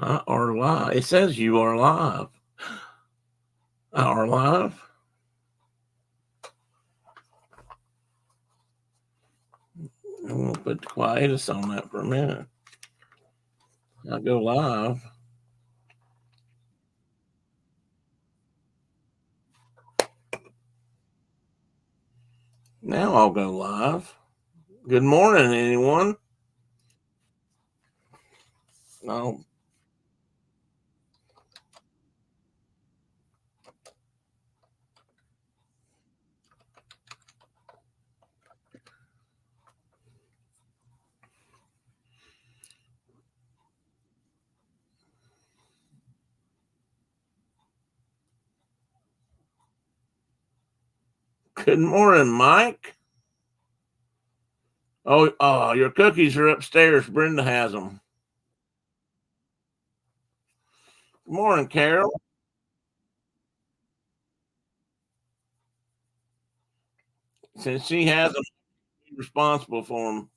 Are live. It says you are live. Are live. I'm gonna put the quietus on that for a minute. I'll go live. Now I'll go live. Good morning, anyone. No. Good morning, Mike. Oh, your cookies are upstairs. Brenda has them. Good morning, Carol. Since she has them, I'm responsible for them.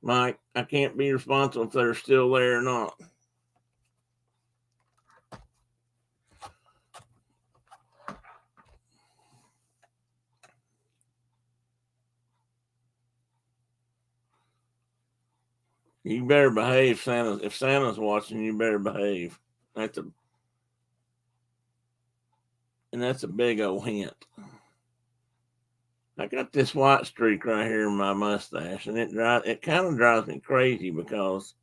Mike, I can't be responsible if they're still there or not. You better behave, Santa. If Santa's watching, you better behave. That's a big old hint. I got this white streak right here in my mustache, and it kind of drives me crazy because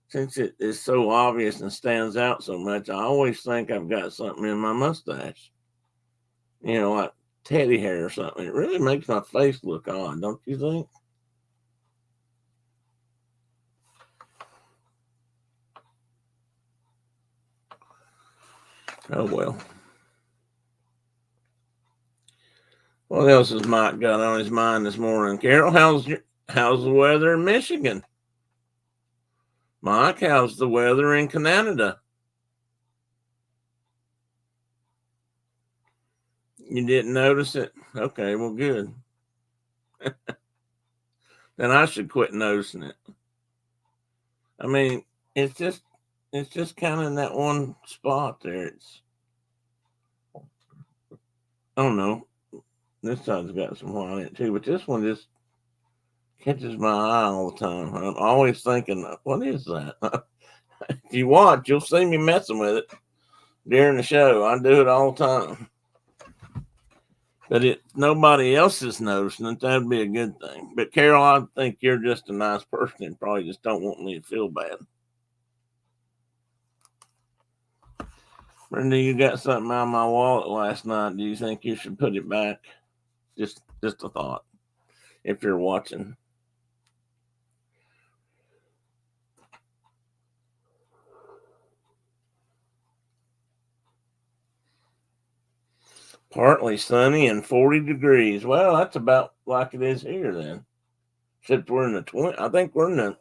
since it is so obvious and stands out so much, I always think I've got something in my mustache. Like teddy hair or something. It really makes my face look odd, don't you think? Oh well. What else has Mike got on his mind this morning? Carol, how's the weather in Michigan? Mike, how's the weather in Canada? You didn't notice it? Okay, well, good. Then I should quit noticing it. I mean, it's just kind of in that one spot there. I don't know. This side's got some white in it too, but this one just catches my eye all the time. I'm always thinking, what is that? If you watch, you'll see me messing with it during the show. I do it all the time. But if nobody else is noticing it, that'd be a good thing. But Carol, I think you're just a nice person and probably just don't want me to feel bad. Brenda, you got something out of my wallet last night. Do you think you should put it back? Just a thought. If you're watching. Partly sunny and 40 degrees. Well, that's about like it is here then. Except we're in the 20. I think we're in the.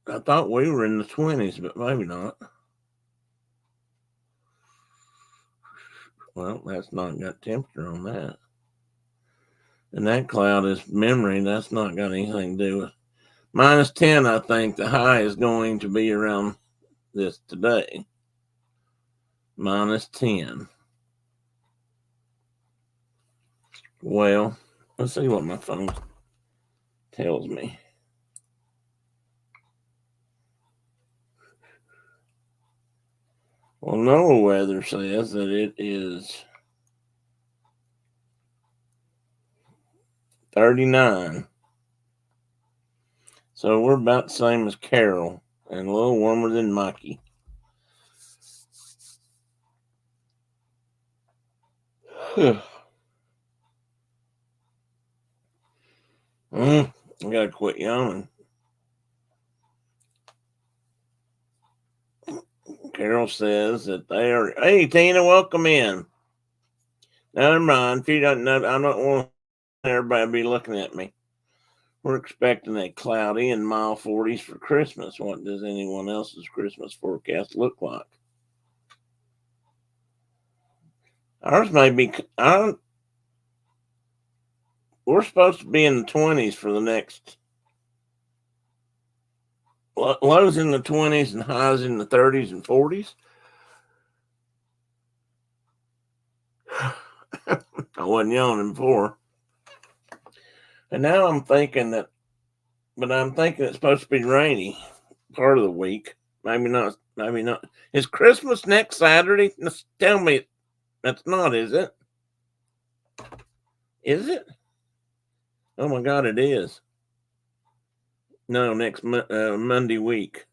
I thought we were in the 20s, but maybe not. Well, that's not got temperature on that. And that cloud is memory. That's not got anything to do with. -10, I think the high is going to be around this today. -10. Well, let's see what my phone tells me. Well, no weather says that it is 39. So we're about the same as Carol and a little warmer than Mikey. I gotta quit yawning. Carol says that they are. Hey, Tina, welcome in. Never mind. If you don't know, I don't want everybody to be looking at me. We're expecting a cloudy and mild 40s for Christmas. What does anyone else's Christmas forecast look like? Ours may be. We're supposed to be in the 20s for the next lows in the 20s and highs in the 30s and 40s. I wasn't yawning before. And now I'm thinking it's supposed to be rainy part of the week. Maybe not. Maybe not. Is Christmas next Saturday? Tell me that's not, is it? Is it? Oh my God, it is. No, next Monday week.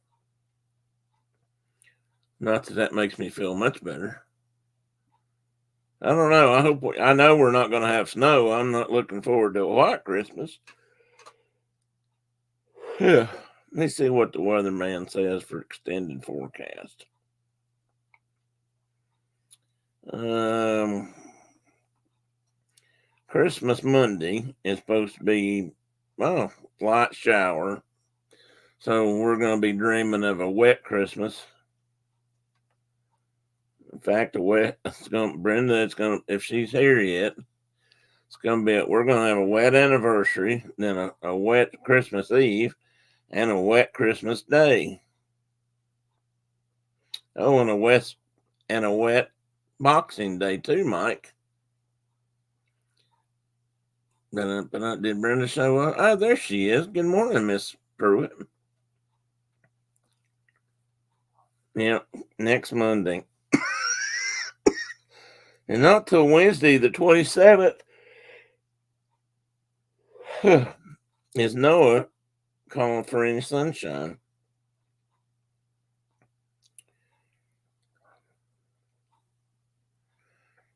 Not that makes me feel much better. I don't know. I know we're not going to have snow. I'm not looking forward to a white Christmas. Yeah. Let me see what the weatherman says for extended forecast. Christmas Monday is supposed to be, light shower. So we're going to be dreaming of a wet Christmas. In fact, Brenda, if she's here yet, we're going to have a wet anniversary, then a wet Christmas Eve, and a wet Christmas Day. Oh, and a wet Boxing Day too, Mike. But did Brenda show up? Oh, there she is. Good morning, Miss Pruitt. Yeah, next Monday. And not till Wednesday, the 27th, is Noah calling for any sunshine.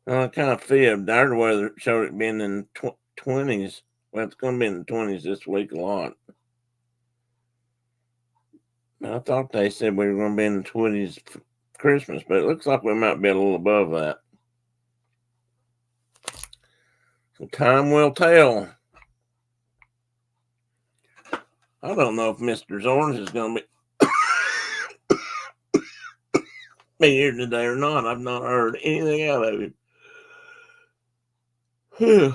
I kind of fibbed. Our weather showed it being in the 20s. Well, it's going to be in the 20s this week a lot. I thought they said we were going to be in the 20s for Christmas, but it looks like we might be a little above that. So time will tell. I don't know if Mr. Zorns is going to be here today or not. I've not heard anything out of him. Whew.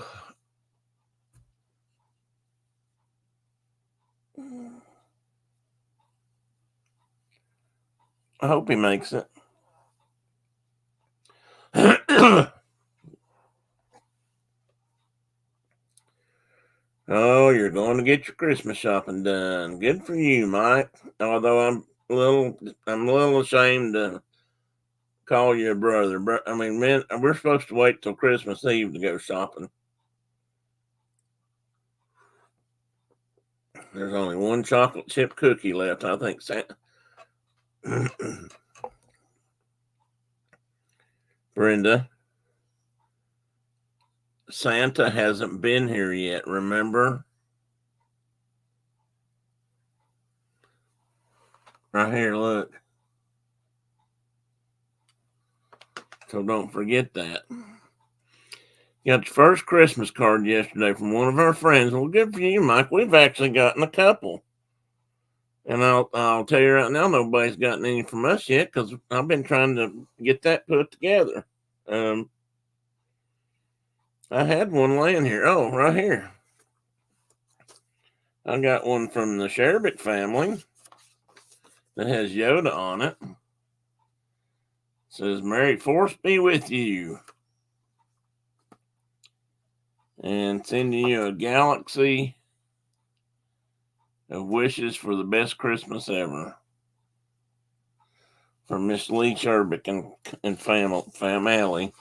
I hope he makes it. Oh, you're going to get your Christmas shopping done. Good for you, Mike. Although I'm a little ashamed to call you a brother. I mean, man, we're supposed to wait till Christmas Eve to go shopping. There's only one chocolate chip cookie left, I think. Brenda, Santa hasn't been here yet, remember? Right here, look. So don't forget that. Got your first Christmas card yesterday from one of our friends. Well, good for you, Mike. We've actually gotten a couple. And I'll tell you right now, nobody's gotten any from us yet because I've been trying to get that put together. I had one laying here. Oh, right here. I got one from the Sherbert family that has Yoda on it. It says, "Merry Force be with you." And sending you a galaxy of wishes for the best Christmas ever. From Miss Lee Sherbert and family.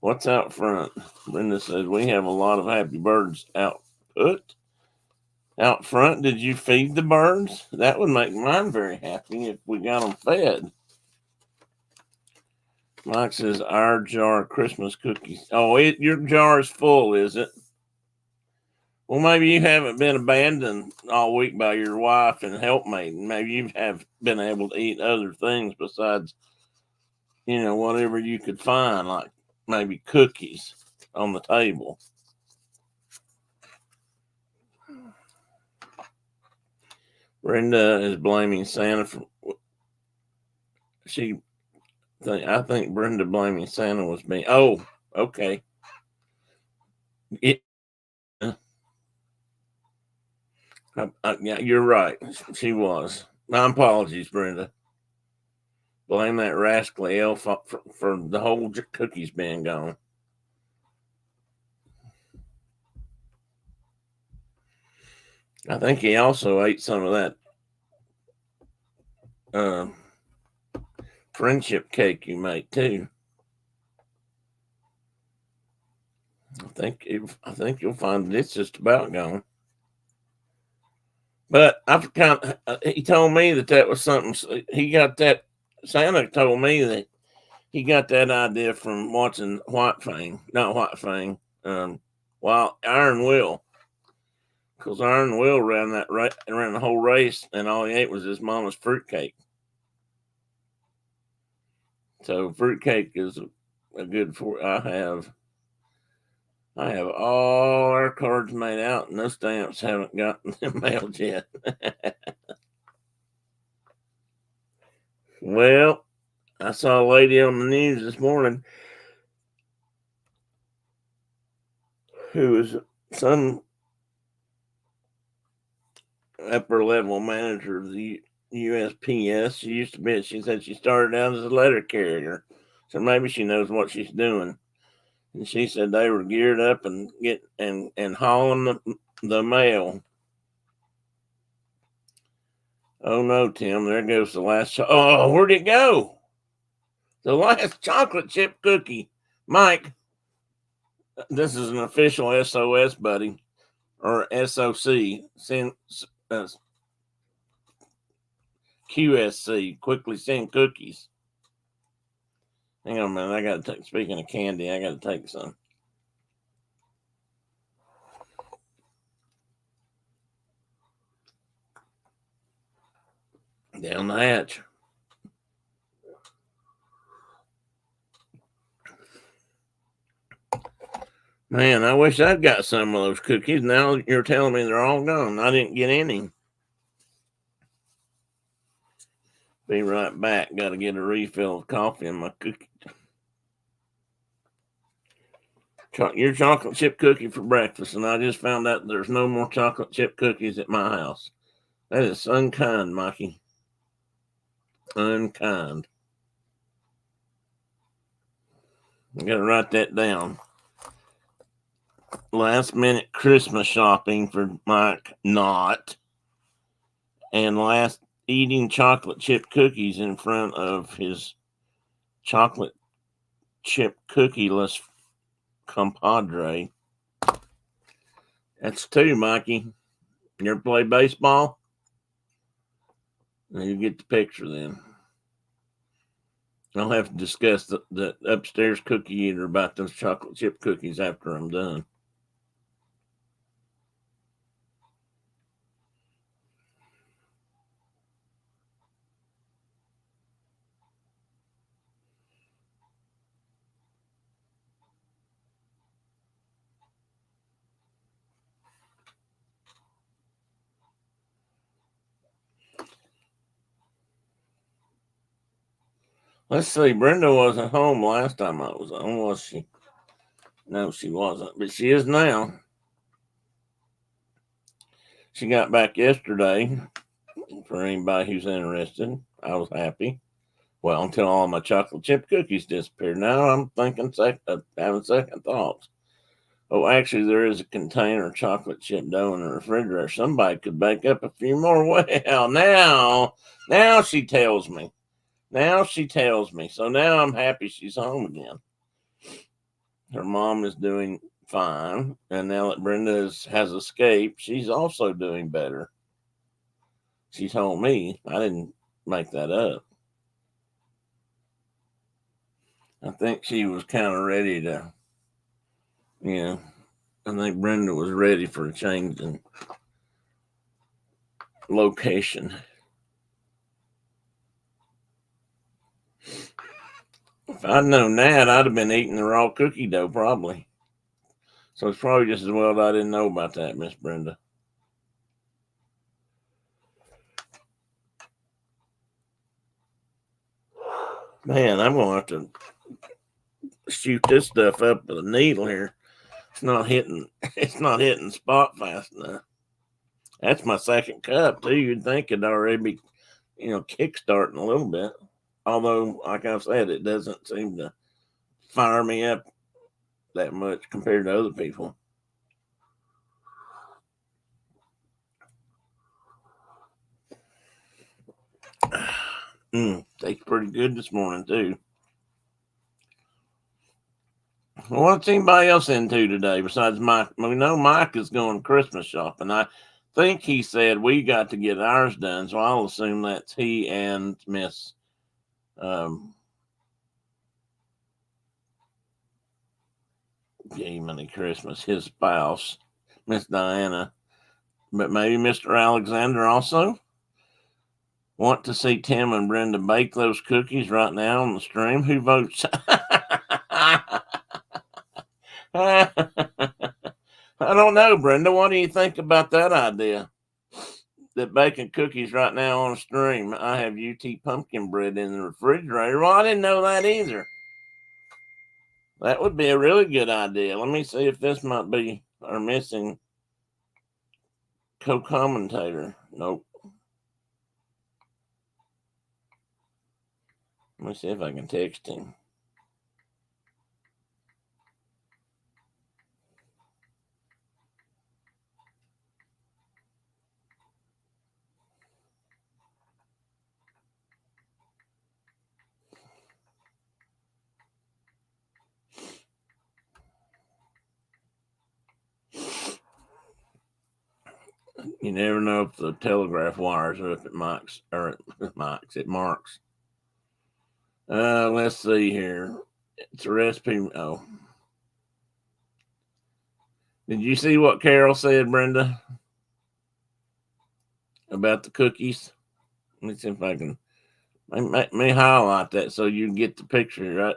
What's out front? Brenda says, "We have a lot of happy birds out front. Did you feed the birds? That would make mine very happy if we got them fed." Mike says, "Our jar of Christmas cookies." Oh, your jar is full, is it? Well, maybe you haven't been abandoned all week by your wife and helpmate. Maybe you have been able to eat other things besides, whatever you could find, like maybe cookies on the table. Brenda is blaming Santa for. I think Brenda blaming Santa was me. Oh, okay. Yeah, you're right. She was. My apologies, Brenda. Blame that rascally elf for the whole cookies being gone. I think he also ate some of that friendship cake you make too. I think you'll find it's just about gone. But I've he told me that was something he got that. Santa told me that he got that idea from watching White Fang, not White Fang, while Iron Will, because Iron Will ran ran the whole race, and all he ate was his mama's fruitcake. So fruitcake is a good for. I have all our cards made out, and those stamps haven't gotten mailed yet. Well, I saw a lady on the news this morning who was some upper level manager of the USPS. She used to be. She said she started out as a letter carrier, so maybe she knows what she's doing. And she said they were geared up and hauling the mail. Oh no, Tim! There goes the last. Oh, where'd it go? The last chocolate chip cookie, Mike. This is an official SOS, buddy, or SOC. Send QSC. Quickly send cookies. Hang on a minute. I got to take. Speaking of candy, I got to take some. Down the hatch. Man, I wish I'd got some of those cookies. Now you're telling me they're all gone. I didn't get any. Be right back. Got to get a refill of coffee in my cookie. Your chocolate chip cookie for breakfast, and I just found out there's no more chocolate chip cookies at my house. That is unkind, Mikey. Unkind. I got to write that down. Last minute Christmas shopping for Mike, not. And last eating chocolate chip cookies in front of his chocolate chip cookieless compadre. That's two, Mikey. You ever play baseball? You get the picture then. I'll have to discuss the upstairs cookie eater about those chocolate chip cookies after I'm done. Let's see. Brenda wasn't home last time I was on, was she? No, she wasn't, but she is now. She got back yesterday. For anybody who's interested, I was happy. Well, until all my chocolate chip cookies disappeared. Now I'm thinking, having second thoughts. Oh, actually, there is a container of chocolate chip dough in the refrigerator. Somebody could bake up a few more. Well, now she tells me. Now she tells me. So now I'm happy she's home again. Her mom is doing fine. And now that Brenda has escaped, she's also doing better. She told me. I didn't make that up. I think she was kind of ready to, I think Brenda was ready for a change in location. If I'd known that, I'd have been eating the raw cookie dough probably. So it's probably just as well that I didn't know about that, Miss Brenda. Man, I'm gonna have to shoot this stuff up with a needle here. It's not hitting spot fast enough. That's my second cup too. You'd think it'd already be, kickstarting a little bit. Although, like I've said, it doesn't seem to fire me up that much compared to other people. Tastes pretty good this morning too. What's anybody else into today besides Mike? We know Mike is going Christmas shopping. I think he said we got to get ours done, so I'll assume that's he and Miss Jiminy Christmas, his spouse, Miss Diana. But maybe Mr. Alexander also. Want to see Tim and Brenda bake those cookies right now on the stream? Who votes? I don't know, Brenda. What do you think about that idea? That baking cookies right now on a stream. I have UT pumpkin bread in the refrigerator. Well, I didn't know that either. That would be a really good idea. Let me see if this might be our missing co-commentator. Nope. Let me see if I can text him. You never know if the telegraph wires are up at Mike's or at Mike's. It marks. Let's see here. It's a recipe. Oh, did you see what Carol said, Brenda, about the cookies? Let me see if I can. Let me highlight that so you get the picture.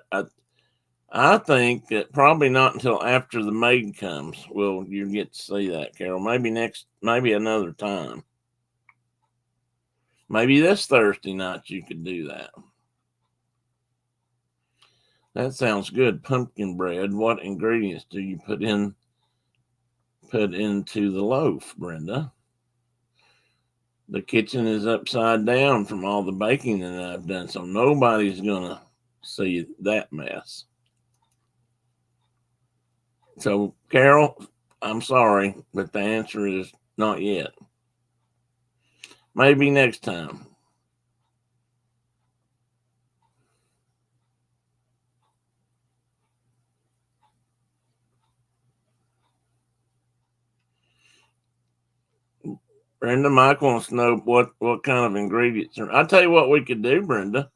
I think that probably not until after the maid comes will you get to see that, Carol. Maybe another time. Maybe this Thursday night you could do that. That sounds good. Pumpkin bread. What ingredients do you put into the loaf, Brenda? The kitchen is upside down from all the baking that I've done, so nobody's gonna see that mess. So, Carol, I'm sorry, but the answer is not yet. Maybe next time. Brenda, Mike wants to know what kind of ingredients are. I'll tell you what we could do, Brenda.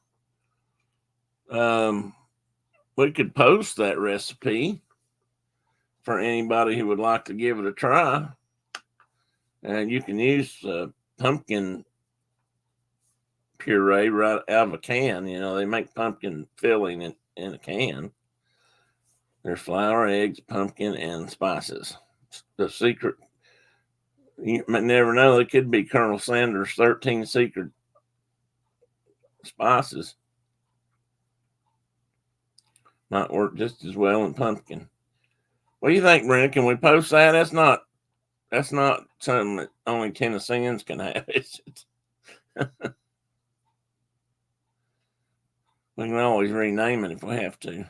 We could post that recipe for anybody who would like to give it a try. And you can use pumpkin puree right out of a can. They make pumpkin filling in a can. There's flour, eggs, pumpkin, and spices. The secret, you might never know, it could be Colonel Sanders' 13 secret spices. Might work just as well in pumpkin. What do you think, Brent? Can we post that? That's not something that only Tennesseans can have. We can always rename it if we have to.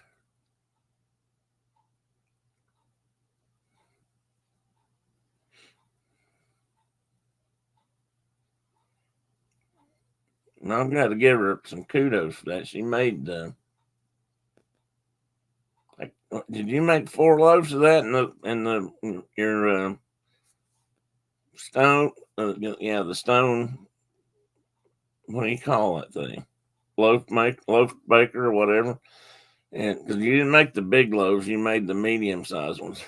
And I've got to give her some kudos for that. She made did you make 4 loaves of that in your stone? The stone. What do you call that thing? Loaf baker or whatever. And because you didn't make the big loaves, you made the medium sized ones.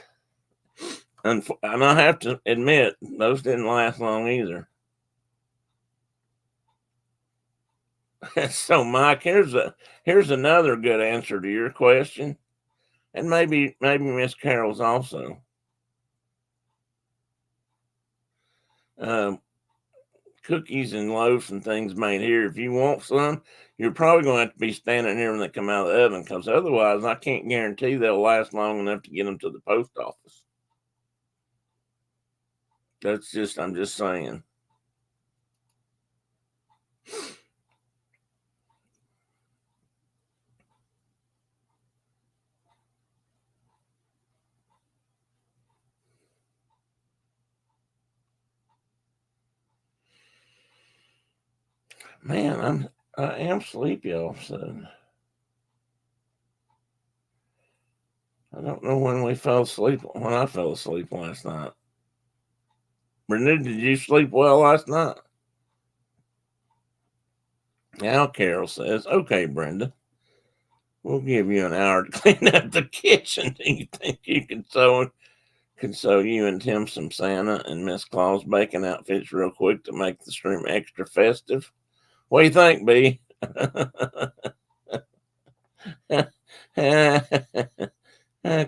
And I have to admit, those didn't last long either. So, Mike, here's another good answer to your question, and maybe Miss Carol's also. Cookies and loaves and things made here. If you want some, you're probably going to have to be standing here when they come out of the oven, because otherwise, I can't guarantee they'll last long enough to get them to the post office. I'm just saying. Man, I am sleepy all of a sudden. I don't know when we fell asleep. When I fell asleep last night. Brenda, did you sleep well last night? Now Carol says, "Okay, Brenda, we'll give you an hour to clean up the kitchen. Do you think you can sew you and Tim some Santa and Miss Claus baking outfits real quick to make the stream extra festive? What do you think, B?"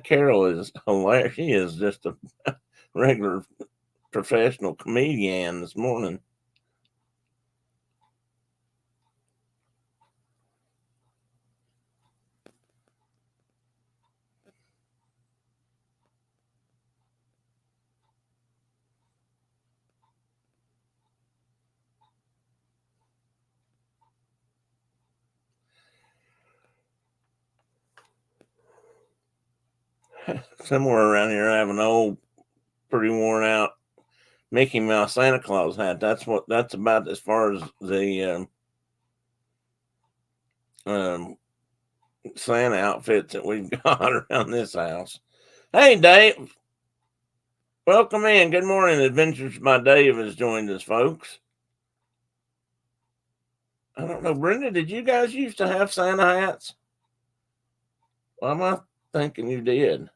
Carol is hilarious. She is just a regular professional comedian this morning. Somewhere around here, I have an old, pretty worn out Mickey Mouse Santa Claus hat. That's about as far as the um, Santa outfits that we've got around this house. Hey, Dave, welcome in. Good morning. Adventures by Dave has joined us, folks. I don't know, Brenda, did you guys used to have Santa hats? Well, am I thinking you did?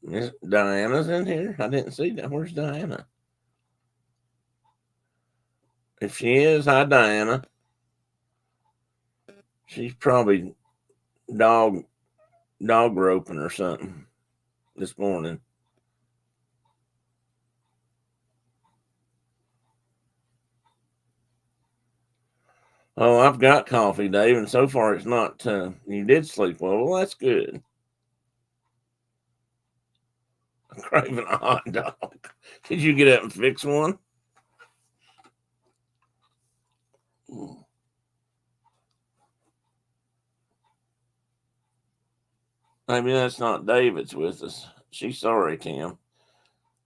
Miss Diana's in here? I didn't see that. Where's Diana? If she is, hi, Diana. She's probably dog roping or something this morning. Oh, I've got coffee, Dave, and so far it's not. You did sleep well. Well, that's good. I'm craving a hot dog. Did you get up and fix one? Maybe that's not David's with us. She's sorry, Tim.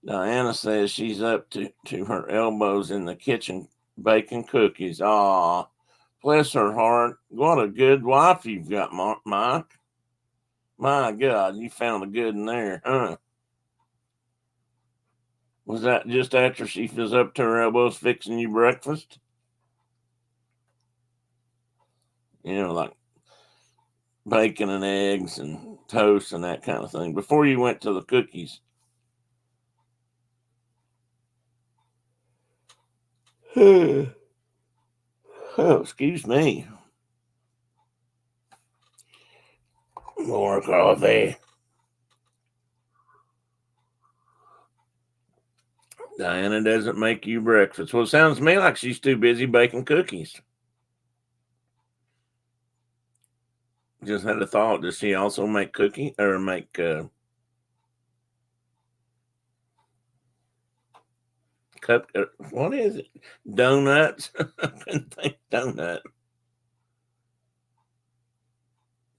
Diana says she's up to her elbows in the kitchen baking cookies. Ah, bless her heart. What a good wife you've got, Mike. My God, you found a good in there, huh? Was that just after she was up to her elbows fixing you breakfast? Like bacon and eggs and toast and that kind of thing before you went to the cookies. Oh, excuse me. More coffee. Diana doesn't make you breakfast. Well, it sounds to me like she's too busy baking cookies. Just had a thought. Does she also make cookie or make cup? What is it? Donuts? I couldn't think donut.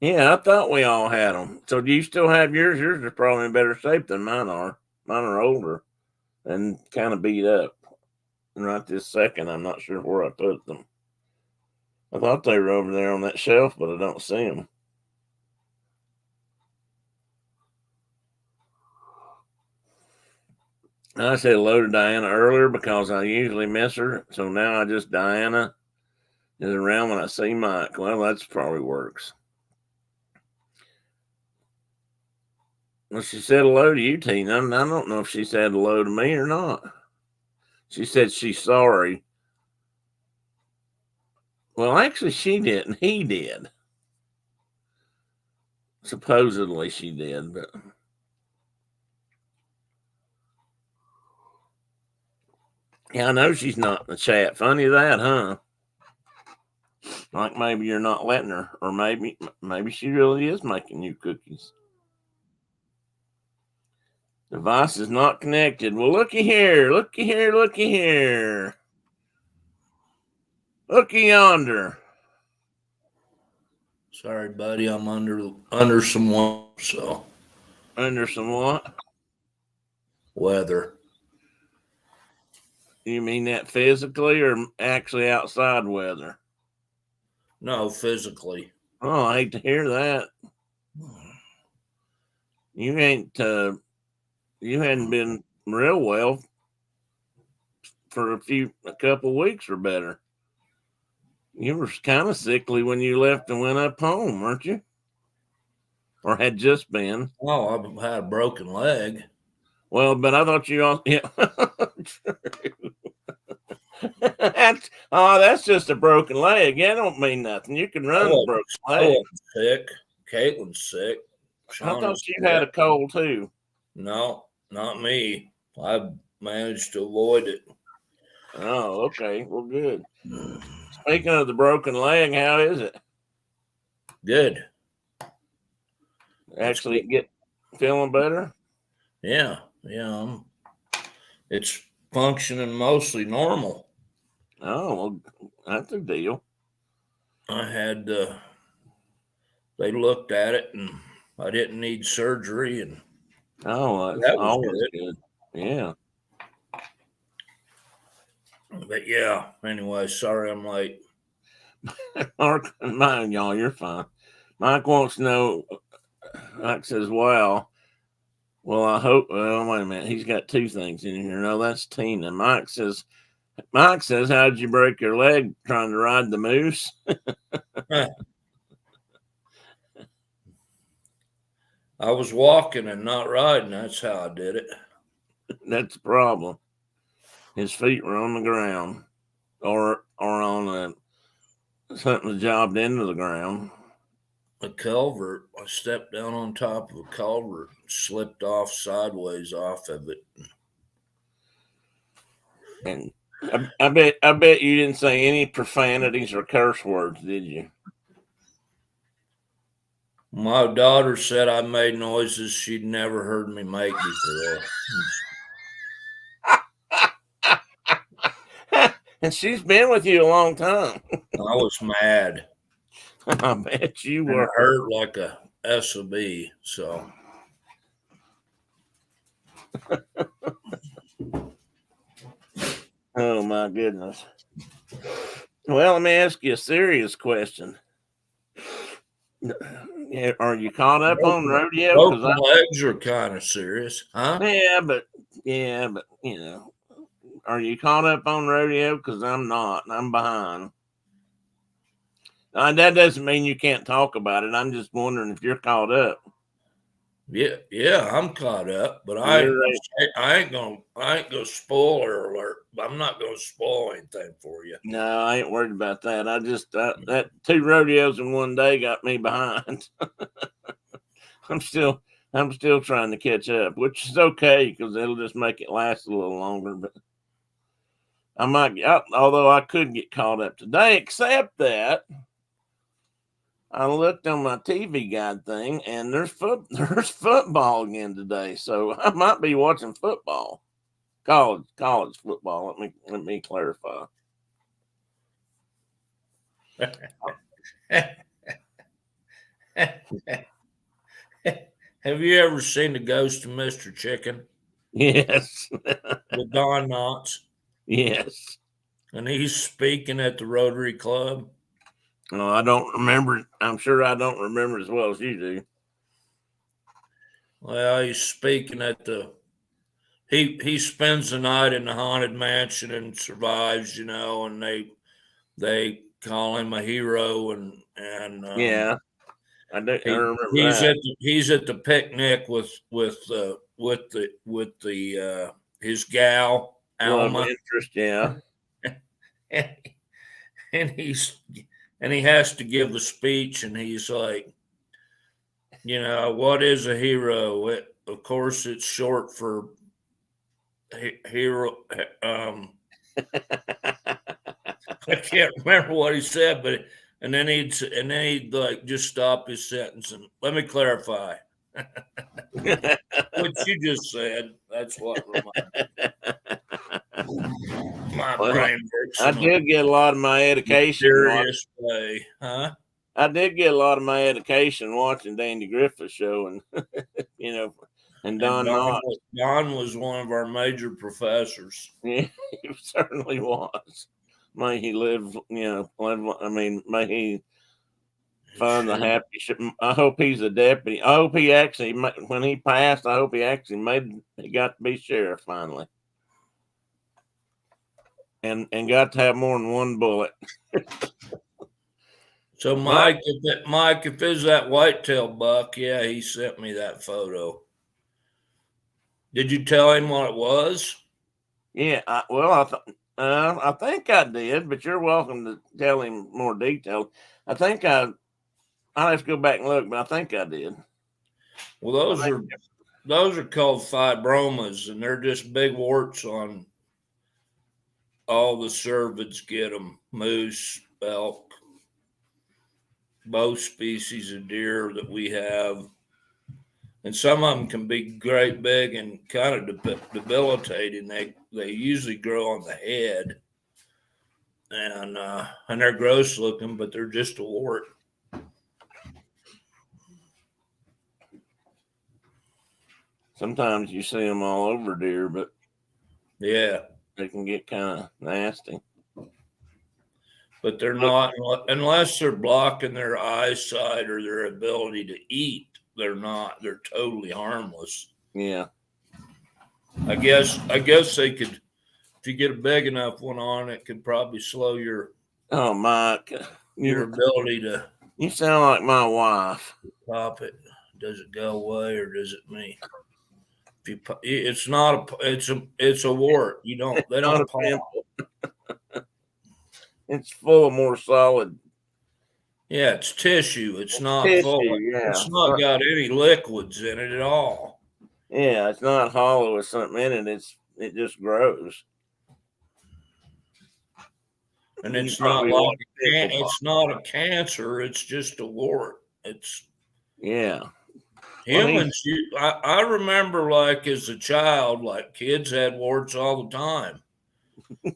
Yeah, I thought we all had them. So do you still have yours? Yours are probably in better shape than mine are. Mine are older and kind of beat up. And right this second, I'm not sure where I put them. I thought they were over there on that shelf, but I don't see them. I said hello to Diana earlier because I usually miss her. So now I just, Diana is around when I see Mike. Well, that's probably works. Well, she said hello to you, Tina. I don't know if she said hello to me or not. She said she's sorry. Well, actually, she didn't. He did. Supposedly, she did, but yeah, I know she's not in the chat. Funny that, huh? Like maybe you're not letting her, or maybe she really is making you cookies. Device is not connected. Well, looky here, looky here, looky here. Looky yonder. Sorry, buddy. I'm under some water, so Under some what? weather. You mean that physically or actually outside weather? No, physically. Oh, I hate to hear that. You ain't you hadn't been real well for a couple weeks or better. You were kind of sickly when you left and went up home, weren't you? Or had just been. Oh, I've had a broken leg. Well, but I thought you all, yeah. That's just a broken leg. Yeah, don't mean nothing. You can run a broken I leg. wasn't sick. Caitlin's sick. I thought you had a cold too. No, not me. I managed to avoid it. Oh, okay. Well, good. Speaking of the broken leg, how is it? Good. Actually, get feeling better? Yeah. It's functioning mostly normal. Oh, well, that's a deal. I had they looked at it and I didn't need surgery, and Oh, that's that was always good. Yeah. But yeah, anyway, sorry I'm late. Mark, mind y'all, you're fine. Mike wants to know. Mike says, "Well, I hope." Well, wait a minute. He's got two things in here. No, that's Tina. Mike says, "How did you break your leg trying to ride the moose?" I was walking and not riding. That's how I did it. That's the problem. His feet were on the ground, or on something jobbed into the ground. A culvert. I stepped down on top of a culvert, slipped off sideways off of it. And I bet you didn't say any profanities or curse words, did you? My daughter said I made noises she'd never heard me make before. And she's been with you a long time. I was mad. I bet you And were. it hurt like a SOB, so. Oh my goodness. Well, let me ask you a serious question. Are you caught up on rodeo? Broken legs are kind of serious, huh? Yeah, but are you caught up on rodeo? Because I'm not. I'm behind. That doesn't mean you can't talk about it. I'm just wondering if you're caught up. Yeah, I'm caught up, but I ain't gonna spoiler alert. I'm not gonna spoil anything for you. No, I ain't worried about that. I just that 2 rodeos in one day got me behind. I'm still trying to catch up, which is okay because it'll just make it last a little longer. But I might, although I could get caught up today, except that I looked on my TV guide thing and there's football again today, so I might be watching football, college football. Let me clarify. Have you ever seen the Ghost of Mr. Chicken? Yes. With Don Knotts? Yes. And he's speaking at the Rotary Club. No, I don't remember. I'm sure I don't remember as well as you do. Well, he's speaking at the. He spends the night in the haunted mansion and survives, and they call him a hero, and yeah, I remember that. He's at the picnic with his gal Alma. Love interest, yeah. and he has to give the speech, and he's like, what is a hero? Of course, it's short for hero. I can't remember what he said, but and then he'd like just stop his sentence and let me clarify. What you just said, that's what my Well, brain works I in a did get a lot of my education. mysterious way, huh? I did get a lot of my education watching Danny Griffith show, and you know, and And Don Knotts. Don was one of our major professors. Yeah, he certainly was. May he live, I mean, may he find the happy. I hope he's a deputy. I hope he actually, when he passed, I hope he actually he got to be sheriff finally, and got to have more than one bullet. So Mike, if it's that whitetail buck, yeah, he sent me that photo. Did you tell him what it was? Yeah, I think I did, but you're welcome to tell him more detail. I think I'll have to go back and look, but I think I did. Well, those are called fibromas, and they're just big warts on all the cervids. Get them: moose, elk, both species of deer that we have, and some of them can be great big and kind of debilitating. They usually grow on the head, and they're gross looking, but they're just a wart. Sometimes you see them all over deer, but yeah, they can get kind of nasty. But they're not, unless they're blocking their eyesight or their ability to eat. They're not. They're totally harmless. Yeah. I guess they could. If you get a big enough one on, it could probably slow your Mike, your ability to. You sound like my wife. Pop it. Does it go away or does it me? If you, it's not a. It's a wart. You don't. They don't pop. It's full of more solid. Yeah, it's tissue. It's not tissue, full. Yeah. It's not got any liquids in it at all. Yeah, it's not hollow or something in it. It just grows. And it's not like it's not a cancer. It's just a wart. It's humans. I remember, like as a child, like kids had warts all the time.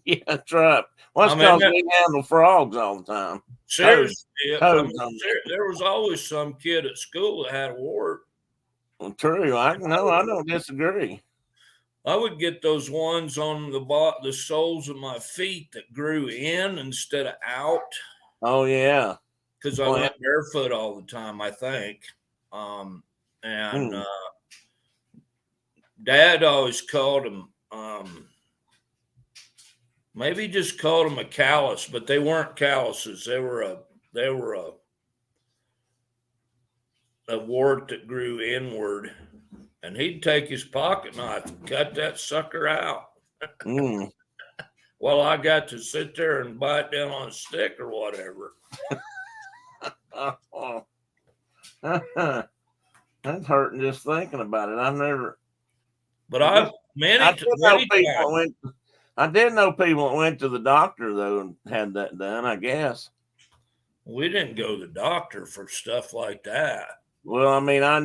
Yeah, that's right. Well, because we handle frogs all the time. Seriously, there was always some kid at school that had a wart. Well, true. I don't disagree. I would get those ones on the soles of my feet that grew in instead of out. Oh yeah, because I went barefoot all the time. I think, Dad always called them. Maybe just called them a callus, but they weren't calluses. They were a wart that grew inward, and he'd take his pocket knife and cut that sucker out. Well, I got to sit there and bite down on a stick or whatever. That's hurting just thinking about it. I've never. But I did know people that went to the doctor though and had that done. I guess we didn't go to the doctor for stuff like that. Well, I mean, I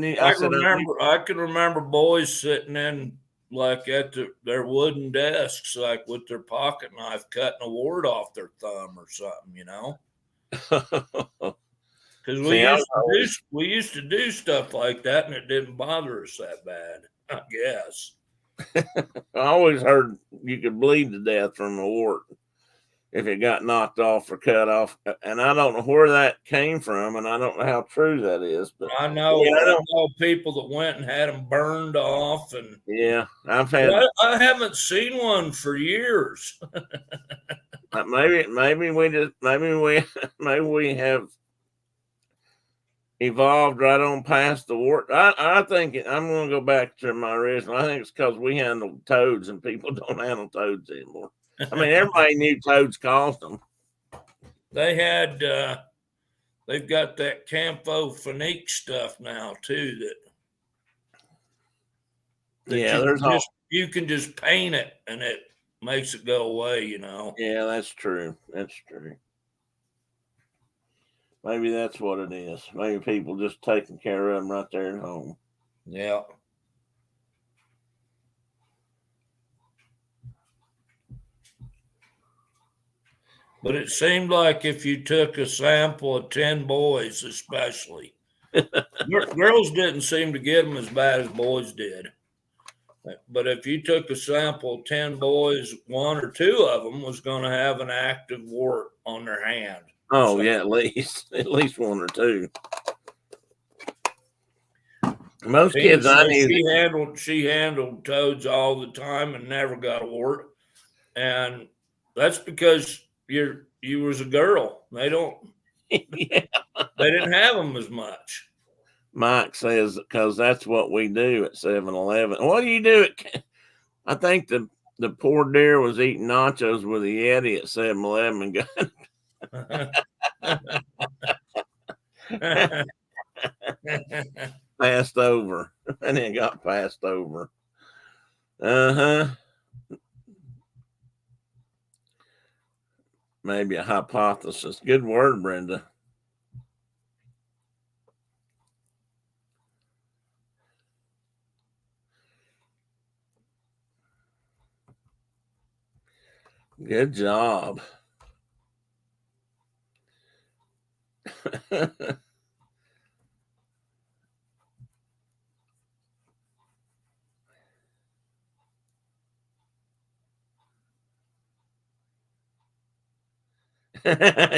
can remember boys sitting in like at their wooden desks, like with their pocket knife, cutting a wart off their thumb or something, you know. Because we used to do stuff like that, and it didn't bother us that bad, I guess. I always heard you could bleed to death from a wart if it got knocked off or cut off, and I don't know where that came from, and I don't know how true that is. But I know people that went and had them burned off, and I've had. I haven't seen one for years. maybe we have evolved right on past the wart. I think I'm going to go back to my original. I think it's because we handle toads and people don't handle toads anymore. I mean, everybody knew toads caused them. They had, they've got that camphophonique stuff now too. That you can just paint it, and makes it go away, you know. Yeah, that's true. That's true. Maybe that's what it is. Maybe people just taking care of them right there at home. Yeah. But it seemed like if you took a sample of 10 boys, especially, girls didn't seem to get them as bad as boys did. But if you took a sample of 10 boys, one or two of them was going to have an active wart on their hand. Oh, so, yeah, at least one or two. Most kids I knew, she handled toads all the time and never got a wart. And that's because you was a girl. They don't. Yeah. They didn't have them as much. Mike says because that's what we do at 7-Eleven. What do you do at? I think the poor deer was eating nachos with a Yeti at 7-Eleven and passed over, and it got passed over. Maybe a hypothesis. Good word, Brenda. Good job.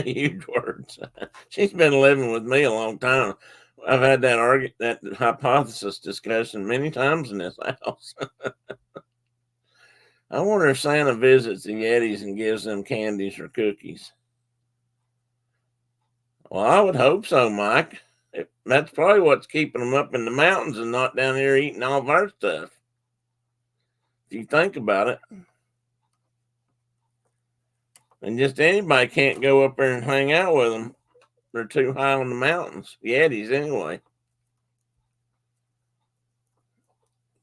Huge words. She's been living with me a long time. I've had that hypothesis discussion many times in this house. I wonder if Santa visits the Yetis and gives them candies or cookies. Well, I would hope so, Mike. That's probably what's keeping them up in the mountains and not down here eating all of our stuff. If you think about it. And just anybody can't go up there and hang out with them. They're too high on the mountains. Yetis, anyway.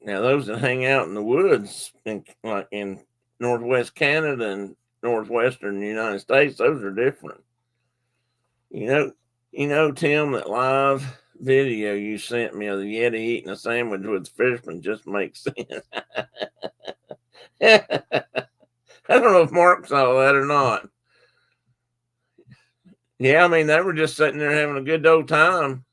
Now, those that hang out in the woods, like in northwest Canada and northwestern United States, those are different. You know, Tim, that live video you sent me of the Yeti eating a sandwich with fisherman just makes sense. I don't know if Mark saw that or not. Yeah, I mean, they were just sitting there having a good old time.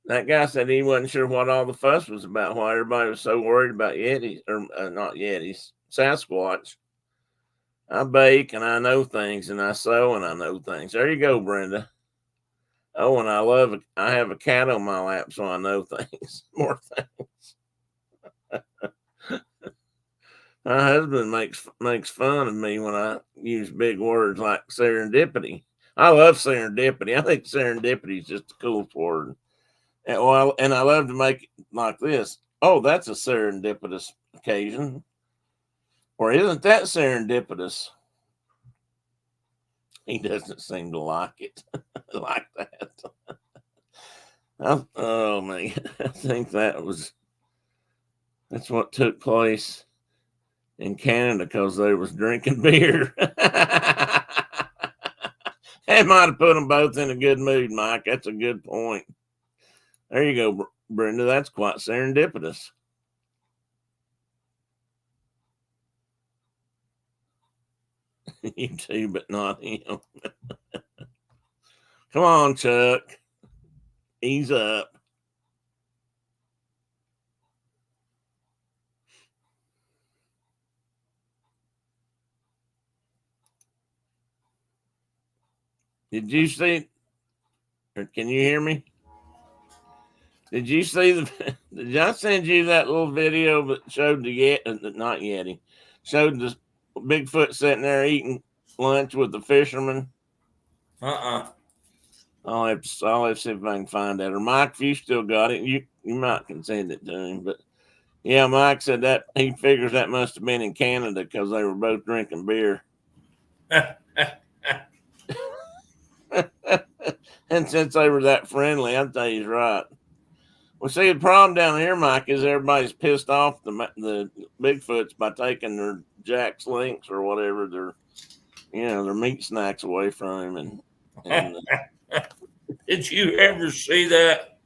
That guy said he wasn't sure what all the fuss was about, why everybody was so worried about Yetis, or not Yetis, Sasquatch. I bake and I know things, and I sew and I know things. There you go, Brenda. Oh, and I have a cat on my lap, so I know things, more things. My husband makes fun of me when I use big words like serendipity. I love serendipity. I think serendipity is just the coolest word. And I love to make it like this. Oh, that's a serendipitous occasion. Or isn't that serendipitous? He doesn't seem to like it like that. Oh man, I think that's what took place in Canada because they was drinking beer. That might have put them both in a good mood, Mike. That's a good point. There you go, Brenda. That's quite serendipitous. You too, but not him. Come on, Chuck. Ease up. Did you see? Or can you hear me? Did you see did I send you that little video that showed not Yeti, showed the Bigfoot sitting there eating lunch with the fisherman? I'll have to see if I can find that. Or Mike, if you still got it, you might can send it to him. But yeah, Mike said that he figures that must have been in Canada because they were both drinking beer. And since they were that friendly, I'd tell you he's right. Well, see, the problem down here, Mike, is everybody's pissed off the Bigfoots by taking their Jack's links or whatever their meat snacks away from him, and Did you ever see that?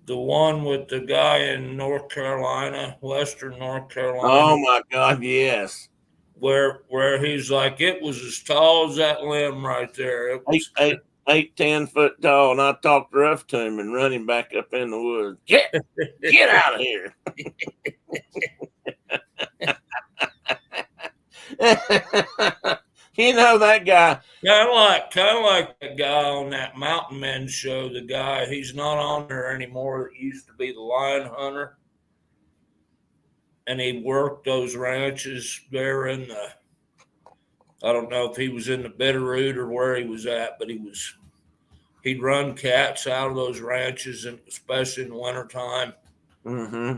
The one with the guy in North Carolina, Western North Carolina. oh my God, yes, Where he's like, it was as tall as that limb right there. It was 10 foot tall, and I talked rough to him and run him back up in the woods. Get out of here! You know that guy. Kind of like the guy on that Mountain Men show. The guy, he's not on there anymore. That used to be the lion hunter, and he worked those ranches there in the. I don't know if he was in the Bitterroot or where he was at, but he'd run cats out of those ranches, and especially in the wintertime. Mm-hmm.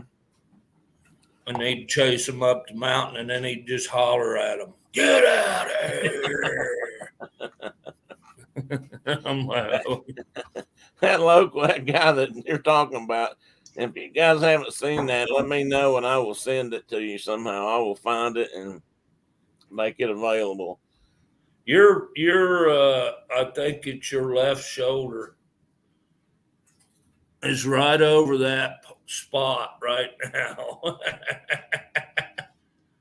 And they'd chase them up the mountain, and then he'd just holler at them, "Get out of here!" I'm like, oh. that guy that you're talking about. If you guys haven't seen that, let me know, and I will send it to you somehow. I will find it and make it available. Your I think it's your left shoulder is right over that spot right now.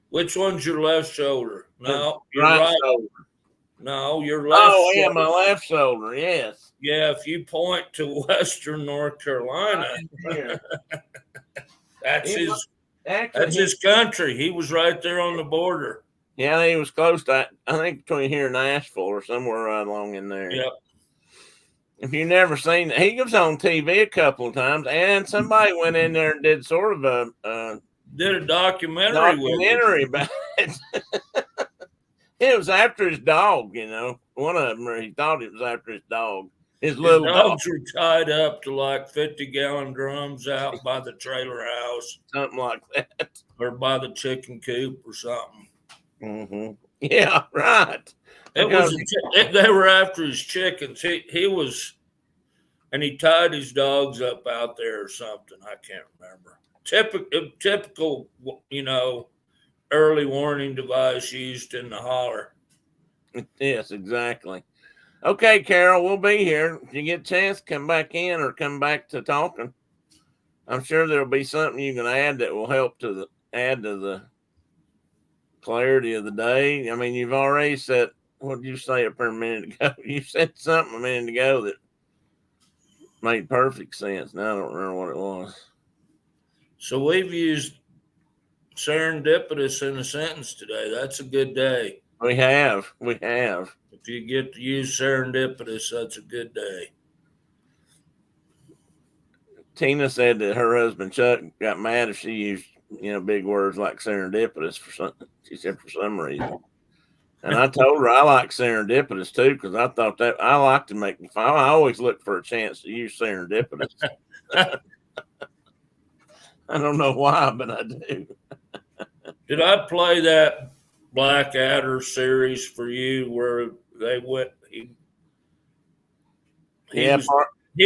Which one's your left shoulder? No, your right shoulder. No, your left. Oh, yeah, my left shoulder. Yes. Yeah, if you point to Western North Carolina, that's his country. He was right there on the border. Yeah, he was close to, I think, between here and Nashville or somewhere right along in there. Yep. If you've never seen it, he was on TV a couple of times, and somebody went in there and did sort of a documentary about it. It was after his dog, one of them, he thought it was after his dog. His little dogs were tied up to like 50-gallon drums out by the trailer house. Something like that. Or by the chicken coop or something. Mm-hmm. Yeah, right. They were after his chickens. He was, and he tied his dogs up out there or something. I can't remember. Typical, early warning device used in the holler. Yes, exactly. Okay, Carol, we'll be here. If you get a chance, come back in or come back to talking. I'm sure there'll be something you can add that will help add to the clarity of the day. I mean, you've already said, what did you say up there a minute ago? You said something a minute ago that made perfect sense. Now I don't remember what it was. So we've used serendipitous in a sentence today. That's a good day. We have. If you get to use serendipitous, that's a good day. Tina said that her husband Chuck got mad if she used, big words like serendipitous for something. She said for some reason. And I told her I like serendipitous too, because I thought that I like to make me fun. I always look for a chance to use serendipitous. I don't know why, but I do. Did I play that Blackadder series for you where they went? He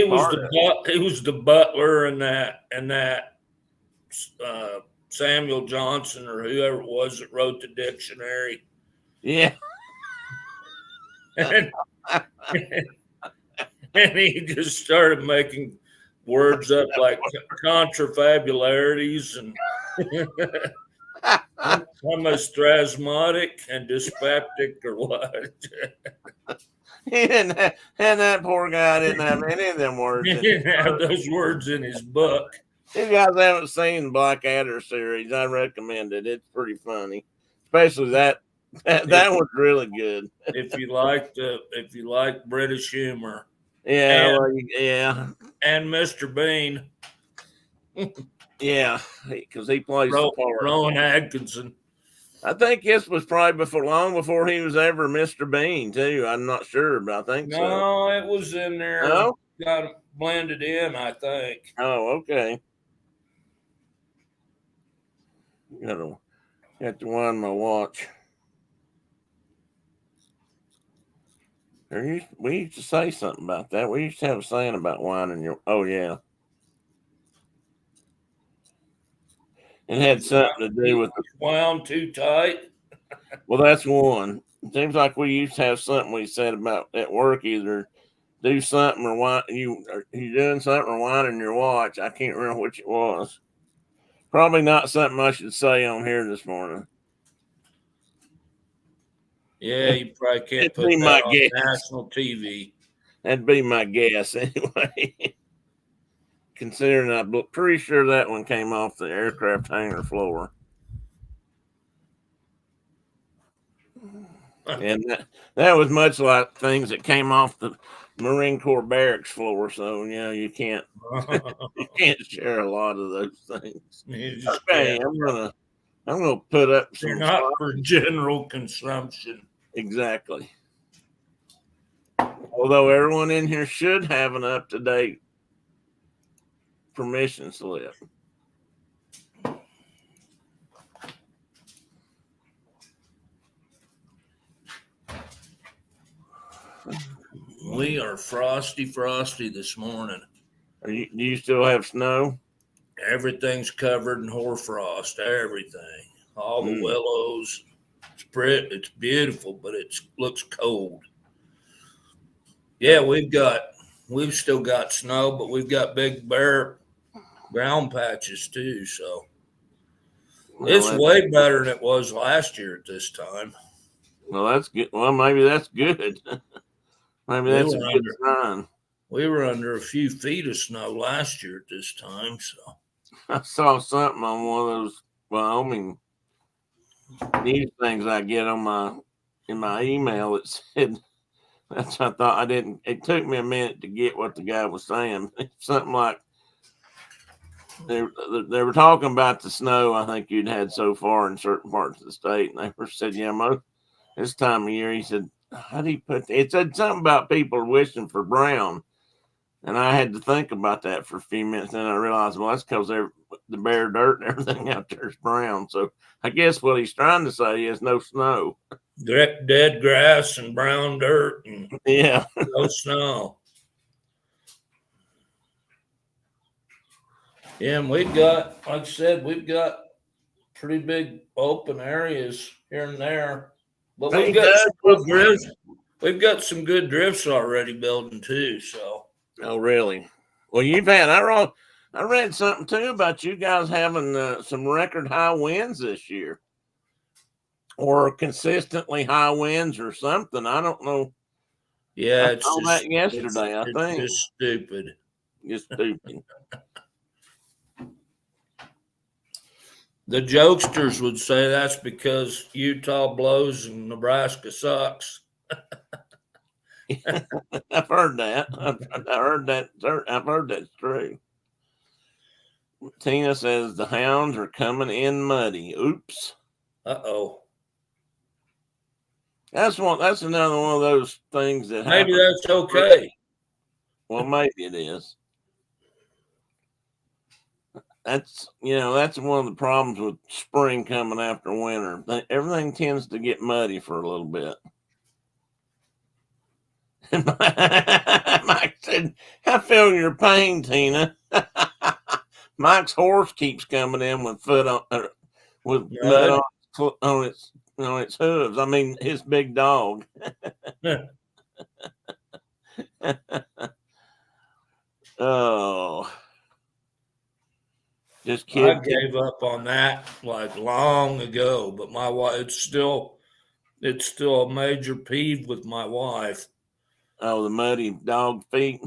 was the butler in that Samuel Johnson or whoever it was that wrote the dictionary. Yeah. And he just started making words up like contrafabularities and homostrasmotic and dyspeptic or what. And that poor guy didn't have any of them words. He didn't have those words in his book. If you guys haven't seen the Blackadder series, I recommend it. It's pretty funny, especially that was really good. If you like British humor, yeah, and Mr. Bean, yeah, because he plays the part. Rowan Atkinson. I think this was probably long before he was ever Mr. Bean too. I'm not sure, but I think so. No, it was in there. No? Got it blended in, I think. Oh, okay. Got to wind my watch. We used to say something about that. We used to have a saying about winding your. Oh yeah, it had something to do with. Wound too tight. Well, that's one. It seems like we used to have something we said about at work, either do something or wind you doing something or winding your watch. I can't remember which it was. Probably not something I should say on here this morning. Yeah, you probably can't It'd put be that my on guess. national TV. That'd be my guess anyway. Considering I'm pretty sure that one came off the aircraft hangar floor. And that was much like things that came off the Marine Corps barracks floor. So you can't share a lot of those things. You just Okay, can't. I'm gonna put up They're some not for general consumption. exactly. Although everyone in here should have an up to date permission slip. We are frosty this morning. Do you still have snow? Everything's covered in hoarfrost. Everything, all the willows. It's beautiful, but it looks cold. Yeah, we've still got snow, but we've got big bare ground patches too. So it's way better than it was last year at this time. Well, that's good. Well, maybe that's good. Maybe that's a good sign. We were under a few feet of snow last year at this time. So I saw something on one of those Wyoming news things I get on in my email that said that's what I thought I didn't. It took me a minute to get what the guy was saying. Something like they were talking about the snow I think you'd had so far in certain parts of the state, and they were said, most this time of year. He said, how do you put that? It said something about people wishing for brown. And I had to think about that for a few minutes. Then I realized, well, that's because the bare dirt and everything out there is brown. So I guess what he's trying to say is no snow. Dead grass and brown dirt and yeah, no snow. Yeah, and we've got, like I said, we've got pretty big open areas here and there. But we've got some good drifts. We've got some good drifts already building too. So. Oh, really? Well, I read something too about you guys having some record high winds this year, or consistently high winds, or something. I don't know. Yeah, I saw that yesterday. I think it's just stupid. Just stupid. The jokesters would say that's because Utah blows and Nebraska sucks. I've heard that. I've heard that. I've heard that's true. Tina says the hounds are coming in muddy. Oops. Uh-oh. That's another one of those things that maybe that's okay. Well, maybe it is. That's one of the problems with spring coming after winter. Everything tends to get muddy for a little bit. Mike said, I feel your pain, Tina. Mike's horse keeps coming in with with mud on its hooves. I mean, his big dog. Oh, just kidding. I gave up on that like long ago, but my wife, it's still a major peeve with my wife. Oh, the muddy dog feet.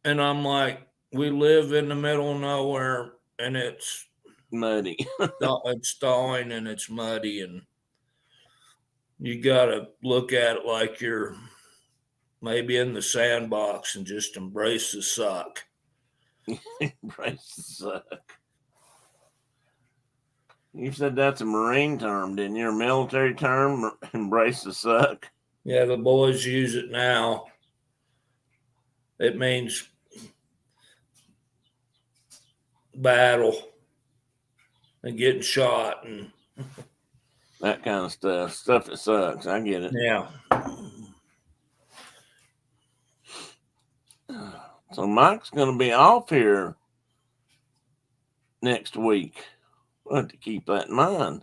And I'm like, we live in the middle of nowhere, and it's muddy. It's thawing and it's muddy, and you got to look at it like you're maybe in the sandbox and just embrace the suck. Embrace the suck. You said that's a Marine term, didn't you? A military term, embrace the suck. Yeah, the boys use it now. It means battle and getting shot and that kind of stuff. Stuff that sucks. I get it. Yeah. So Mike's going to be off here next week. We'll have to keep that in mind.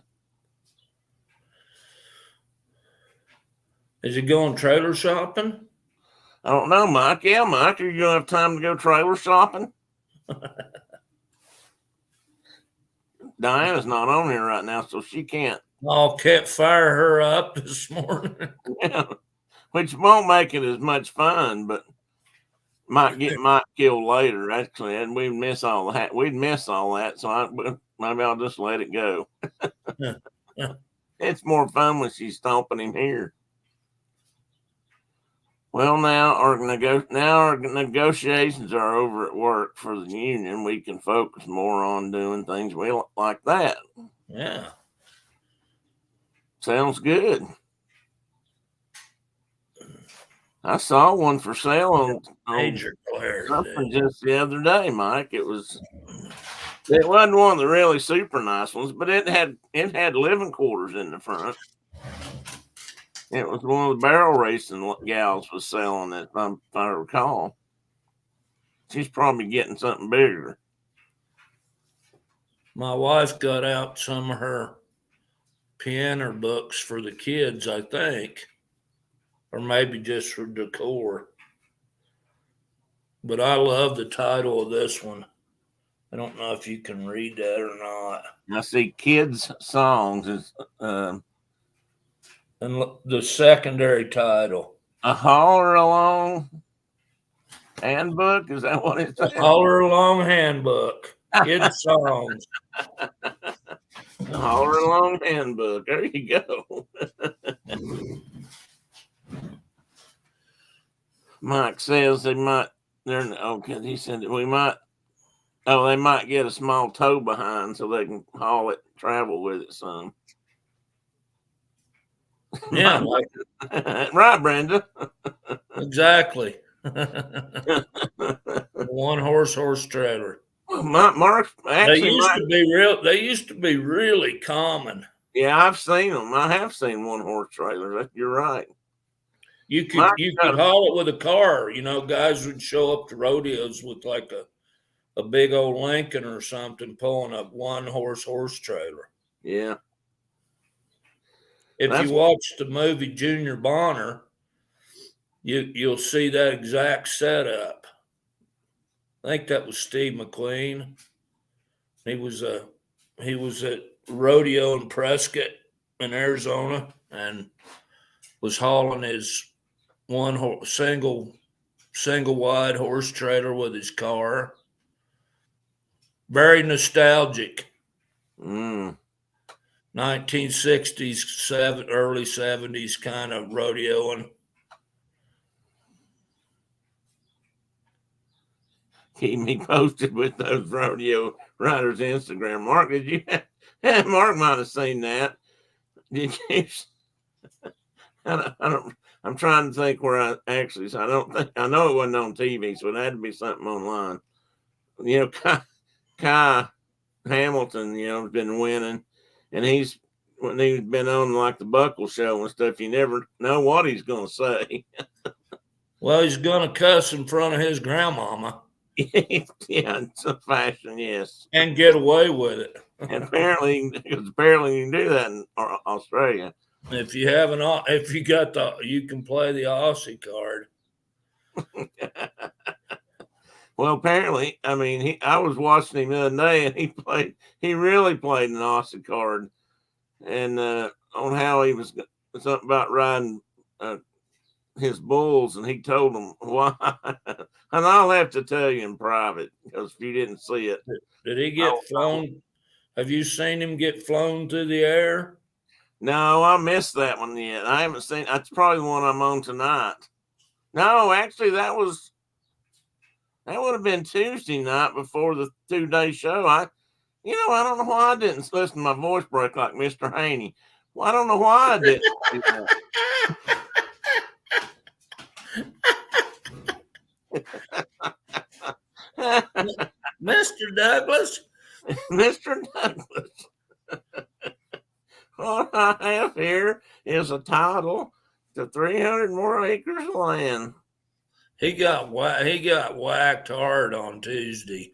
Is he going trailer shopping? I don't know, Mike. Yeah, Mike, are you going to have time to go trailer shopping? Diana's not on here right now, so she can't. I'll kept fire her up this morning. Yeah, which won't make it as much fun, but might get Mike killed later. Actually, and we'd miss all that. We'd miss all that, so maybe I'll just let it go. It's more fun when she's stomping him here. Well, now our negotiations are over at work for the union. We can focus more on doing things we like that. Yeah. Sounds good. I saw one for sale on Major clarity. something just the other day, Mike. It wasn't one of the really super nice ones, but it had living quarters in the front. It was one of the barrel racing gals was selling it, if I recall. She's probably getting something bigger. My wife got out some of her piano books for the kids, I think, or maybe just for decor. But I love the title of this one. I don't know if you can read that or not. I see kids' songs is And the secondary title, a holler along handbook. Is that what it says? Holler Along Handbook, kids songs. Holler along handbook. There you go. Mike says they might. He said that we might. Oh, they might get a small tow behind so they can haul it, travel with it some. Yeah, right, Brenda. exactly. One horse trailer. Mark actually They used to be really common. Yeah, I've seen them. I have seen one horse trailers. You're right. You could haul it with a car. You know, guys would show up to rodeos with like a big old Lincoln or something, pulling a one horse trailer. Yeah. If you watch the movie Junior Bonner, you'll see that exact setup. I think that was Steve McQueen. He was at rodeo in Prescott in Arizona and was hauling his single wide horse trailer with his car. Very nostalgic. 1960s, early 70s kind of rodeoing. Keep me posted with those rodeo riders' Instagram. Mark, did you? Mark might have seen that. Did you? I don't. I'm trying to think where I actually. I don't think I know it wasn't on TV, so it had to be something online. You know, Kai Hamilton, has been winning, and he's been on like the Buckle Show and stuff. You never know what he's going to say. Well, he's going to cuss in front of his grandmama. Yeah, it's a fashion, yes, and get away with it. And apparently you can do that in Australia. If you you can play the Aussie card. Well, apparently, I mean, I was watching him the other day, and he really played an Aussie card, and on how he was something about riding his bulls, and he told them why. And I'll have to tell you in private because if you didn't see it, did he get flown? Have you seen him get flown through the air? No, I missed that one yet. I haven't seen. That's probably the one I'm on tonight. No, actually, that would have been Tuesday night before the 2-day show. I don't know why I didn't listen to my voice break like Mr. Haney. Well, I don't know why I didn't do that. Mr. Douglas. Mr. Douglas. What I have here is a title to 300 more acres of land. He got whacked hard on Tuesday.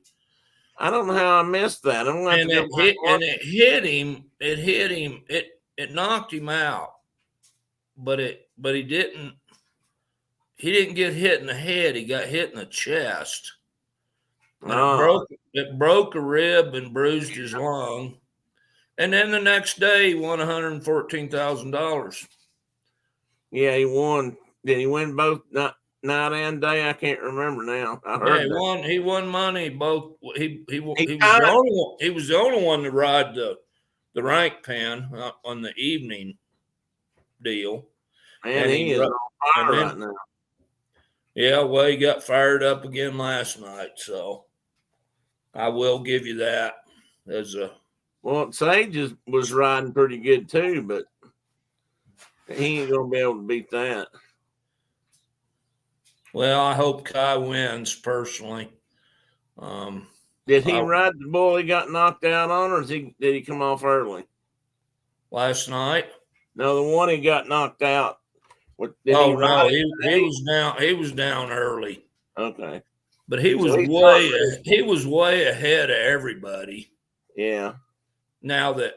I don't know how I missed that. I'm going to have And to go back and watch. it hit him. It hit him. It knocked him out. But he didn't get hit in the head. He got hit in the chest. And it broke a rib and bruised his lung. And then the next day he won $114,000. Yeah, he won. Did he win both night and day? I can't remember now. I heard that. He won money both. He was the only one to ride the rank pen on the evening deal. Man, he is on fire right now. Yeah, well, he got fired up again last night, so I will give you that as a. Well, Sage was riding pretty good too, but he ain't gonna be able to beat that. Well, I hope Kai wins personally. Did he ride the bull he got knocked out on, or did he come off early? Last night? No, the one he got knocked out. He was down. He was down early. Okay, but he was way ahead of everybody. Yeah. Now that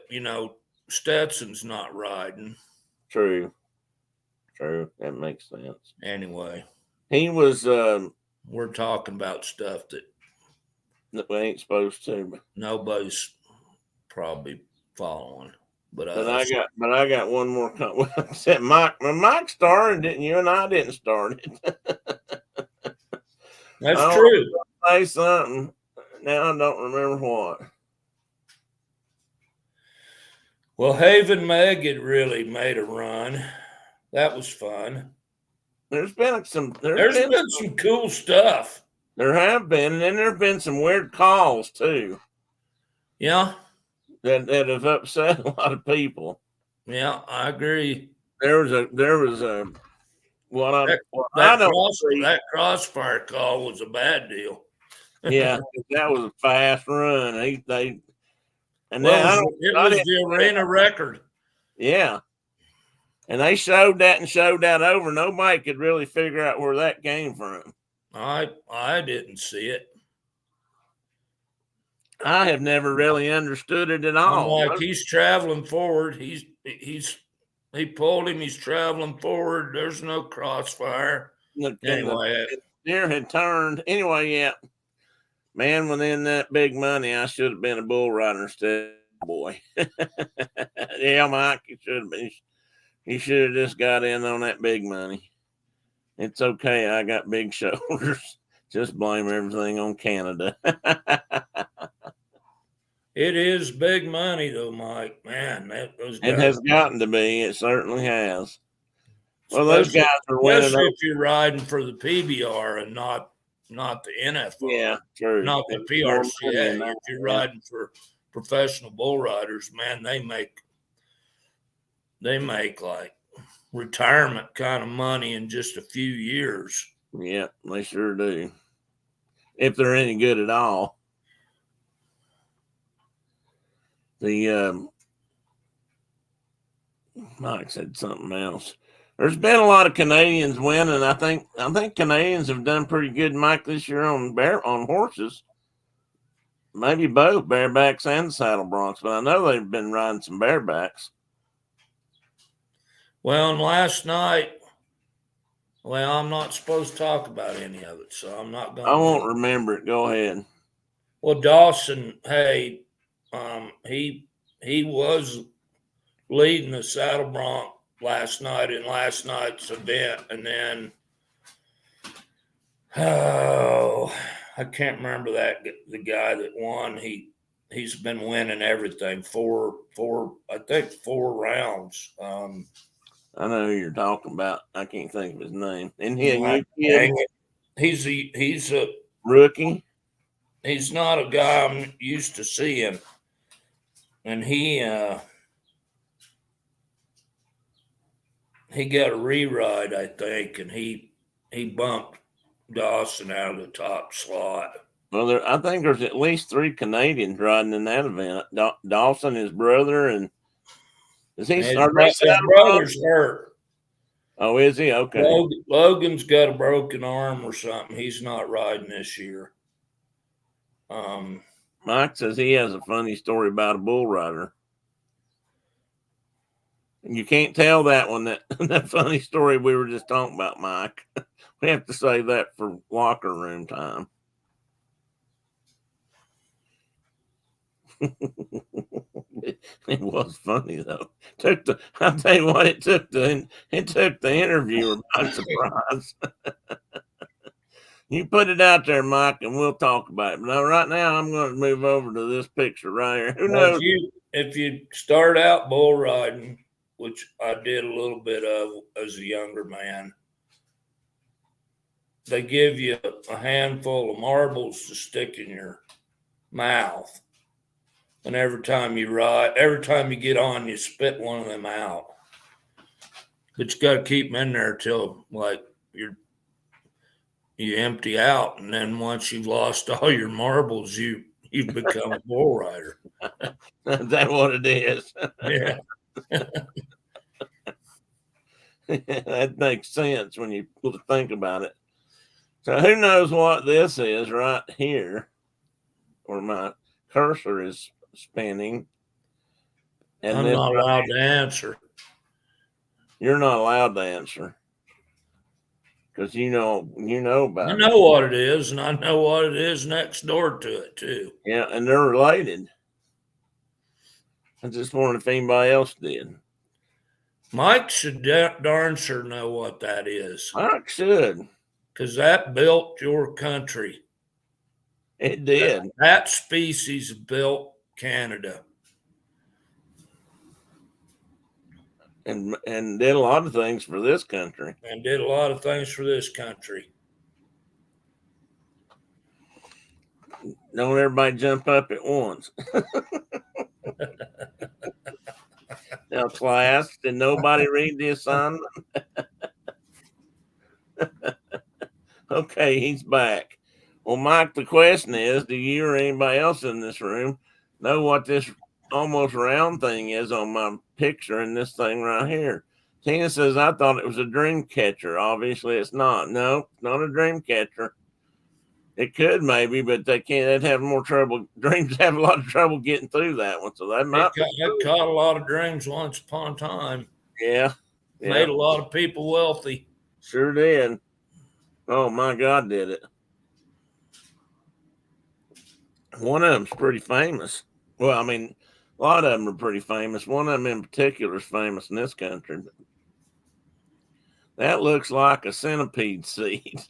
Stetson's not riding. True. That makes sense. Anyway, he was. We're talking about stuff that we ain't supposed to. But nobody's probably following. But I got one more. Said Mike started, didn't you? And I didn't start it. That's true. Say something. Now I don't remember what. Well, Haven Meg had really made a run. That was fun. There's been some cool stuff. There have been, and then there have been some weird calls too. Yeah. That have upset a lot of people. Yeah, I agree. There was a that crossfire call was a bad deal. Yeah, that was a fast run. It was the arena record. Yeah. And they showed that over. Nobody could really figure out where that came from. I didn't see it. I have never really understood it at all. I'm like, he's traveling forward. He pulled him. He's traveling forward. There's no crossfire. Anyway, the deer had turned. Anyway, yeah. Man, within that big money, I should have been a bull rider instead of a boy. Yeah, Mike, he should have been. He should have just got in on that big money. It's okay. I got big shoulders. Just blame everything on Canada. It is big money, though, Mike. Man, it has gotten to be. It certainly has. Well, those guys are winning. Especially if you're riding for the PBR and not the NFL. Yeah, true. Not the PRCA. If you're riding for professional bull riders, man, they make like retirement kind of money in just a few years. Yeah, they sure do. If they're any good at all. Mike said something else. There's been a lot of Canadians winning. I think Canadians have done pretty good, Mike, this year on horses. Maybe both barebacks and saddle broncs, but I know they've been riding some barebacks. Well, and last night, I'm not supposed to talk about any of it, so I'm not going to. I won't remember it. Go ahead. Well, Dawson, hey, he was leading the saddle bronc last night in last night's event, and then I can't remember the guy that won. He's been winning everything four rounds. I know who you're talking about. I can't think of his name. And he's a rookie. He's not a guy I'm used to seeing, and he got a re-ride, I think, and he bumped Dawson out of the top slot. Well, I think there's at least 3 Canadians riding in that event. Dawson, his brother, and his brother's hurt. Oh, is he? Okay. Logan's got a broken arm or something. He's not riding this year. Mike says he has a funny story about a bull rider. And you can't tell that one, that funny story we were just talking about, Mike. We have to save that for locker room time. It was funny though. I'll tell you what, it took the interviewer by surprise. You put it out there, Mike, and we'll talk about it. But right now, I'm going to move over to this picture right here. Who knows? If you start out bull riding, which I did a little bit of as a younger man, they give you a handful of marbles to stick in your mouth. And every time you get on, you spit one of them out. But you got to keep them in there till like you empty out, and then once you've lost all your marbles, you become a bull rider. Is that what it is? Yeah. That makes sense when you think about it. So who knows what this is right here, where my cursor is spinning. And I'm not allowed to answer. You're not allowed to answer. Because you know about it. I know what it is, and I know what it is next door to it too. Yeah, and they're related. I just wondered if anybody else did. Mike should darn sure know what that is. Mike should. Because that built your country. It did. That species built Canada. And did a lot of things for this country. Don't everybody jump up at once. Now, class, did nobody read the assignment? Okay, he's back. Well, Mike, the question is, do you or anybody else in this room know what this almost round thing is on my picture in this thing right here? Tina says, I thought it was a dream catcher. Obviously, it's not. No, not a dream catcher. It could maybe, but they can't. They'd have more trouble. Dreams have a lot of trouble getting through that one. So that might it caught a lot of dreams once upon a time. Yeah. Made a lot of people wealthy. Sure did. Oh my God, did it. One of them's pretty famous. Well, I mean, a lot of them are pretty famous. One of them in particular is famous in this country. That looks like a centipede seed.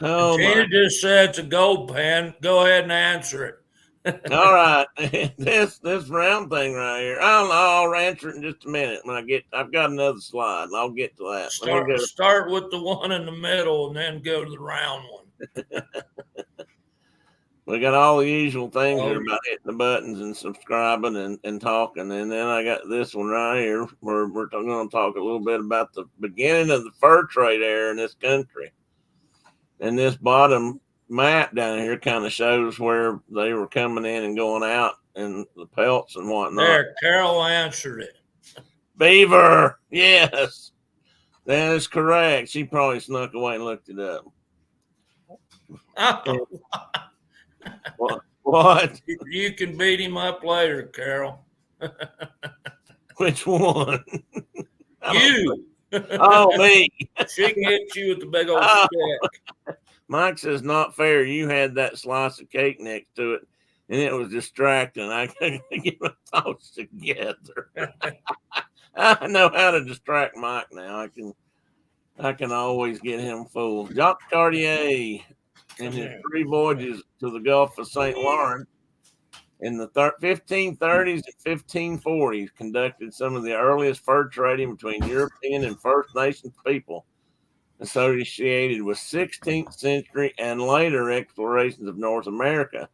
Oh, Tina just said it's a gold pen. Go ahead and answer it. All right, this round thing right here. I'll answer it in just a minute when I've got another slide. I'll get to that. Start with the one in the middle and then go to the round one. We got all the usual things here about hitting the buttons and subscribing and talking. And then I got this one right here where we're going to talk a little bit about the beginning of the fur trade era in this country. And this bottom map down here kind of shows where they were coming in and going out and the pelts and whatnot. There, Carol answered it. Beaver, yes. That is correct. She probably snuck away and looked it up. Oh. What? You can beat him up later, Carol. Which one? You. Oh, me. She can hit you with the big old stick. Mike says, not fair. You had that slice of cake next to it, and it was distracting. I couldn't get my thoughts together. I know how to distract Mike now. I can always get him fooled. Jacques Cartier, in his 3 voyages to the Gulf of St. Lawrence in the 1530s and 1540s, conducted some of the earliest fur trading between European and First Nations people associated with 16th century and later explorations of North America.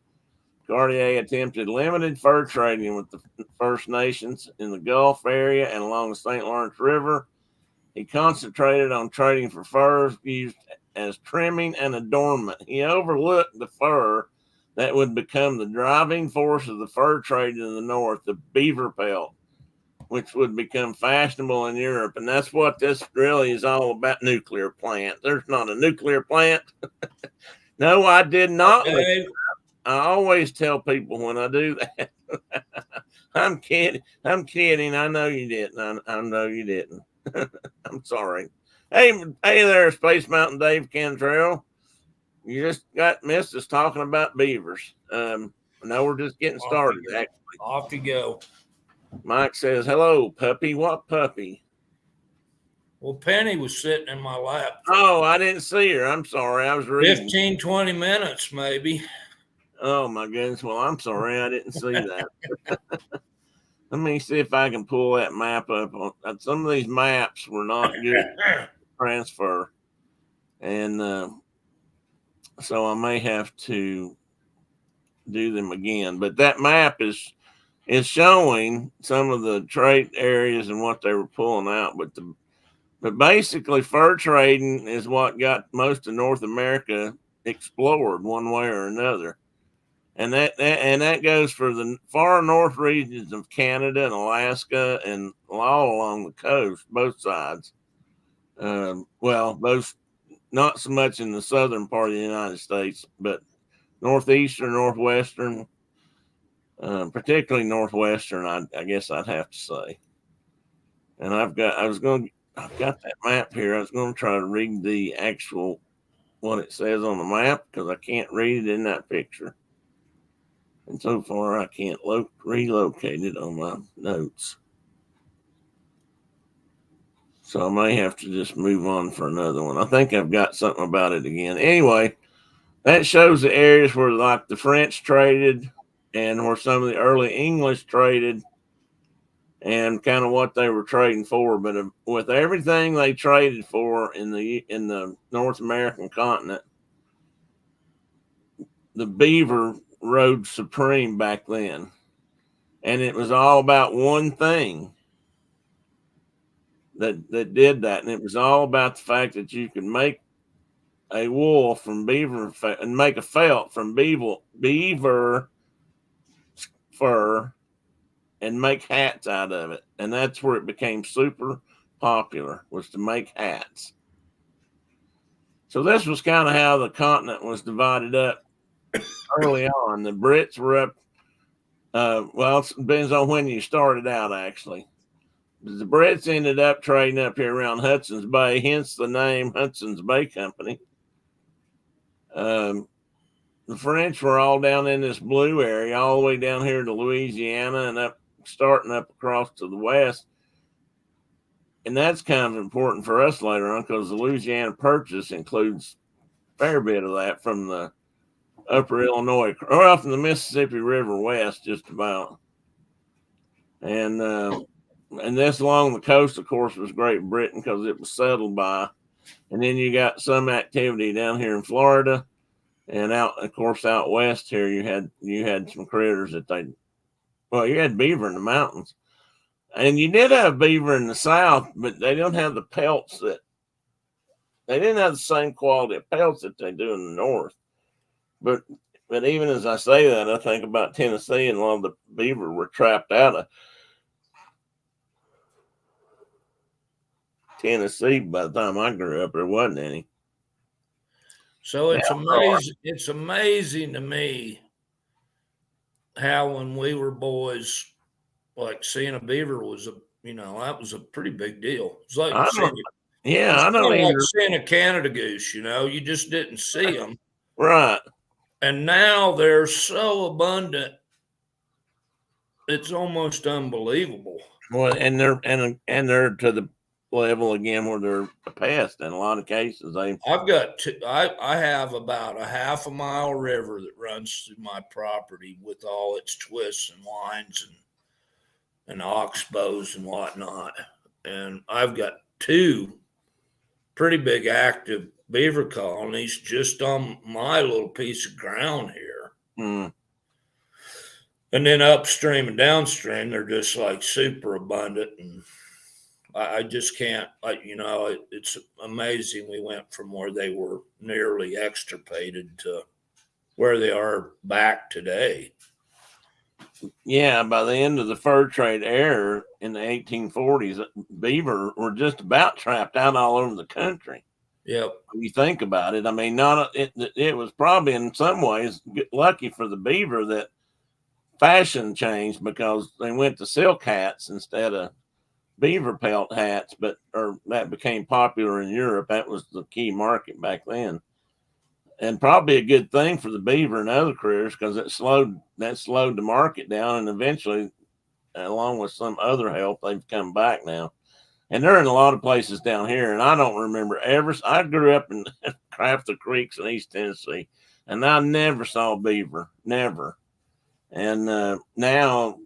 Cartier attempted limited fur trading with the First Nations in the Gulf area and along the St. Lawrence River. He concentrated on trading for furs used as trimming and adornment. He overlooked the fur that would become the driving force of the fur trade in the North, the beaver pelt, which would become fashionable in Europe. And that's what this really is all about. Nuclear plant. There's not a nuclear plant. No, I did not. Okay. I always tell people when I do that. I'm kidding. I'm kidding. I know you didn't. I know you didn't. I'm sorry. Hey there, Space Mountain Dave Cantrell. You just got missed us talking about beavers. No, we're just getting started. Actually, Off you go. Mike says, "Hello, puppy. What puppy?" Well, Penny was sitting in my lap. Oh, I didn't see her. I'm sorry. I was reading. 15, 20 minutes, maybe. Oh my goodness. Well, I'm sorry. I didn't see that. Let me see if I can pull that map up. Some of these maps were not good to transfer, and so I may have to do them again. But that map is showing some of the trade areas and what they were pulling out. But basically, fur trading is what got most of North America explored one way or another. And that goes for the far north regions of Canada and Alaska and all along the coast, both sides. Both not so much in the southern part of the United States, but northeastern, northwestern, particularly northwestern. I guess I'd have to say. And I've got that map here. I was going to try to read the actual what it says on the map because I can't read it in that picture. And so far, I can't relocate it on my notes. So I may have to just move on for another one. I think I've got something about it again. Anyway, that shows the areas where like the French traded and where some of the early English traded and kind of what they were trading for. But with everything they traded for in the North American continent, the beaver rode supreme back then. And it was all about one thing that did that. And it was all about the fact that you could make a wool from beaver and make a felt from beaver fur and make hats out of it. And that's where it became super popular, was to make hats. So this was kind of how the continent was divided up early on. The Brits were up. It depends on when you started out, actually. The Brits ended up trading up here around Hudson's Bay, hence the name Hudson's Bay Company. The French were all down in this blue area, all the way down here to Louisiana and starting up across to the west. And that's kind of important for us later on because the Louisiana Purchase includes a fair bit of that from the upper Illinois, or from the Mississippi River west, just about. And this along the coast, of course, was Great Britain because it was settled by. And then you got some activity down here in Florida, and out west here, you had some critters that you had beaver in the mountains, and you did have beaver in the south, but they don't have the pelts they didn't have the same quality of pelts that they do in the north. But even as I say that, I think about Tennessee, and a lot of the beaver were trapped out of Tennessee by the time I grew up. There wasn't any. So it's amazing. It's amazing to me how when we were boys, like seeing a beaver was that was a pretty big deal. It's like seeing a Canada goose. You just didn't see them, right? And now they're so abundant, it's almost unbelievable. Well, and they're to the level again where they're a pest in a lot of cases. I have about a half a mile river that runs through my property with all its twists and winds and oxbows and whatnot. And I've got 2 pretty big active beaver colonies just on my little piece of ground here. Mm. And then upstream and downstream, they're just like super abundant. And I just can't, it's amazing we went from where they were nearly extirpated to where they are back today. Yeah, by the end of the fur trade era in the 1840s, beaver were just about trapped out all over the country. Yep. When you think about it, I mean, it was probably in some ways lucky for the beaver that fashion changed because they went to silk hats instead of beaver pelt hats, or that became popular in Europe. That was the key market back then. And probably a good thing for the beaver and other critters because that slowed the market down, and eventually, along with some other help, they've come back now. And they're in a lot of places down here. And I don't remember ever. I grew up in Crafter Creeks in East Tennessee, and I never saw beaver, never. And now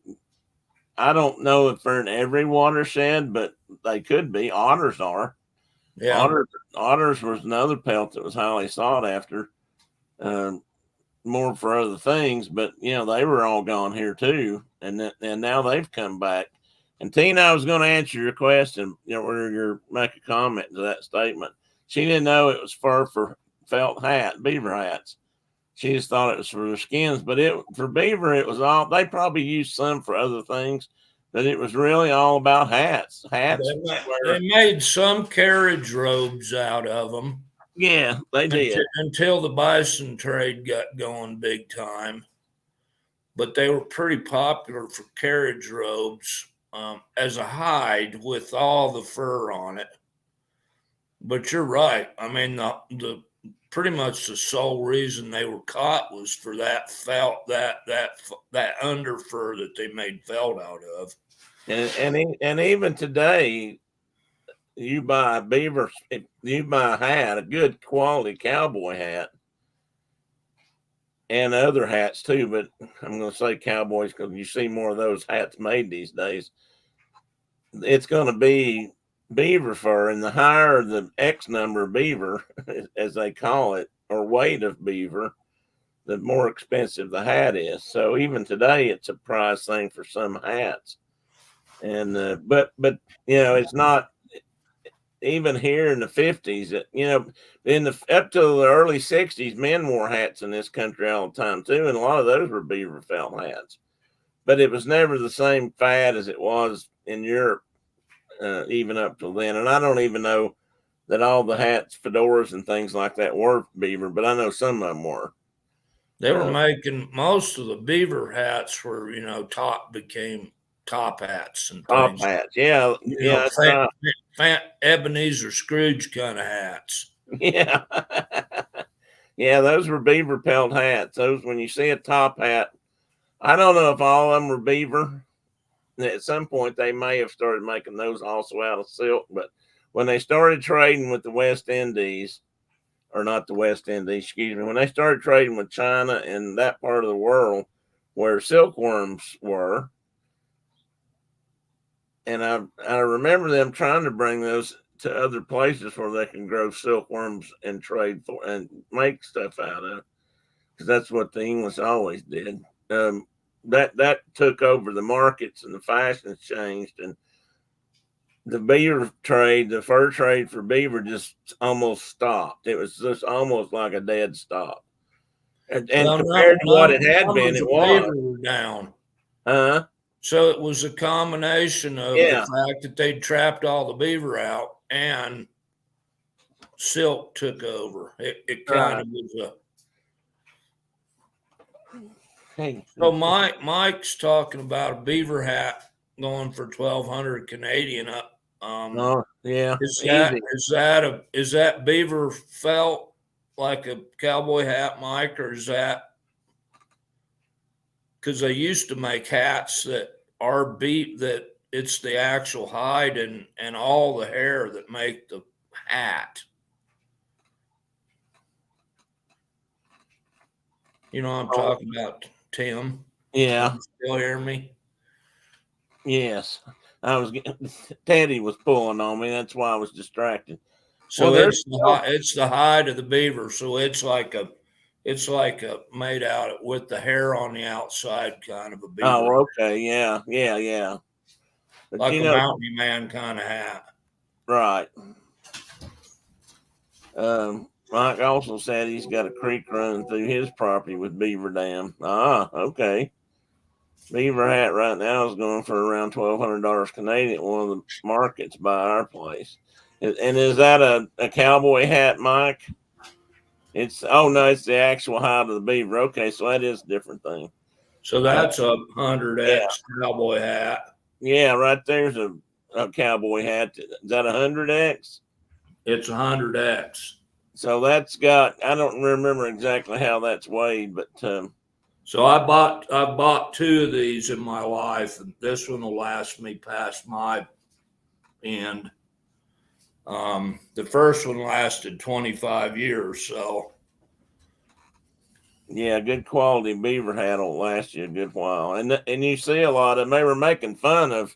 I don't know if they're in every watershed, but they could be. Otters are. Yeah. Otters was another pelt that was highly sought after. More for other things, but they were all gone here too, and now they've come back. And Tina, I was going to answer your question, or your make a comment to that statement. She didn't know it was fur for felt beaver hats. She just thought it was for their skins, but for beaver, it was all. They probably used some for other things, but it was really all about hats. They made some carriage robes out of them. Yeah, they did. Until the bison trade got going big time. But they were pretty popular for carriage robes as a hide with all the fur on it. But you're right. I mean, the pretty much the sole reason they were caught was for that felt, that under fur that they made felt out of. And even today, you buy a beaver, you buy a hat, a good quality cowboy hat, and other hats too, but I'm going to say cowboys because you see more of those hats made these days. It's going to be beaver fur, and the higher the X number of beaver, as they call it, or weight of beaver, the more expensive the hat is. So even today, it's a price thing for some hats. And but it's not. Even here in the 50s, in the up to the early 60s, men wore hats in this country all the time too, and a lot of those were beaver felt hats. But it was never the same fad as it was in Europe, even up till then. And I don't even know that all the hats, fedoras, and things like that were beaver, but I know some of them were. They were making most of the beaver hats were, became top hats and top things. hats. Yeah, Ebenezer Scrooge kind of hats. Yeah. Yeah, those were beaver pelt hats. Those, when you see a top hat, I don't know if all of them were beaver. At some point, they may have started making those also out of silk. But when they started trading with the West Indies, or not the West Indies, excuse me, when they started trading with China and that part of the world where silkworms were, and I remember them trying to bring those to other places where they can grow silkworms and trade for and make stuff out of, because that's what the English always did. That took over the markets and the fashions changed, and the beaver trade, the fur trade for beaver, just almost stopped. It was just almost like a dead stop. And compared to what it had been, it was down. Huh? So it was a combination of the fact that they trapped all the beaver out and silk took over. It kind of was a. Hey. So Mike's talking about a beaver hat going for 1,200 Canadian. Oh yeah, is that beaver felt like a cowboy hat, Mike, or is that because they used to make hats that are that it's the actual hide and all the hair that make the hat. You know what I'm talking about, Tim? Yeah. Can you still hear me? Yes. Teddy was pulling on me. That's why I was distracted. So it's the hide of the beaver. So it's like a made out with the hair on the outside kind of a beaver. Oh, okay. Yeah. But like a mountain man kind of hat. Right. Mike also said he's got a creek running through his property with beaver dam. Ah, okay. Beaver hat right now is going for around $1,200 Canadian at one of the markets by our place. And is that a cowboy hat, Mike? It's no, it's the actual hide of the beaver. Okay, so that is a different thing. So that's a 100X cowboy hat. Yeah, right there's a cowboy hat. Is that 100X? It's 100X. So that's got, I don't remember exactly how that's weighed, but so I bought two of these in my life, and this one will last me past my end. The first one lasted 25 years, so yeah, good quality beaver hat will last you a good while. And you see a lot of them. They were making fun of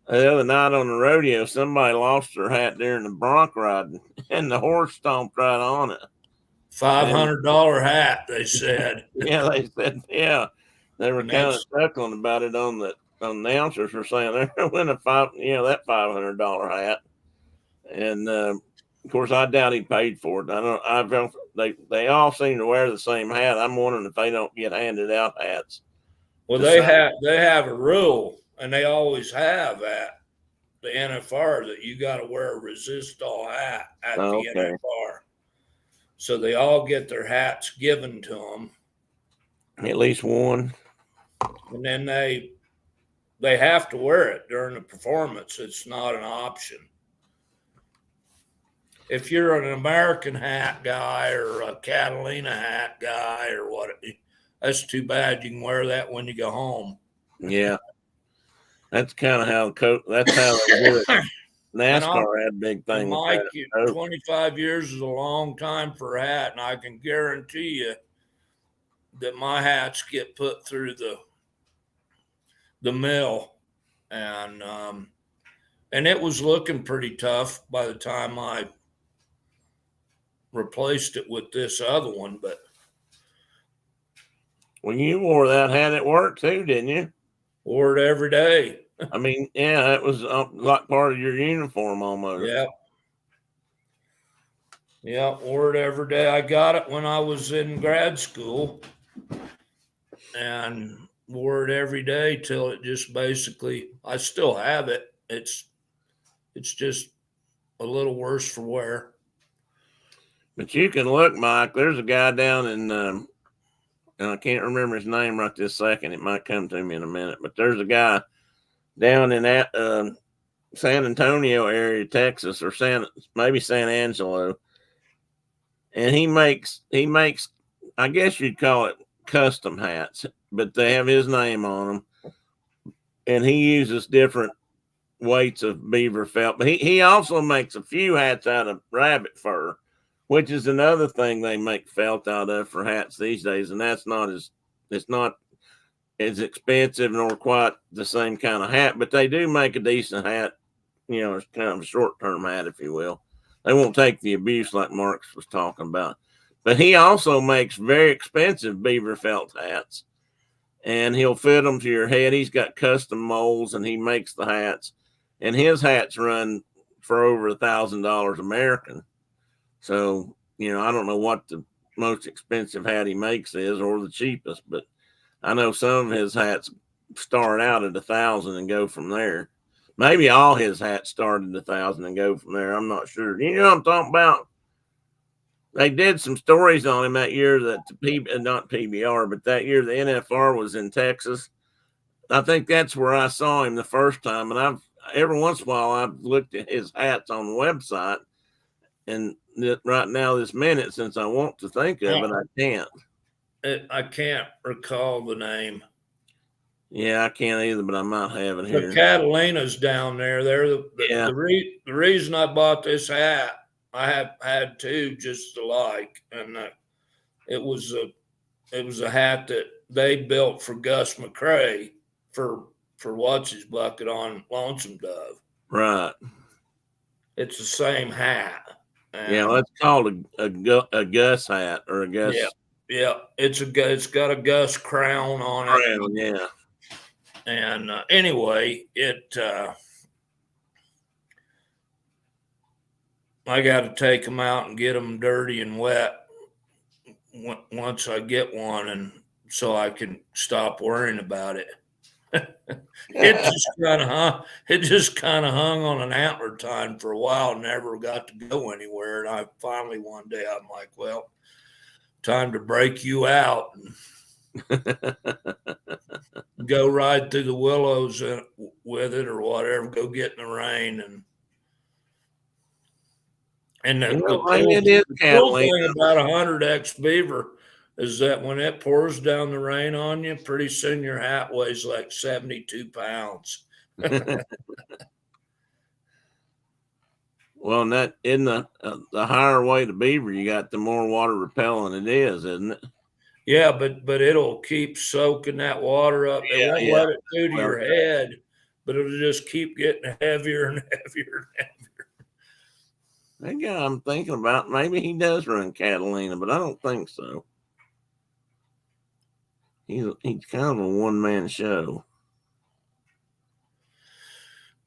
the other night on the rodeo. Somebody lost their hat during the bronc riding, and the horse stomped right on it. $500 hat, they said. Yeah, they said, yeah, they were kind of chuckling about it on the announcers were saying they're winning that $500 hat. And of course, I doubt he paid for it. They all seem to wear the same hat. I'm wondering if they don't get handed out hats. Well, they have a rule, and they always have at the NFR that you got to wear a resistol hat at the NFR. So they all get their hats given to them. At least one. And then they have to wear it during the performance. It's not an option. If you're an American hat guy or a Catalina hat guy or what, that's too bad. You can wear that when you go home. Yeah. That's kind of how that's how they do it. NASCAR had a big thing. Mike, 25 years is a long time for a hat, and I can guarantee you that my hats get put through the mill, and it was looking pretty tough by the time I replaced it with this other one. But when you wore that hat at work too, didn't you? Wore it every day. I mean, yeah, it was like part of your uniform almost. Yeah, wore it every day. I got it when I was in grad school and wore it every day till it just basically, I still have it. It's just a little worse for wear. But you can look, Mike, there's a guy down in, and I can't remember his name right this second. It might come to me in a minute, but there's a guy down in that San Antonio area, Texas, or maybe San Angelo, and he makes, I guess you'd call it custom hats, but they have his name on them, and he uses different weights of beaver felt. But he also makes a few hats out of rabbit fur, which is another thing they make felt out of for hats these days, and it's not as expensive nor quite the same kind of hat, but they do make a decent hat. It's kind of a short-term hat, if you will. They won't take the abuse like Marks was talking about. But he also makes very expensive beaver felt hats, and he'll fit them to your head. He's got custom molds, and he makes the hats, and his hats run for over $1,000 American. So, I don't know what the most expensive hat he makes is or the cheapest, but I know some of his hats start out at 1,000 and go from there. Maybe all his hats start at 1,000 and go from there. I'm not sure. You know what I'm talking about? They did some stories on him that year that not PBR, but that year the NFR was in Texas. I think that's where I saw him the first time. And every once in a while I've looked at his hats on the website, and right now this minute, since I want to think of it, I can't. I can't recall the name. Yeah, I can't either, but I might have it here. The Catalina's down there. They're the reason I bought this hat. I have had two just alike, and it was a hat that they built for Gus McCrae for What's His Bucket on Lonesome Dove. Right. It's the same hat. Yeah, well, it's called a Gus hat or a Gus. Yeah, it's got a Gus crown on it. Yeah. And anyway, I got to take them out and get them dirty and wet once I get one, and so I can stop worrying about it. It just kind of hung on an antler time for a while, never got to go anywhere. And I finally one day I'm like, well, time to break you out and go ride through the willows with it or whatever. Go get in the rain and the cool thing about 100X beaver is that when it pours down the rain on you, pretty soon your hat weighs like 72 pounds. Well, and that in the higher weight of beaver you got, the more water repellent it is, isn't it? Yeah, but it'll keep soaking that water up. It won't let it through to your head, but it'll just keep getting heavier and heavier and heavier. That guy I'm thinking about, maybe he does run Catalina, but I don't think so. He's kind of a one-man show.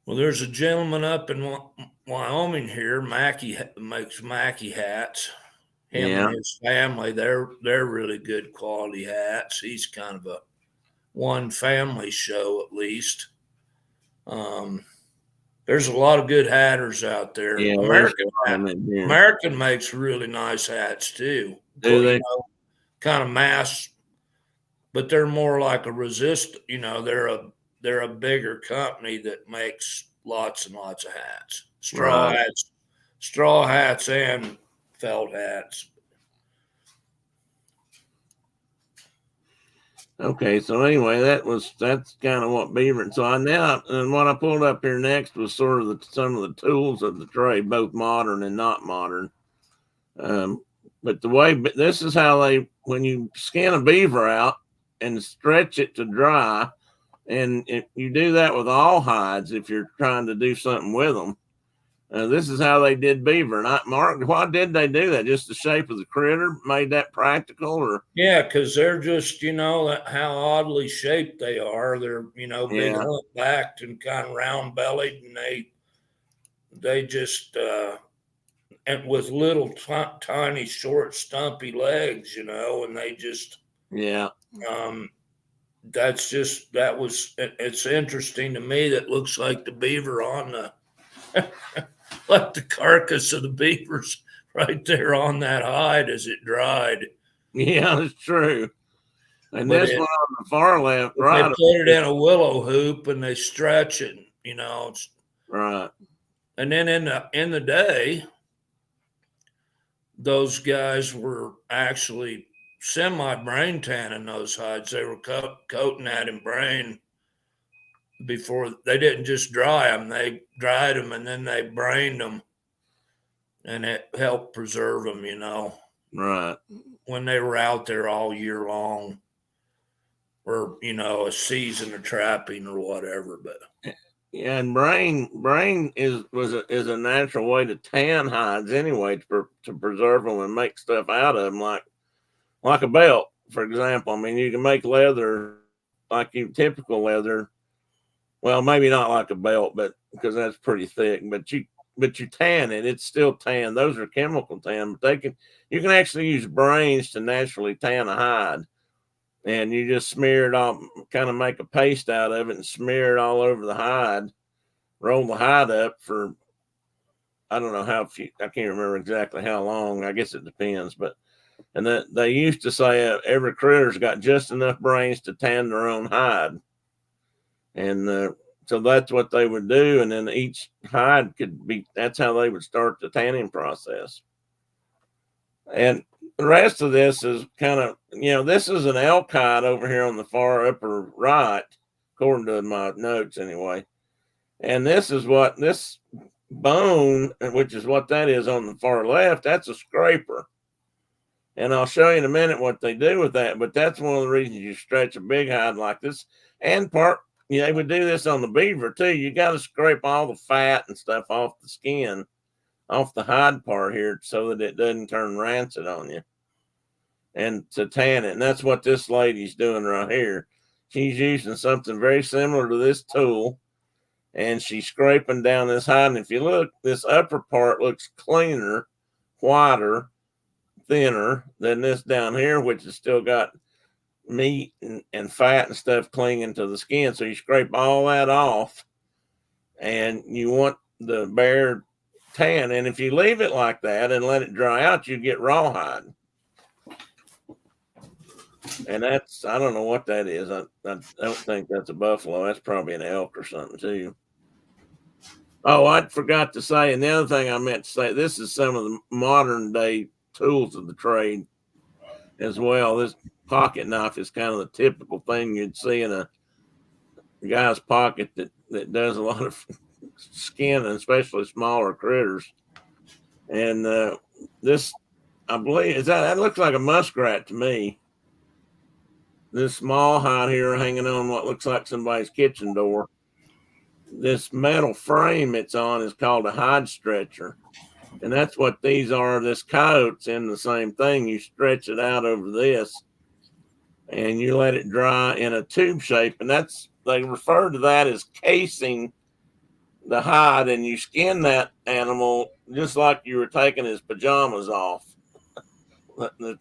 Well, there's a gentleman up in Wyoming here. Mackey makes Mackey hats. Him and his family, they're really good quality hats. He's kind of a one family show at least. There's a lot of good hatters out there. Yeah, American makes really nice hats too. Do they? Kind of mass, but they're more like a resist. They're a bigger company that makes lots and lots of hats, straw hats, and felt hats. Okay, so anyway, that's kind of what beaver. And so and what I pulled up here next was sort of some of the tools of the trade, both modern and not modern. But this is how when you skin a beaver out and stretch it to dry, and if you do that with all hides, if you're trying to do something with them, this is how they did beaver. And Mark, why did they do that? Just the shape of the critter made that practical, or? Yeah, because they're just, how oddly shaped they are. They're, big humpbacked and kind of round bellied, and they just and with little tiny short stumpy legs, and they just it's interesting to me that looks like the beaver on the like the carcass of the beavers right there on that hide as it dried. Yeah, that's true. And this one on the far left, right? They put it in a willow hoop and they stretch it, right. And then in the day, those guys were actually semi-brain tanning those hides. They were coating that in brain before. They didn't just dry them. They dried them and then they brained them. And it helped preserve them, Right. When they were out there all year long, or a season of trapping or whatever. But yeah, and brain is a natural way to tan hides anyway, to preserve them and make stuff out of them, like a belt, for example. I mean, you can make leather like typical leather. Well, maybe not like a belt, but because that's pretty thick. But you tan it; it's still tan. Those are chemical tan, but you can actually use brains to naturally tan a hide. And you just smear it all, kind of make a paste out of it and smear it all over the hide, roll the hide up for, I don't know I can't remember exactly how long. I guess it depends, and that they used to say every critter's got just enough brains to tan their own hide. And so that's what they would do. And then each hide that's how they would start the tanning process. And the rest of this is kind of, this is an elk hide over here on the far upper right, according to my notes anyway. And this bone, which is what that is on the far left, that's a scraper. And I'll show you in a minute what they do with that. But that's one of the reasons you stretch a big hide like this. And they would do this on the beaver too. You got to scrape all the fat and stuff off the skin, off the hide part here, so that it doesn't turn rancid on you, and to tan it. And that's what this lady's doing right here. She's using something very similar to this tool, and she's scraping down this hide. And if you look, this upper part looks cleaner, whiter, thinner than this down here, which has still got meat and fat and stuff clinging to the skin. So you scrape all that off, and you want the bare tan. And if you leave it like that and let it dry out, you get rawhide. And that's, I don't know what that is. I don't think that's a buffalo. That's probably an elk or something too. Oh, I forgot to say, and the other thing I meant to say, this is some of the modern day tools of the trade as well. This pocket knife is kind of the typical thing you'd see in a guy's pocket that does a lot of skin, and especially smaller critters. And this, I believe, that looks like a muskrat to me. This small hide here hanging on what looks like somebody's kitchen door. This metal frame it's on is called a hide stretcher. And that's what these are. This coyote's in the same thing. You stretch it out over this and you let it dry in a tube shape. And they refer to that as casing the hide, and you skin that animal just like you were taking his pajamas off.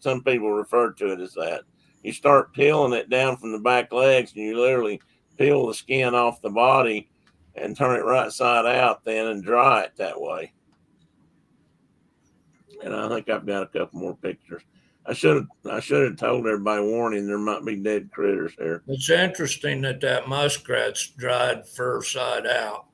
Some people refer to it as that. You start peeling it down from the back legs, and you literally peel the skin off the body and turn it right side out then and dry it that way. And I think I've got a couple more pictures. I should have told everybody, warning, there might be dead critters here. It's interesting that muskrat's dried fur side out.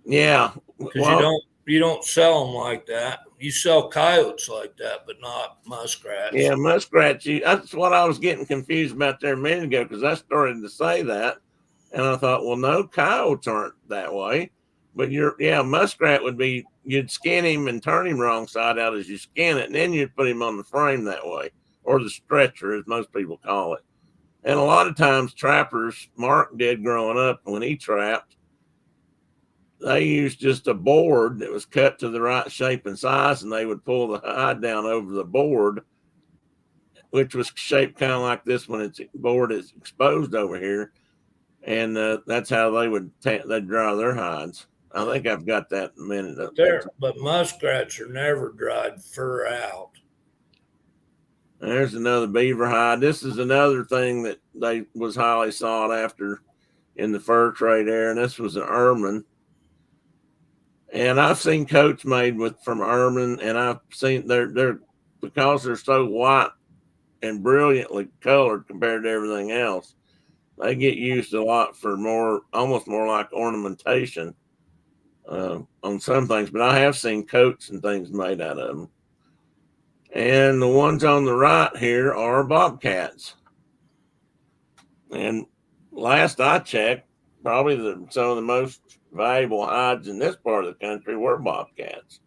Yeah, because you don't sell them like that. You sell coyotes like that, but not muskrats. Yeah, muskrats. That's what I was getting confused about there a minute ago, because I started to say that, and I thought, well, no, coyotes aren't that way. But muskrat would be, you'd skin him and turn him wrong side out as you skin it, and then you'd put him on the frame that way, or the stretcher, as most people call it. And a lot of times, trappers, Mark did growing up when he trapped, they used just a board that was cut to the right shape and size, and they would pull the hide down over the board, which was shaped kind of like this when its board is exposed over here. And that's how they would they'd dry their hides. I think I've got that in a minute up there. But muskrats are never dried fur out. There's another beaver hide. This is another thing that was highly sought after in the fur trade era, and this was an ermine. And I've seen coats made from ermine, and I've seen they're because they're so white and brilliantly colored compared to everything else, they get used a lot for almost more like ornamentation on some things. But I have seen coats and things made out of them. And the ones on the right here are bobcats. And last I checked, probably some of the most valuable hides in this part of the country were bobcats.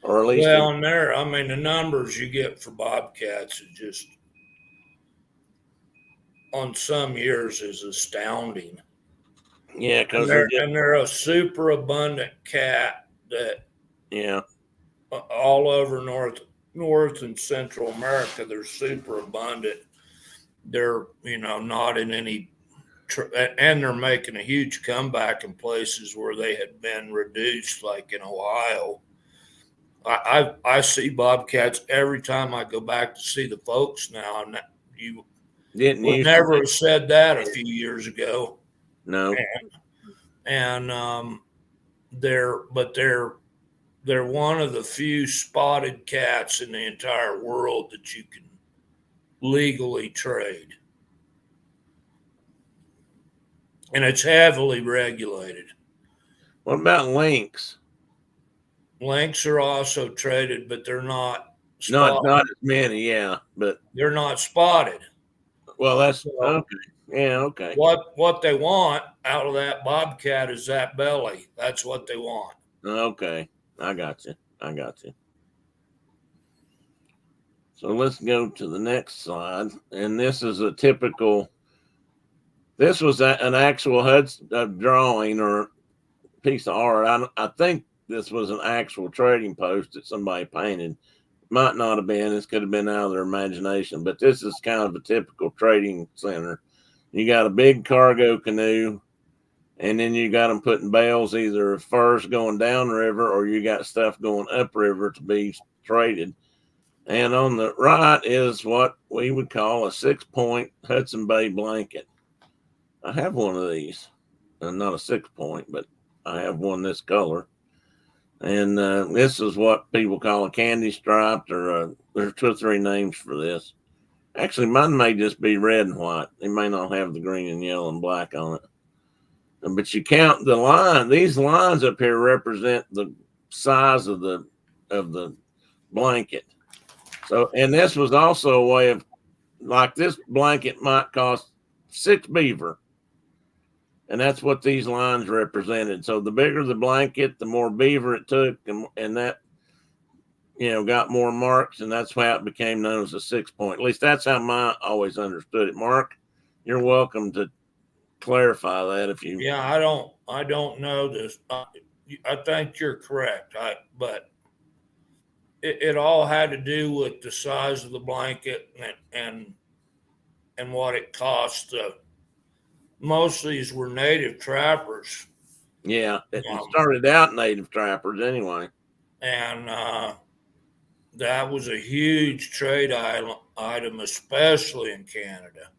Or at least the numbers you get for bobcats is just, on some years, is astounding. Yeah, because they're a super abundant cat that all over North and Central America, they're super abundant. They're not in any and they're making a huge comeback in places where they had been reduced, like in Ohio. I see bobcats every time I go back to see the folks now, and you would never have said that a few years ago. No, and they're one of the few spotted cats in the entire world that you can legally trade. And it's heavily regulated. What about lynx? Lynx are also traded, but they're not spotted. Not as many, but they're not spotted. Well, that's okay. Yeah, okay. What they want out of that bobcat is that belly. That's what they want. Okay, I got you. So let's go to the next slide, and this is a typical. This was an actual drawing or piece of art. I think this was an actual trading post that somebody painted. Might not have been. This could have been out of their imagination. But this is kind of a typical trading center. You got a big cargo canoe, And then you got them putting bales either first going downriver or you got stuff going upriver to be traded. And on the right is what we would call a 6-point Hudson Bay blanket. I have one of these, not a 6-point, but I have one this color. And this is what people call a candy striped, or there's 2 or 3 names for this. Actually, mine may just be red and white. They may not have the green and yellow and black on it. But you count the line. These lines up here represent the size of the blanket. So, and this was also a way of, like, this blanket might cost 6 beaver. And that's what these lines represented. So the bigger the blanket, the more beaver it took, and that, got more marks, and that's how it became known as a 6-point. At least that's how I always understood it. Mark, you're welcome to clarify that if you. Yeah, I don't know this. I think you're correct. But it all had to do with the size of the blanket and what it cost. Most of these were native trappers. Yeah, it started out native trappers anyway. And that was a huge trade item, especially in Canada.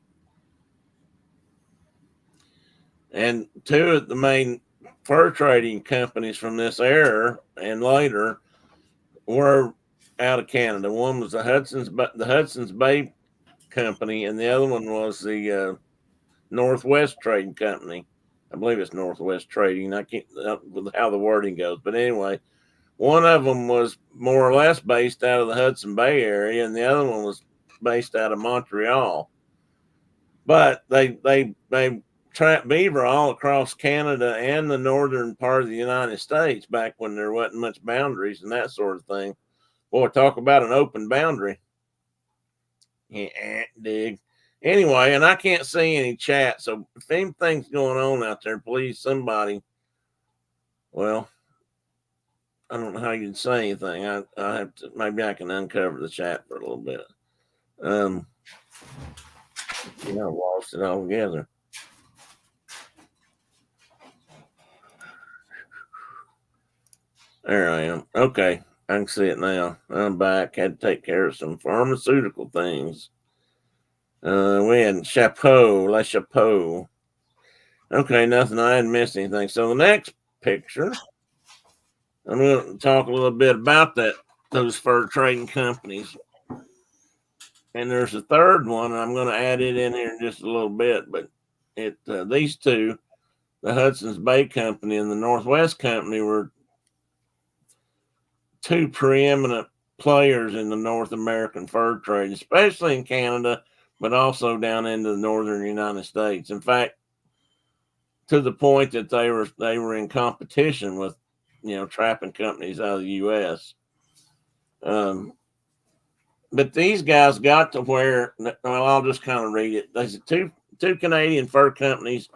And 2 of the main fur trading companies from this era and later were out of Canada. One was the Hudson's Bay Company, and the other one was the Northwest Trading Company. I believe it's Northwest Trading. I can't with how the wording goes, but anyway, one of them was more or less based out of the Hudson Bay area, and the other one was based out of Montreal. But they trapped beaver all across Canada and the northern part of the United States back when there wasn't much boundaries and that sort of thing. Boy, talk about an open boundary. Yeah, dig. Anyway, and I can't see any chat, so if anything's going on out there, please, somebody. Well, I don't know how you can say anything. I have to. Maybe I can uncover the chat for a little bit. I lost it altogether. There I am. Okay, I can see it now. I'm back. Had to take care of some pharmaceutical things. We had La Chapeau. Okay, nothing. I hadn't missed anything. So the next picture, I'm going to talk a little bit about those fur trading companies. And there's a third one, and I'm going to add it in here in just a little bit. But these 2, the Hudson's Bay Company and the Northwest Company, were 2 preeminent players in the North American fur trade, especially in Canada, but also down into the northern United States. In fact, to the point that they were in competition with, trapping companies out of the U.S. But these guys got to where, well, I'll just kind of read it. There's two Canadian fur companies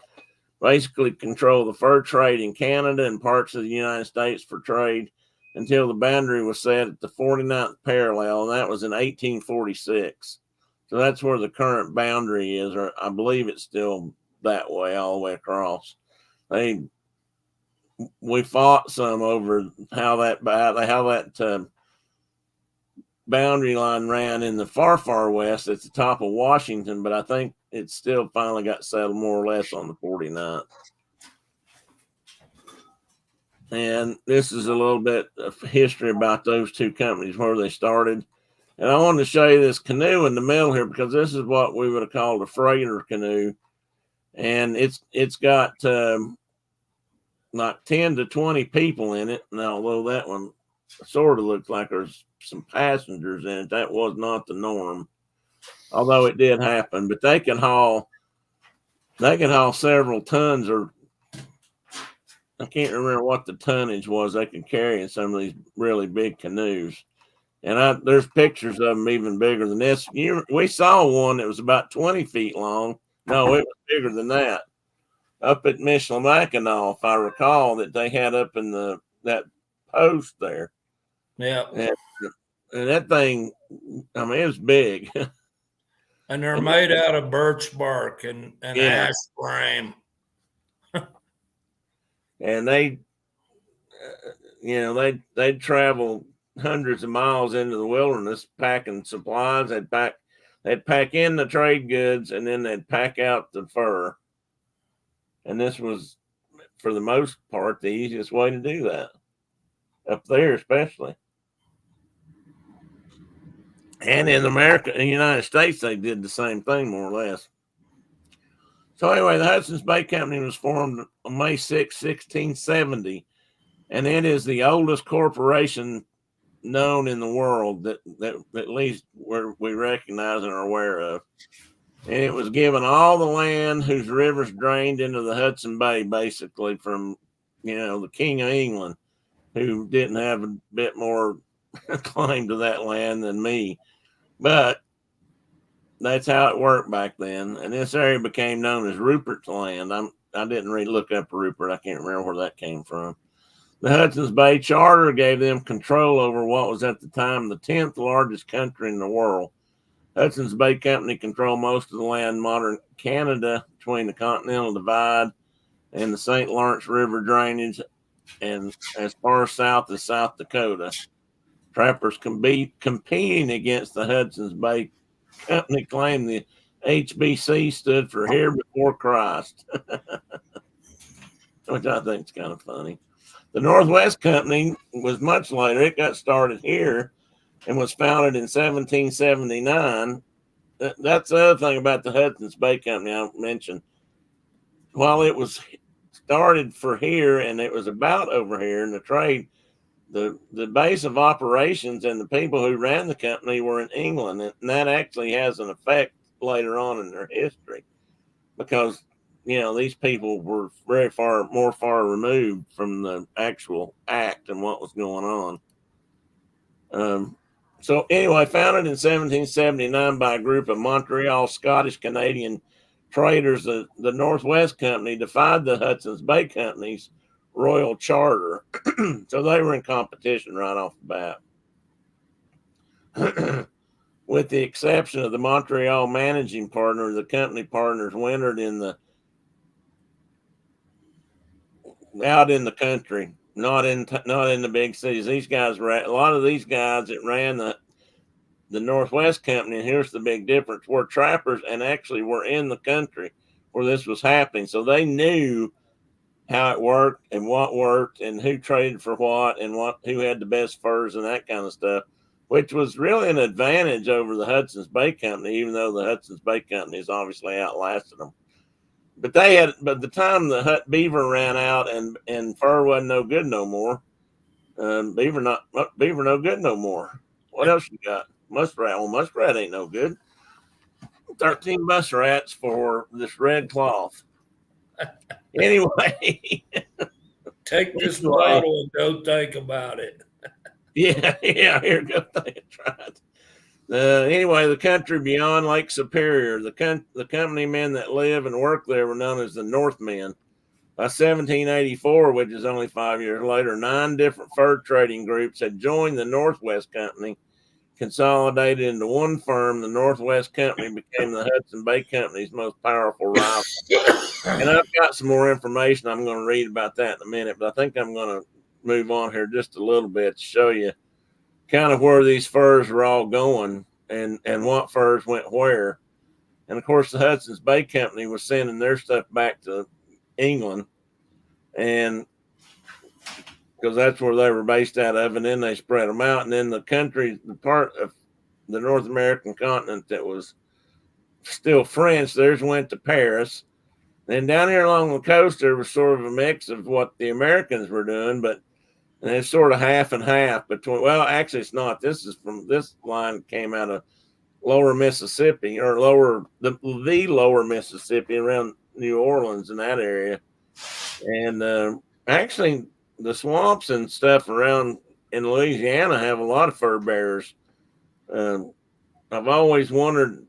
basically control the fur trade in Canada and parts of the United States for trade until the boundary was set at the 49th parallel, and that was in 1846. So that's where the current boundary is, or I believe it's still that way all the way across. We fought some over how that boundary line ran in the far west at the top of Washington, but I think it still finally got settled more or less on the 49th. And this is a little bit of history about those 2 companies, where they started. And I wanted to show you this canoe in the middle here, because this is what we would have called a freighter canoe. And it's got like 10 to 20 people in it. And although that one sort of looks like there's some passengers in it, that was not the norm. Although it did happen, but they can haul several tons, or I can't remember what the tonnage was they could carry in some of these really big canoes. And there's pictures of them even bigger than this. We saw one that was about 20 feet long. No, it was bigger than that. Up at Michilimackinac, if I recall, that they had up in that post there. Yeah. And that thing, I mean, it was big. And they're made out of birch bark and ash frame. and they'd travel hundreds of miles into the wilderness packing supplies. They'd pack in the trade goods, and then they'd pack out the fur. And this was, for the most part, the easiest way to do that up there, especially. And in America, in the United States, they did the same thing, more or less. So anyway, the Hudson's Bay Company was formed on May 6, 1670, and it is the oldest corporation known in the world that at least we recognize and are aware of. And it was given all the land whose rivers drained into the Hudson Bay, basically from, the King of England, who didn't have a bit more claim to that land than me. But that's how it worked back then. And this area became known as Rupert's Land. I didn't really look up Rupert. I can't remember where that came from. The Hudson's Bay Charter gave them control over what was at the time the 10th largest country in the world. Hudson's Bay Company controlled most of the land in modern Canada between the Continental Divide and the St. Lawrence River drainage, and as far south as South Dakota. Trappers competing against the Hudson's Bay Company claimed the HBC stood for Here Before Christ, which I think is kind of funny. The Northwest Company was much later. It got started here and was founded in 1779. That's the other thing about the Hudson's Bay Company I mentioned. While it was started for here and it was about over here in the trade, the base of operations and the people who ran the company were in England, and that actually has an effect later on in their history, because these people were more far removed from the actual act and what was going on. So anyway, founded in 1779 by a group of Montreal Scottish Canadian traders, the Northwest Company defied the Hudson's Bay Company's royal charter. So they were in competition right off the bat. With the exception of the Montreal managing partner, the company partners wintered out in the country, not in the big cities. These guys a lot of these guys that ran the Northwest Company, and here's the big difference, were trappers and actually were in the country where this was happening. So they knew how it worked and what worked and who traded for what and who had the best furs and that kind of stuff, which was really an advantage over the Hudson's Bay Company, even though the Hudson's Bay Company has obviously outlasted them. But by the time the beaver ran out and fur wasn't no good no more, beaver no good no more. What else you got? Muskrat. Well, muskrat ain't no good. 13 muskrats for this red cloth. Anyway, take this bottle and go think about it. Yeah, here go think. Right. Anyway, the country beyond Lake Superior, the company men that live and work there were known as the Northmen. By 1784, which is only 5 years later, 9 different fur trading groups had joined the Northwest Company. Consolidated into one firm, the Northwest Company became the Hudson Bay Company's most powerful rival. And I've got some more information I'm going to read about that in a minute, but I think I'm going to move on here just a little bit to show you kind of where these furs are all going and what furs went where. And of course, the Hudson's Bay Company was sending their stuff back to England, and because that's where they were based out of, and then they spread them out. And then the part of the North American continent that was still French, theirs went to Paris. Then down here along the coast, there was sort of a mix of what the Americans were doing, but it's sort of half and half between. Well, actually, it's not. This line came out of lower Mississippi, or the lower Mississippi around New Orleans in that area. And actually, the swamps and stuff around in Louisiana have a lot of fur bearers. I've always wondered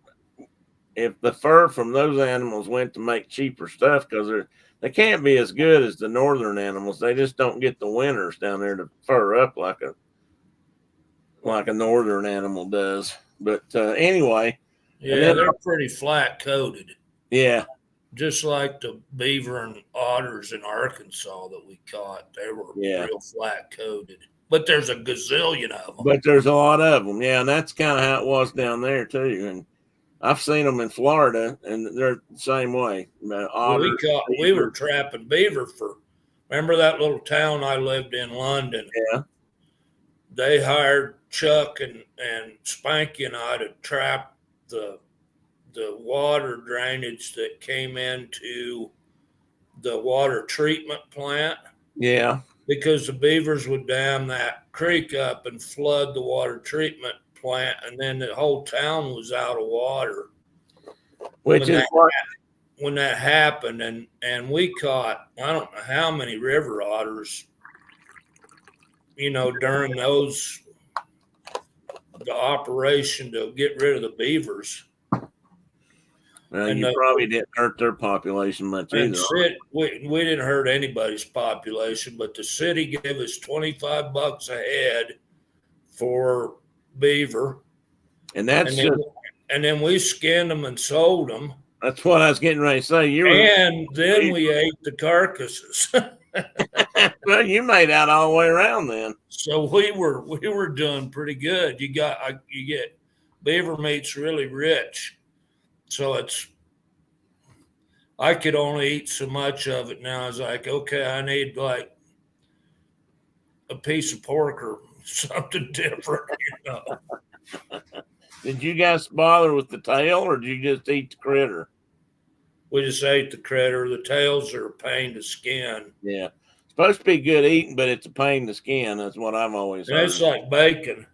if the fur from those animals went to make cheaper stuff, because they can't be as good as the northern animals. They just don't get the winters down there to fur up like a northern animal does. But anyway, yeah, they're pretty flat coated. Yeah, just like the beaver and otters in Arkansas that we caught. They were Yeah. real flat coated, but there's a gazillion of them. But there's a lot of them. Yeah. And that's kind of how it was down there too. And I've seen them in Florida and they're the same way. Otters, We were beavers. trapping beaver for, remember that little town I lived in, London? Yeah. They hired Chuck and Spanky and I to trap the water drainage that came into the water treatment plant. Yeah. Because the beavers would dam that creek up and flood the water treatment plant, and then the whole town was out of water. Which is what when that happened, and we caught, I don't know how many river otters, during the operation to get rid of the beavers. And you probably didn't hurt their population much either. We didn't hurt anybody's population, but the city gave us $25 a head for beaver. And then we skinned them and sold them. That's what I was getting ready to say. And then we ate the carcasses. Well, you made out all the way around then. So we were doing pretty good. You get beaver meat's really rich. So I could only eat so much of it now. I was like, okay, I need like a piece of pork or something different, Did you guys bother with the tail or did you just eat the critter? We just ate the critter. The tails are a pain to skin. Yeah. Supposed to be good eating, but it's a pain to skin. That's what I've always heard. It's like bacon.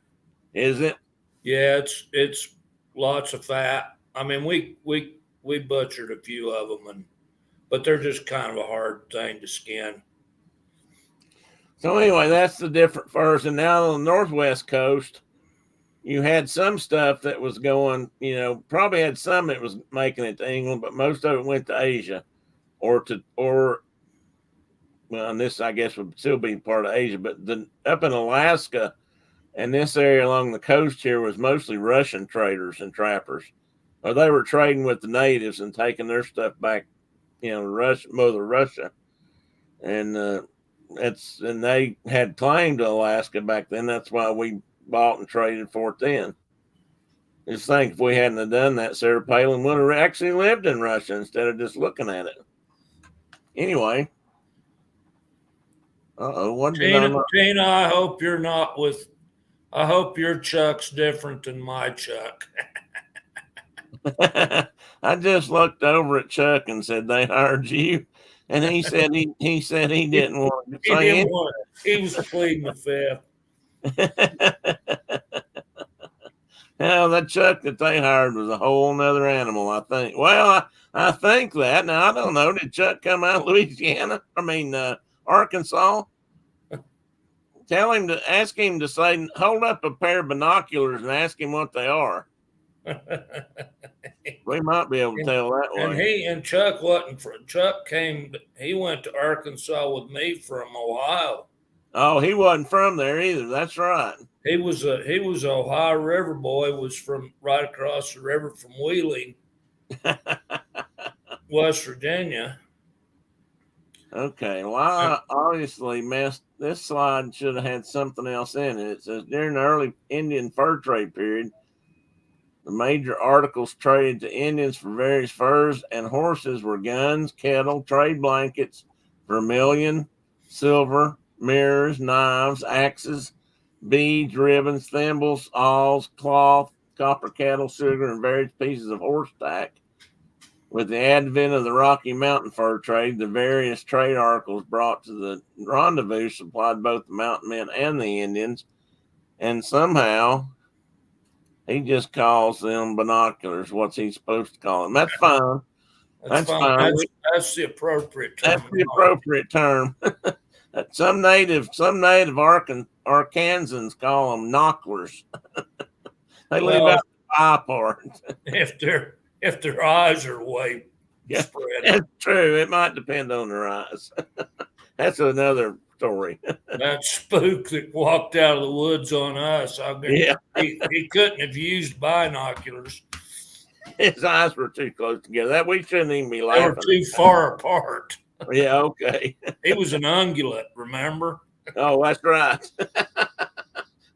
Is it? Yeah, it's lots of fat. I mean, we butchered a few of them, but they're just kind of a hard thing to skin. So anyway, that's the different furs. And now on the Northwest coast, you had some stuff that was going, probably had some that was making it to England, but most of it went to Asia and this I guess would still be part of Asia, but up in Alaska and this area along the coast here was mostly Russian traders and trappers. Or they were trading with the natives and taking their stuff back, Mother Russia. And and they had claim to Alaska back then. That's why we bought and traded for it then. Just think if we hadn't have done that, Sarah Palin would have actually lived in Russia instead of just looking at it. Anyway. What Tina, I hope you're not I hope your Chuck's different than my Chuck. I just looked over at Chuck and said they hired you, and he said he didn't want to say it. He was pleading the fifth. Now that Chuck that they hired was a whole nother animal, I think. Well, I think that. Now I don't know. Did Chuck come out of Louisiana? Arkansas? Ask him to say, hold up a pair of binoculars and ask him what they are. We might be able to tell that way. And Chuck wasn't Chuck came. He went to Arkansas with me from Ohio. Oh, he wasn't from there either. That's right. He was a Ohio River boy. Was from right across the river from Wheeling, West Virginia. Okay, well, I obviously messed. This slide should have had something else in it. It says during the early Indian fur trade period, the major articles traded to Indians for various furs and horses were guns, cattle, trade blankets, vermilion, silver, mirrors, knives, axes, beads, ribbons, thimbles, awls, cloth, copper cattle, sugar, and various pieces of horse tack. With the advent of the Rocky Mountain fur trade, the various trade articles brought to the rendezvous supplied both the mountain men and the Indians. And somehow, he just calls them binoculars. What's he supposed to call them? That's fine. That's fine. That's the appropriate term. That's the appropriate term. Some native Arkansans call them knocklers. They leave out the eye part. If their eyes are way spread. That's true. It might depend on their eyes. That's another story. That spook that walked out of the woods on us, he couldn't have used binoculars. His eyes were too close together. That we shouldn't even be They were laughing. too far apart. Yeah, okay. He was an ungulate, remember? Oh, that's right.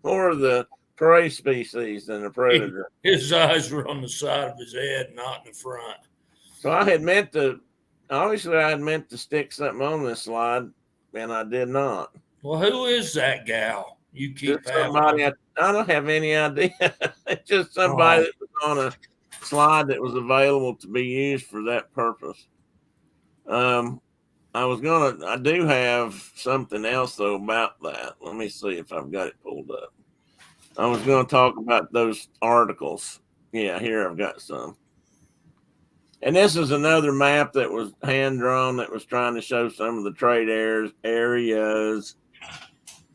More of the prey species than the predator. His eyes were on the side of his head, not in the front. So I had meant to stick something on this slide, and I did not. Well, who is that gal you keep Just having? somebody, I don't have any idea. It's just somebody that was on a slide that was available to be used for that purpose. I do have something else though about that. Let me see if I've got it pulled up. I was going to talk about those articles. Yeah, here I've got some. And this is another map that was hand drawn that was trying to show some of the trade areas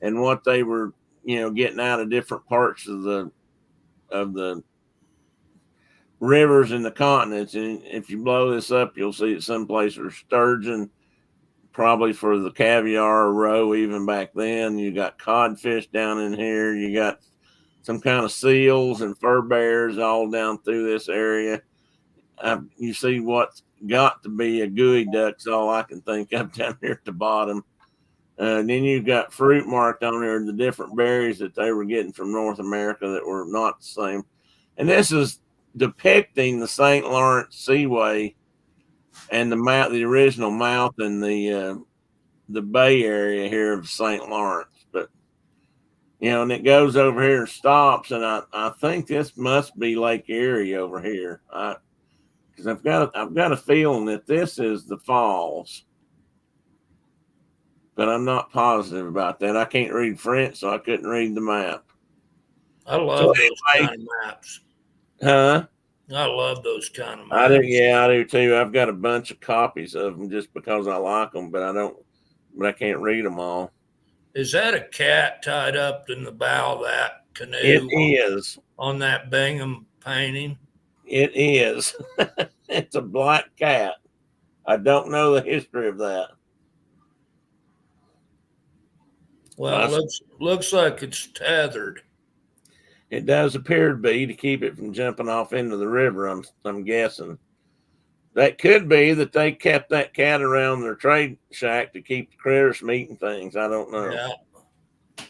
and what they were, getting out of different parts of the rivers and the continents. And if you blow this up, you'll see that some places are sturgeon, probably for the caviar or roe. Even back then, you got codfish down in here. You got some kind of seals and fur bears all down through this area. You see what's got to be a gooey duck's all I can think of down here at the bottom. Then you've got fruit marked on there, the different berries that they were getting from North America that were not the same. And this is depicting the St. Lawrence Seaway and the original mouth in the Bay Area here of St. Lawrence. But and it goes over here and stops, and I think this must be Lake Erie over here. Because I've got a feeling that this is the falls, but I'm not positive about that. I can't read French, so I couldn't read the map. I love those kind of maps. Huh? I love those kind of maps. I do. Yeah, I do too. I've got a bunch of copies of them just because I like them, but I can't read them all. Is that a cat tied up in the bow of that canoe? It is. On that Bingham painting? It is. It's a black cat. I don't know the history of that. Well, it looks like it's tethered. It does appear to be to keep it from jumping off into the river. I'm guessing. That could be that they kept that cat around their trade shack to keep the critters from eating things. I don't know. Yeah.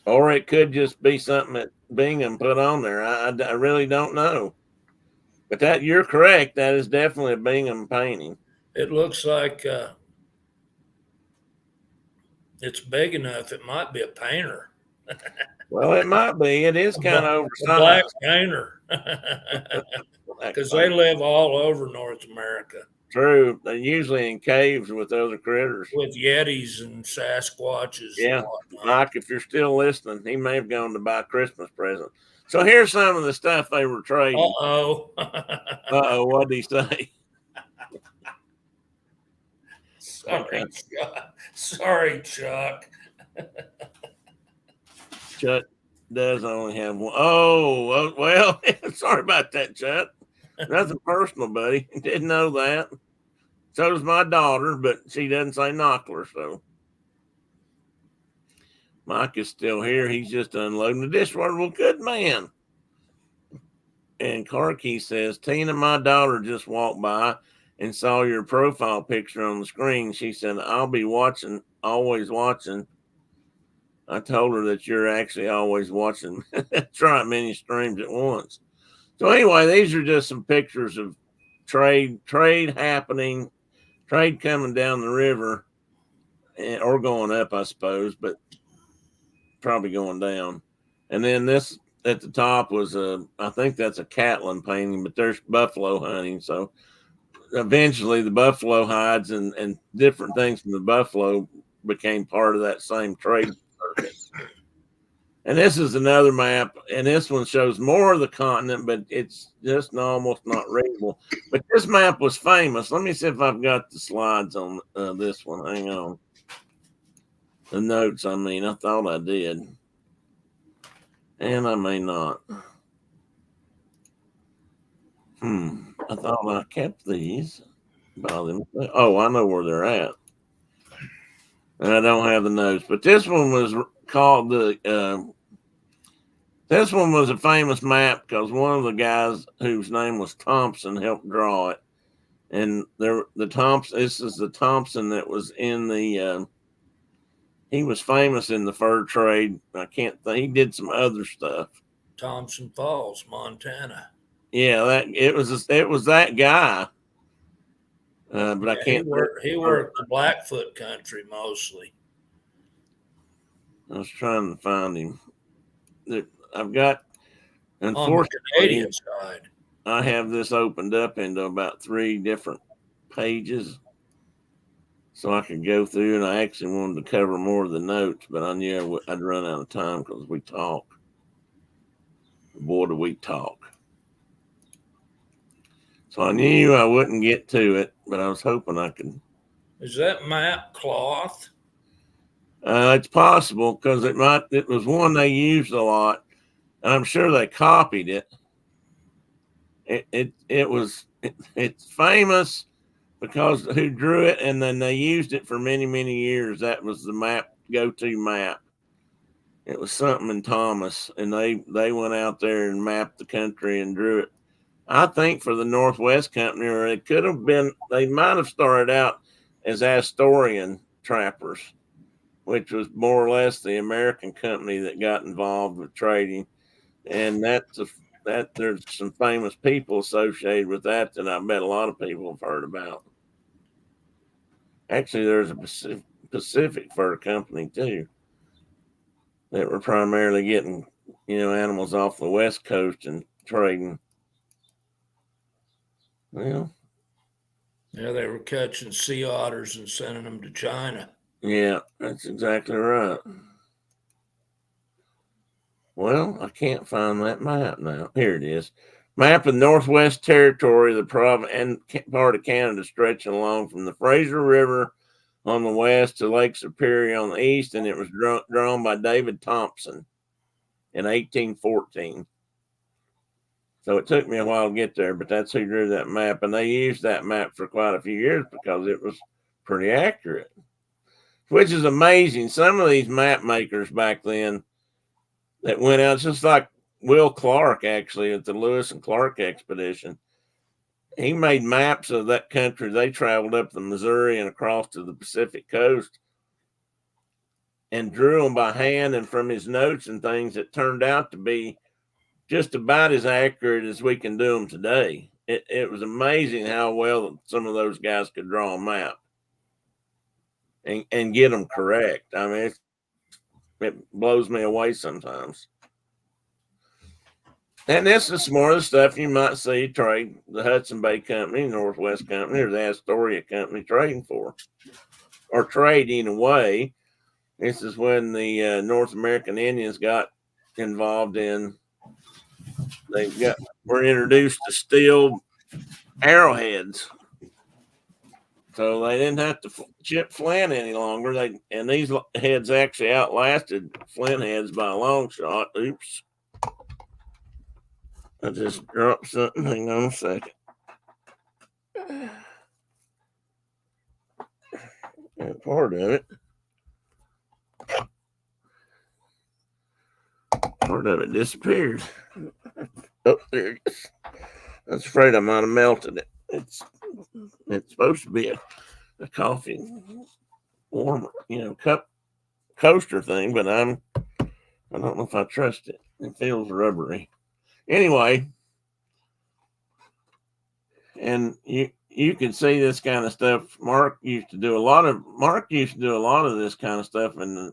Or it could just be something that Bingham put on there. I really don't know. But you're correct. That is definitely a Bingham painting. It looks like it's big enough. It might be a painter. Well, it might be. It is kind of oversized. A black painter. Because they live all over North America. True. They're usually in caves with other critters. With Yetis and Sasquatches. Yeah. Mike, if you're still listening, he may have gone to buy a Christmas present. So here's some of the stuff they were trading. Uh-oh. What did he say? Sorry, Chuck. Chuck does only have one. Oh, well, sorry about that, Chuck. Nothing personal, buddy. Didn't know that. So does my daughter, but she doesn't say Knockler, so. Mike is still here. He's just unloading the dishwater. Well, good man. And Carkey says, Tina, my daughter just walked by and saw your profile picture on the screen. She said, I'll be watching, always watching. I told her that you're actually always watching. Try many streams at once. So anyway, these are just some pictures of trade happening, trade coming down the river, or going up, I suppose, but probably going down. And then this at the top was I think that's a Catlin painting, but there's buffalo hunting. So eventually the buffalo hides and different things from the buffalo became part of that same trade circuit. And this is another map, and this one shows more of the continent, but it's just almost not readable. But this map was famous. Let me see if I've got the slides on this one. Hang on. The notes, I thought I did. And I may not. I thought I kept these. Oh, I know where they're at. And I don't have the notes. But this one was called the This one was a famous map because one of the guys whose name was Thompson helped draw it. And the Thompson, this is the Thompson that was in the, he was famous in the fur trade. I can't think, he did some other stuff. Thompson Falls, Montana. Yeah, it was that guy. But Yeah, I can't. He worked the Blackfoot country mostly. I was trying to find him. I've got, On the unfortunately, Canadian side. I have this opened up into about 3 different pages, so I could go through. And I actually wanted to cover more of the notes, but I knew I'd run out of time because we talk. Boy, do we talk! So I knew I wouldn't get to it, but I was hoping I could. Is that map cloth? It's possible because it was one they used a lot, and I'm sure they copied it. It's famous because who drew it, and then they used it for many, many years. That was the go-to map. It was something in Thomas, and they went out there and mapped the country and drew it. I think for the Northwest Company, or it could have been, they might have started out as Astorian trappers, which was more or less the American company that got involved with trading. And that there's some famous people associated with that I bet a lot of people have heard about. Actually, there's a Pacific Fur Company too that were primarily getting, animals off the West Coast and trading. Well, Yeah, they were catching sea otters and sending them to China. Yeah, that's exactly right. Well, I can't find that map now. Here it is. Map of Northwest Territory, the province and part of Canada stretching along from the Fraser River on the west to Lake Superior on the east, and it was drawn by David Thompson in 1814. So it took me a while to get there, but that's who drew that map, and they used that map for quite a few years because it was pretty accurate, which is amazing. Some of these map makers back then that went out, just like Will Clark, actually, at the Lewis and Clark expedition. He made maps of that country. They traveled up the Missouri and across to the Pacific coast and drew them by hand, and from his notes and things, it turned out to be just about as accurate as we can do them today. It was amazing how well some of those guys could draw a map and get them correct. I mean, it blows me away sometimes. And this is some more of the stuff you might see trade the Hudson Bay Company, Northwest Company, or the Astoria Company trading for, or trading away. This is when the North American Indians got involved in. Were introduced to steel arrowheads, so they didn't have to chip flint any longer. And these heads actually outlasted flint heads by a long shot. Oops. I just dropped something. Hang on a second. And part of it disappeared. Oh, there it is. I was afraid I might have melted it. It's supposed to be a coffee warmer, cup coaster thing, but I don't know if I trust it. It feels rubbery. Anyway, and you can see this kind of stuff. Mark used to do a lot of this kind of stuff when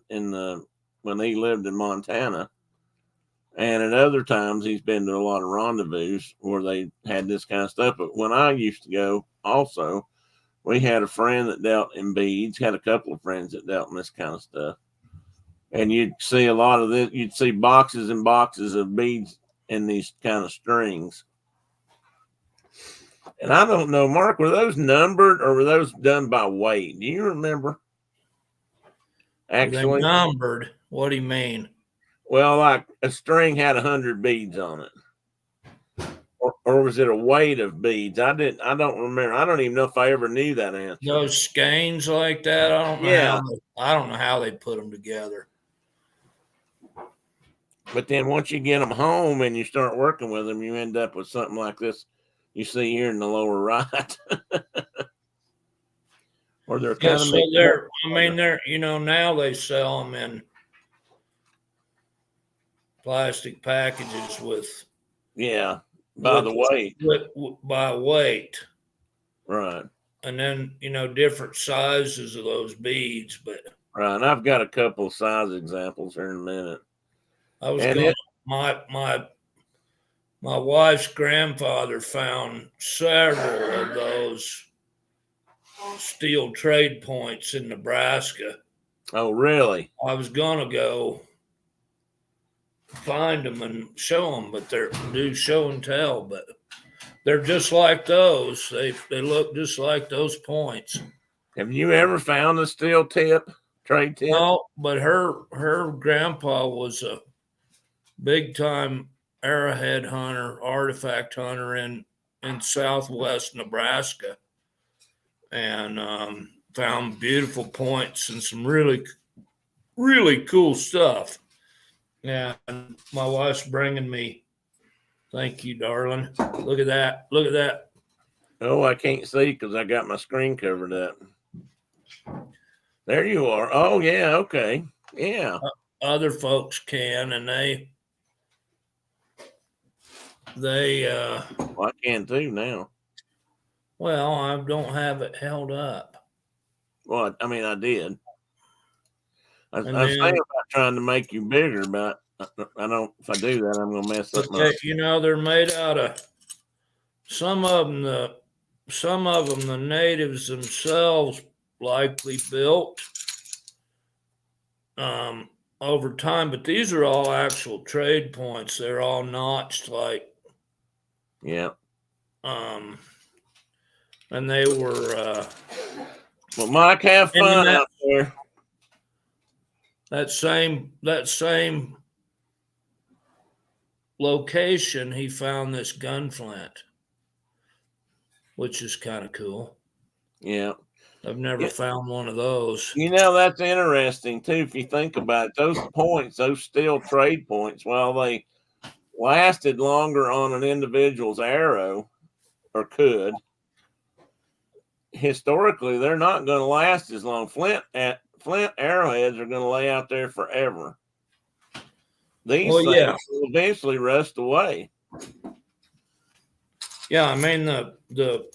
he lived in Montana. And at other times, he's been to a lot of rendezvous where they had this kind of stuff. But when I used to go, also, we had a friend that dealt in beads, had a couple of friends that dealt in this kind of stuff. And you'd see a lot of this. You'd see boxes and boxes of beads in these kind of strings. And I don't know, Mark, were those numbered or were those done by weight? Do you remember? Actually, numbered. What do you mean? Well, like a string had 100 beads on it, or was it a weight of beads? I don't remember. I don't even know if I ever knew that answer. Those skeins like that. I don't know how they put them together. But then once you get them home and you start working with them, you end up with something like this you see here in the lower right. Or they're Yeah, kind of so mixed up. they're, now they sell them in plastic packages with Yeah, by the weight. by weight. Right. And then, different sizes of those beads, but Right. And I've got a couple of size examples here in a minute. I was And going, my wife's grandfather found several of those steel trade points in Nebraska. oh, really? I was gonna go find them and show them, but they're do show and tell. But they're just like those. They look just like those points. Have you ever found a steel tip, trade tip? No, but her grandpa was a big time arrowhead hunter, artifact hunter in southwest Nebraska, and found beautiful points and some really cool stuff. And my wife's bringing me. Thank you, darling. Look at that. Look at that. Oh, I can't see because I got my screen covered up. There you are. Oh, yeah. Okay. Yeah. Other folks can, and they Well, I can too now. well, I don't have it held up. Well, I mean, I did. I was And saying then, about trying to make you bigger, but I don't. If I do that, I'm gonna mess up my. they're made out of some of them. The natives themselves likely built over time, but these are all actual trade points. They're all notched like Yeah. And they were Well, Mike, have fun out there. That same location, he found this gunflint, which is kind of cool. Yeah. I've never found one of those. That's interesting too. If you think about it, those points, those steel trade points, while they lasted longer on an individual's arrow, or could, historically, they're not going to last as long. Flint arrowheads are going to lay out there forever. These things will eventually rust away. Yeah, I mean the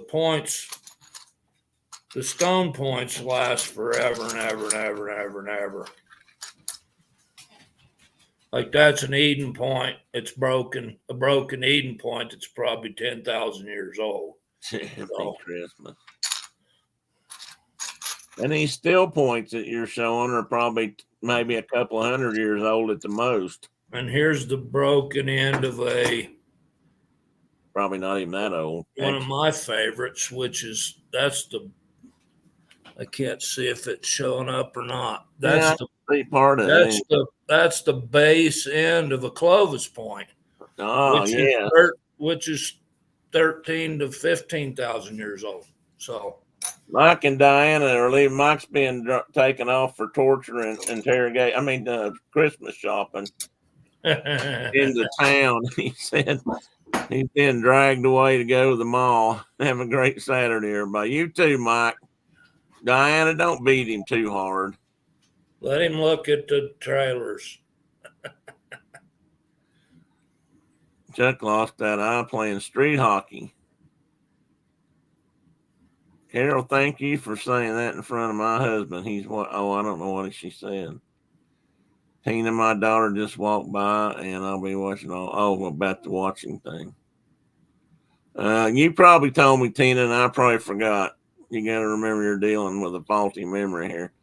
points, the stone points last forever and ever and ever and ever and ever. Like that's an Eden point. It's broken. A broken Eden point. It's probably 10,000 years old. Christmas. And these steel points that you're showing are probably maybe a couple of 100 years old at the most. And here's the broken end of probably not even that old. One of my favorites, which is I can't see if it's showing up or not. That's the part of it. That's the base end of a Clovis point. Oh, which is 13 to 15,000 years old. So Mike and Diana are leaving. Mike's been taken off for torture and interrogation. I mean, Christmas shopping into town. He said he's been dragged away to go to the mall. Have a great Saturday, everybody. You too, Mike. Diana, don't beat him too hard. Let him look at the trailers. Chuck lost that eye playing street hockey. Carol, thank you for saying that in front of my husband. He's what? Oh, I don't know what she said. Tina, my daughter, just walked by, and I'll be watching about the watching thing. You probably told me, Tina, and I probably forgot. You got to remember you're dealing with a faulty memory here.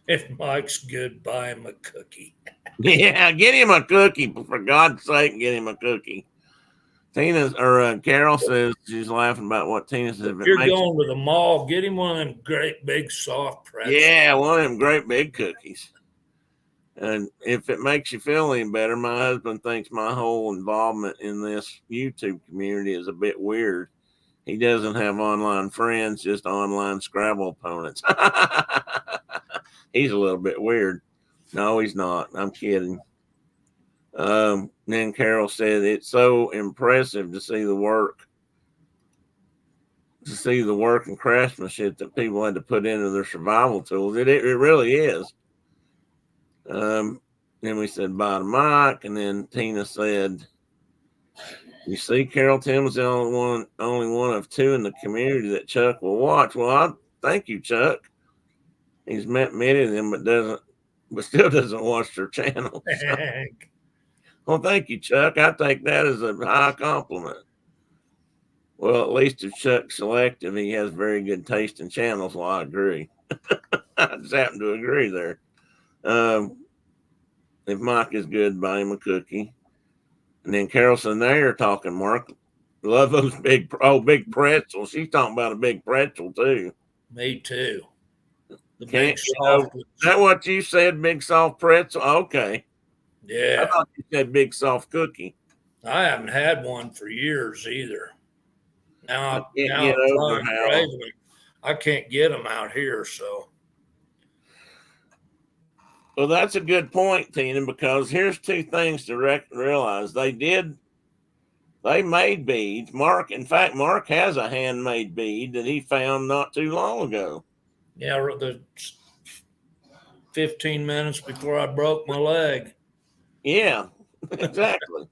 If Mike's good, buy him a cookie. Yeah, get him a cookie. For God's sake, get him a cookie. Carol says she's laughing about what Tina said. If you're going to the mall, get him one of them great big soft pretzels. Yeah, one of them great big cookies. And if it makes you feel any better, my husband thinks my whole involvement in this YouTube community is a bit weird. He doesn't have online friends, just online Scrabble opponents. He's a little bit weird. No, he's not. I'm kidding. Then Carol said it's so impressive to see the work and craftsmanship that people had to put into their survival tools. It really is. Then we said bye to Mike, and then Tina said, "You see, Carol Tim was the only one of two in the community that Chuck will watch." Well, I thank you, Chuck. He's met many of them, but still doesn't watch their channels. So, well, thank you, Chuck. I take that as a high compliment. Well, at least if Chuck's selective, he has very good taste in channels. Well, I agree. I just happen to agree there. If Mike is good, buy him a cookie. And then Carol said, "Now you're talking, Mark. Love those big pretzels." She's talking about a big pretzel too. Me too. The Can't big soft. Is that what you said? Big soft pretzel? Okay. I Yeah. thought you said big soft cookie. I haven't had one for years either. Now I can't I'm get over trying how. craving them. I can't get them out here, so. Well, that's a good point, Tina, because here's two things to realize. They made beads. In fact, Mark has a handmade bead that he found not too long ago. Yeah, the 15 minutes before I broke my leg. Yeah, exactly.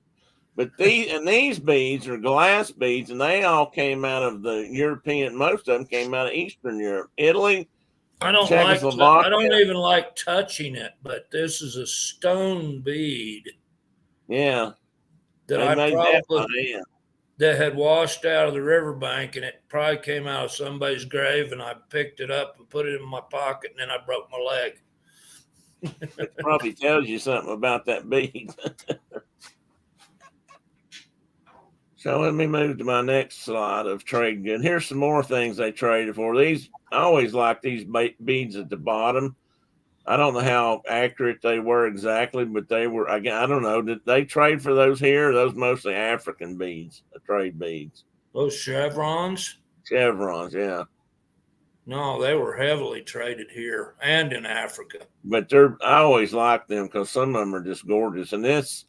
But these beads are glass beads, and they all came out of the European. Most of them came out of Eastern Europe, Italy, I don't Czechoslovakia. I don't even like touching it, but this is a stone bead. Yeah, that they I made probably that had washed out of the riverbank, and it probably came out of somebody's grave, and I picked it up and put it in my pocket, and then I broke my leg. It probably tells you something about that bead. So let me move to my next slide of trade good. Here's some more things they traded for. I always like these beads at the bottom. I don't know how accurate they were exactly, but they were. I don't know. Did they trade for those here? Or those mostly African beads, trade beads. Those chevrons? Chevrons, yeah. No, they were heavily traded here and in Africa. But I always like them because some of them are just gorgeous. And it's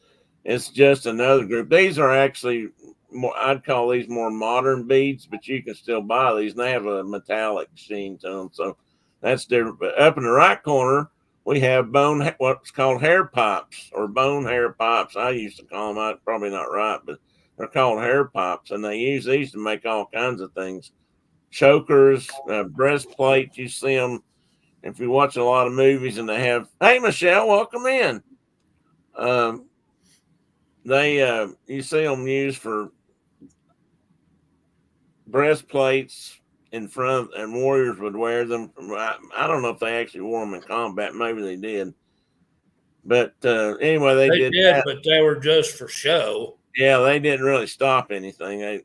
just another group. These are actually more. I'd call these more modern beads, but you can still buy these, and they have a metallic sheen to them. So that's different. But up in the right corner, we have what's called hair pipes or bone hair pipes. I used to call them. Probably not right, but they're called hair pipes, and they use these to make all kinds of things. Chokers, breastplates. You see them if you watch a lot of movies, and they have. Hey, Michelle, welcome in. You see them used for breastplates in front, and warriors would wear them. I don't know if they actually wore them in combat. Maybe they did. But anyway, they did that. But they were just for show. Yeah, they didn't really stop anything. And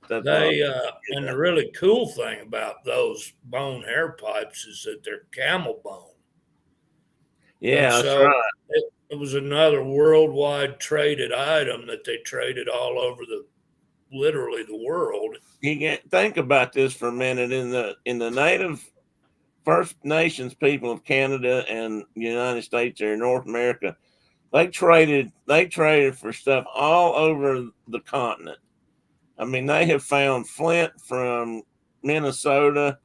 the really cool thing about those bone hair pipes is that they're camel bone. Yeah, that's right. It was another worldwide traded item that they traded all over literally the world. You think about this for a minute. In the native First Nations people of Canada and the United States or North America, they traded for stuff all over the continent. I mean, they have found flint from Minnesota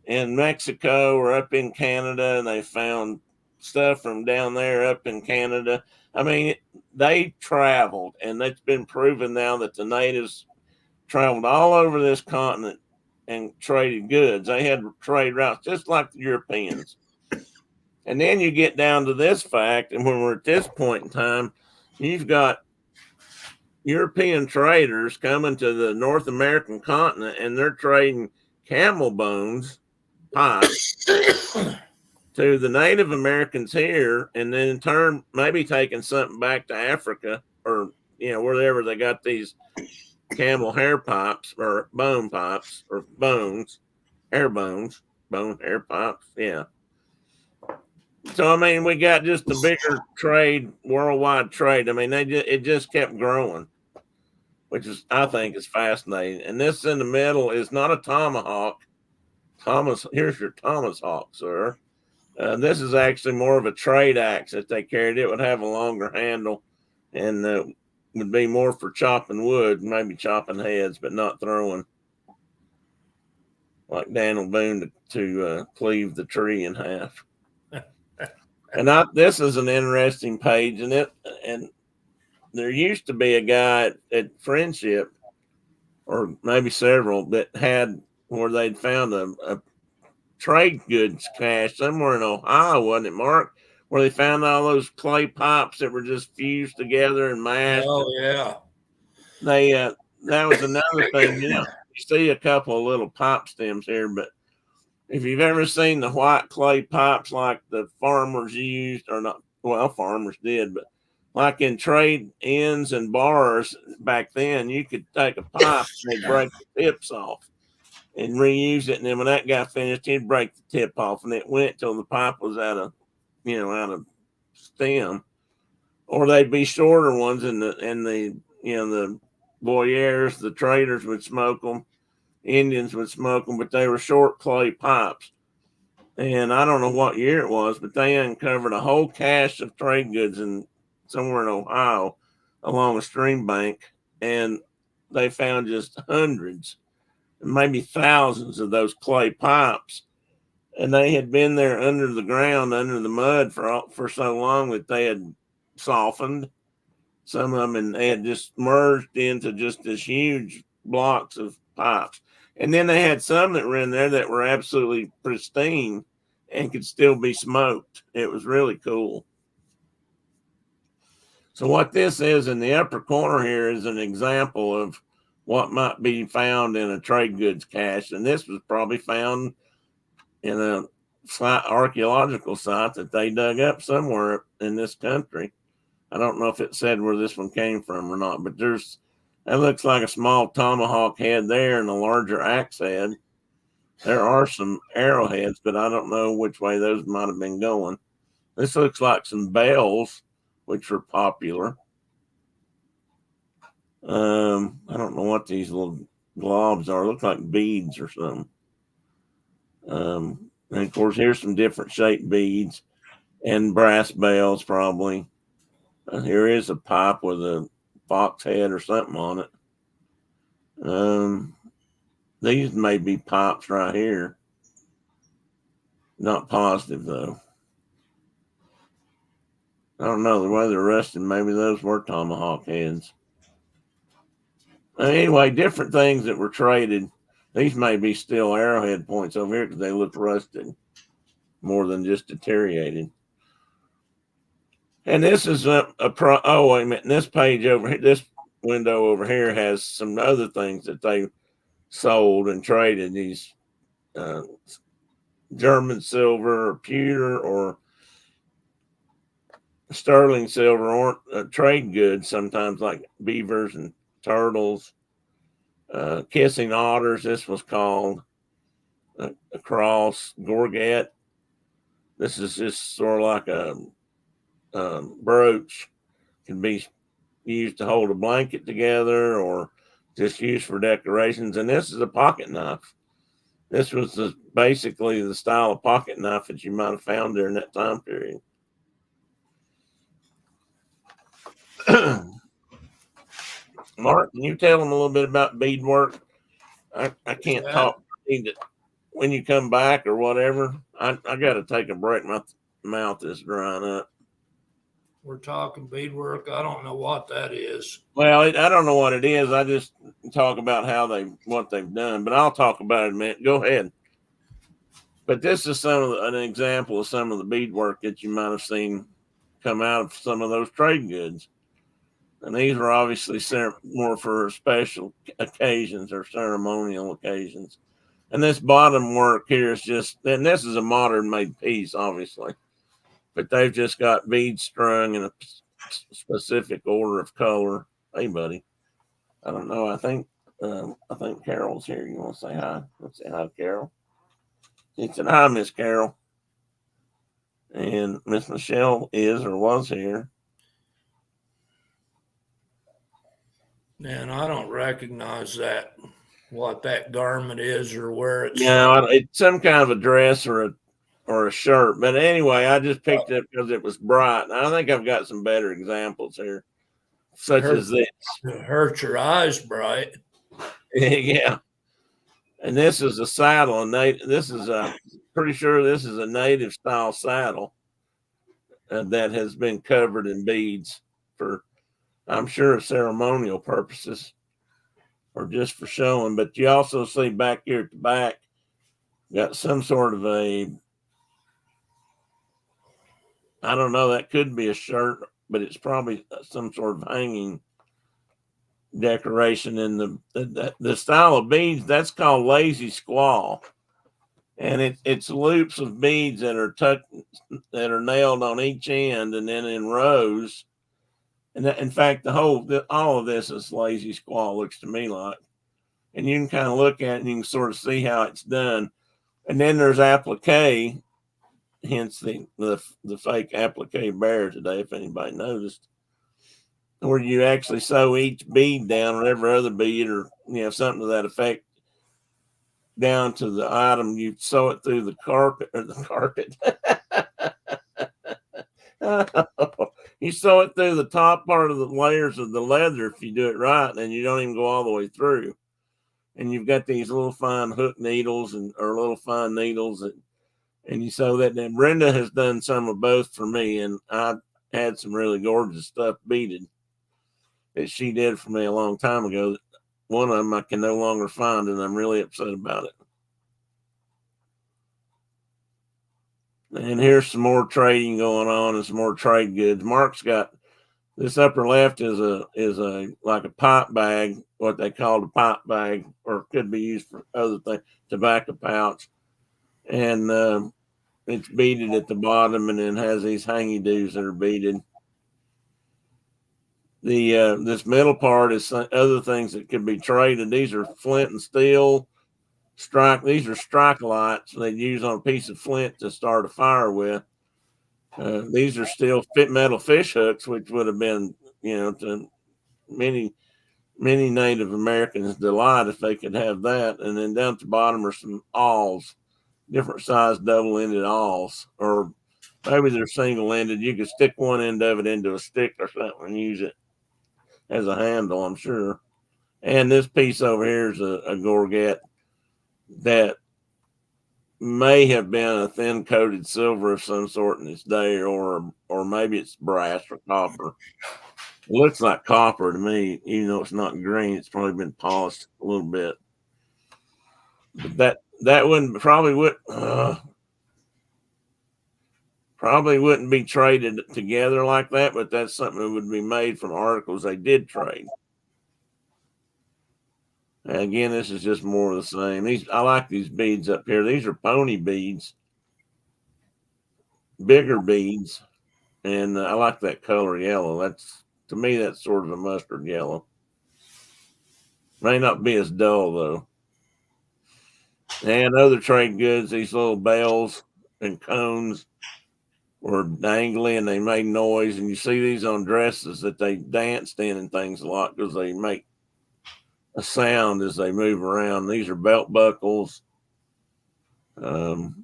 and Mexico or up in Canada, and they found stuff from down there up in Canada. I mean, they traveled, and it's been proven now that the natives traveled all over this continent and traded goods. They had trade routes just like the Europeans. And then you get down to this fact, and when we're at this point in time, you've got European traders coming to the North American continent, and they're trading camel bones pipes to the Native Americans here, and then in turn maybe taking something back to Africa or wherever they got these camel hair pipes or bone pipes or bone hair pipes. Yeah. So I mean, we got just a bigger trade, worldwide trade. I mean, it just kept growing, which I think is fascinating. And this in the middle is not a tomahawk. Here's your tomahawk, sir. This is actually more of a trade axe that they carried. It would have a longer handle and would be more for chopping wood, maybe chopping heads, but not throwing, like Daniel Boone to cleave the tree in half. And this is an interesting page, and there used to be a guy at Friendship, or maybe several, that had where they'd found a trade goods cache somewhere in Ohio, wasn't it, Mark? Where they found all those clay pipes that were just fused together and mashed. Oh yeah. They that was another thing. You see a couple of little pipe stems here, but if you've ever seen the white clay pipes like the farmers used, or not, well, farmers did, but like in trade ends and bars back then, you could take a pipe and they'd break the tips off and reuse it. And then when that guy finished, he'd break the tip off, and it went till the pipe was out of stem. Or they'd be shorter ones, and the voyeurs, the traders would smoke them. Indians would smoke them, but they were short clay pipes. And I don't know what year it was, but they uncovered a whole cache of trade goods in somewhere in Ohio along a stream bank, and they found just hundreds, maybe thousands of those clay pipes. And they had been there under the ground, under the mud for so long that they had softened, some of them, and they had just merged into just this huge blocks of pipes. And then they had some that were in there that were absolutely pristine and could still be smoked. It was really cool. So what this is in the upper corner here is an example of what might be found in a trade goods cache. And this was probably found in a archaeological site that they dug up somewhere in this country. I don't know if it said where this one came from or not, but that looks like a small tomahawk head there and a larger axe head. There are some arrowheads, but I don't know which way those might have been going. This looks like some bells, which were popular. I don't know what these little globs are. Look like beads or something. And of course, here's some different shaped beads and brass bells, probably. Here is a pipe with a fox head or something on it. These may be pipes right here. Not positive, though. I don't know. The way they're rusted, maybe those were tomahawk heads. Anyway, different things that were traded. These may be still arrowhead points over here because they look rusted more than just deteriorated. And this is oh, wait a minute. This page over here, this window over here has some other things that they sold and traded. These German silver or pewter or sterling silver or trade goods sometimes, like beavers and turtles, kissing otters. This was called a cross gorget. This is just sort of like a brooch. Can be used to hold a blanket together or just used for decorations. And this is a pocket knife. This was basically the style of pocket knife that you might have found during that time period. Mark, can you tell them a little bit about beadwork? I can't talk. When you come back or whatever, I got to take a break. My mouth is drying up. We're talking beadwork. I don't know what that is. Well, I don't know what it is. I just talk about what they've done, but I'll talk about it in a minute. Go ahead. But this is an example of some of the beadwork that you might have seen come out of some of those trade goods. And these were obviously more for special occasions or ceremonial occasions. And this bottom work here is and this is a modern made piece, obviously, but they've just got beads strung in a specific order of color. Hey, buddy. I don't know. I think Carol's here. You want to say hi? Let's say hi, Carol. He said, hi, Miss Carol. And Miss Michelle is or was here. Man, I don't recognize what that garment is or where it's. No, it's some kind of a dress or or a shirt. But anyway, I just picked it up because it was bright. And I think I've got some better examples here, such as this. It hurts your eyes bright. Yeah. And this is a saddle. And this is pretty sure this is a native style saddle that has been covered in beads for, I'm sure, ceremonial purposes or just for showing. But you also see back here at the back, got some sort of a, I don't know, that could be a shirt, but it's probably some sort of hanging decoration in the style of beads. That's called lazy squaw. And it's loops of beads that are that are nailed on each end and then in rows. And in fact, all of this is lazy squaw, looks to me like. And you can kind of look at it and you can sort of see how it's done. And then there's applique, hence the fake applique bear today, if anybody noticed, where you actually sew each bead down or every other bead or something to that effect down to the item. You sew it through the carpet or the carpet. You sew it through the top part of the layers of the leather if you do it right, and you don't even go all the way through. And you've got these little fine hook needles or little fine needles, and you sew that. And Brenda has done some of both for me, and I had some really gorgeous stuff beaded that she did for me a long time ago. One of them I can no longer find, and I'm really upset about it. And here's some more trading going on and some more trade goods. Mark's got this upper left is a like a pipe bag, what they call a pipe bag, or could be used for other things, tobacco pouch. And it's beaded at the bottom and then has these hangy doos that are beaded. This middle part is other things that could be traded. These are flint and steel these are strike lights they use on a piece of flint to start a fire with. These are still metal fish hooks, which would have been, to many Native Americans' delight if they could have that. And then down at the bottom are some awls, different size double-ended awls, or maybe they're single-ended. You could stick one end of it into a stick or something and use it as a handle, I'm sure. And this piece over here is a gorget that may have been a thin coated silver of some sort in its day, or maybe it's brass or copper. It looks like copper to me, even though it's not green. It's probably been polished a little bit. But that probably wouldn't be traded together like that, but that's something that would be made from articles they did trade. And again, this is just more of the same. I like these beads up here. These are pony beads, bigger beads, and I like that color yellow. To me, that's sort of a mustard yellow. May not be as dull though. And other trade goods, these little bells and cones were dangly and they made noise. And you see these on dresses that they danced in and things a lot because they make a sound as they move around. These are belt buckles. I don't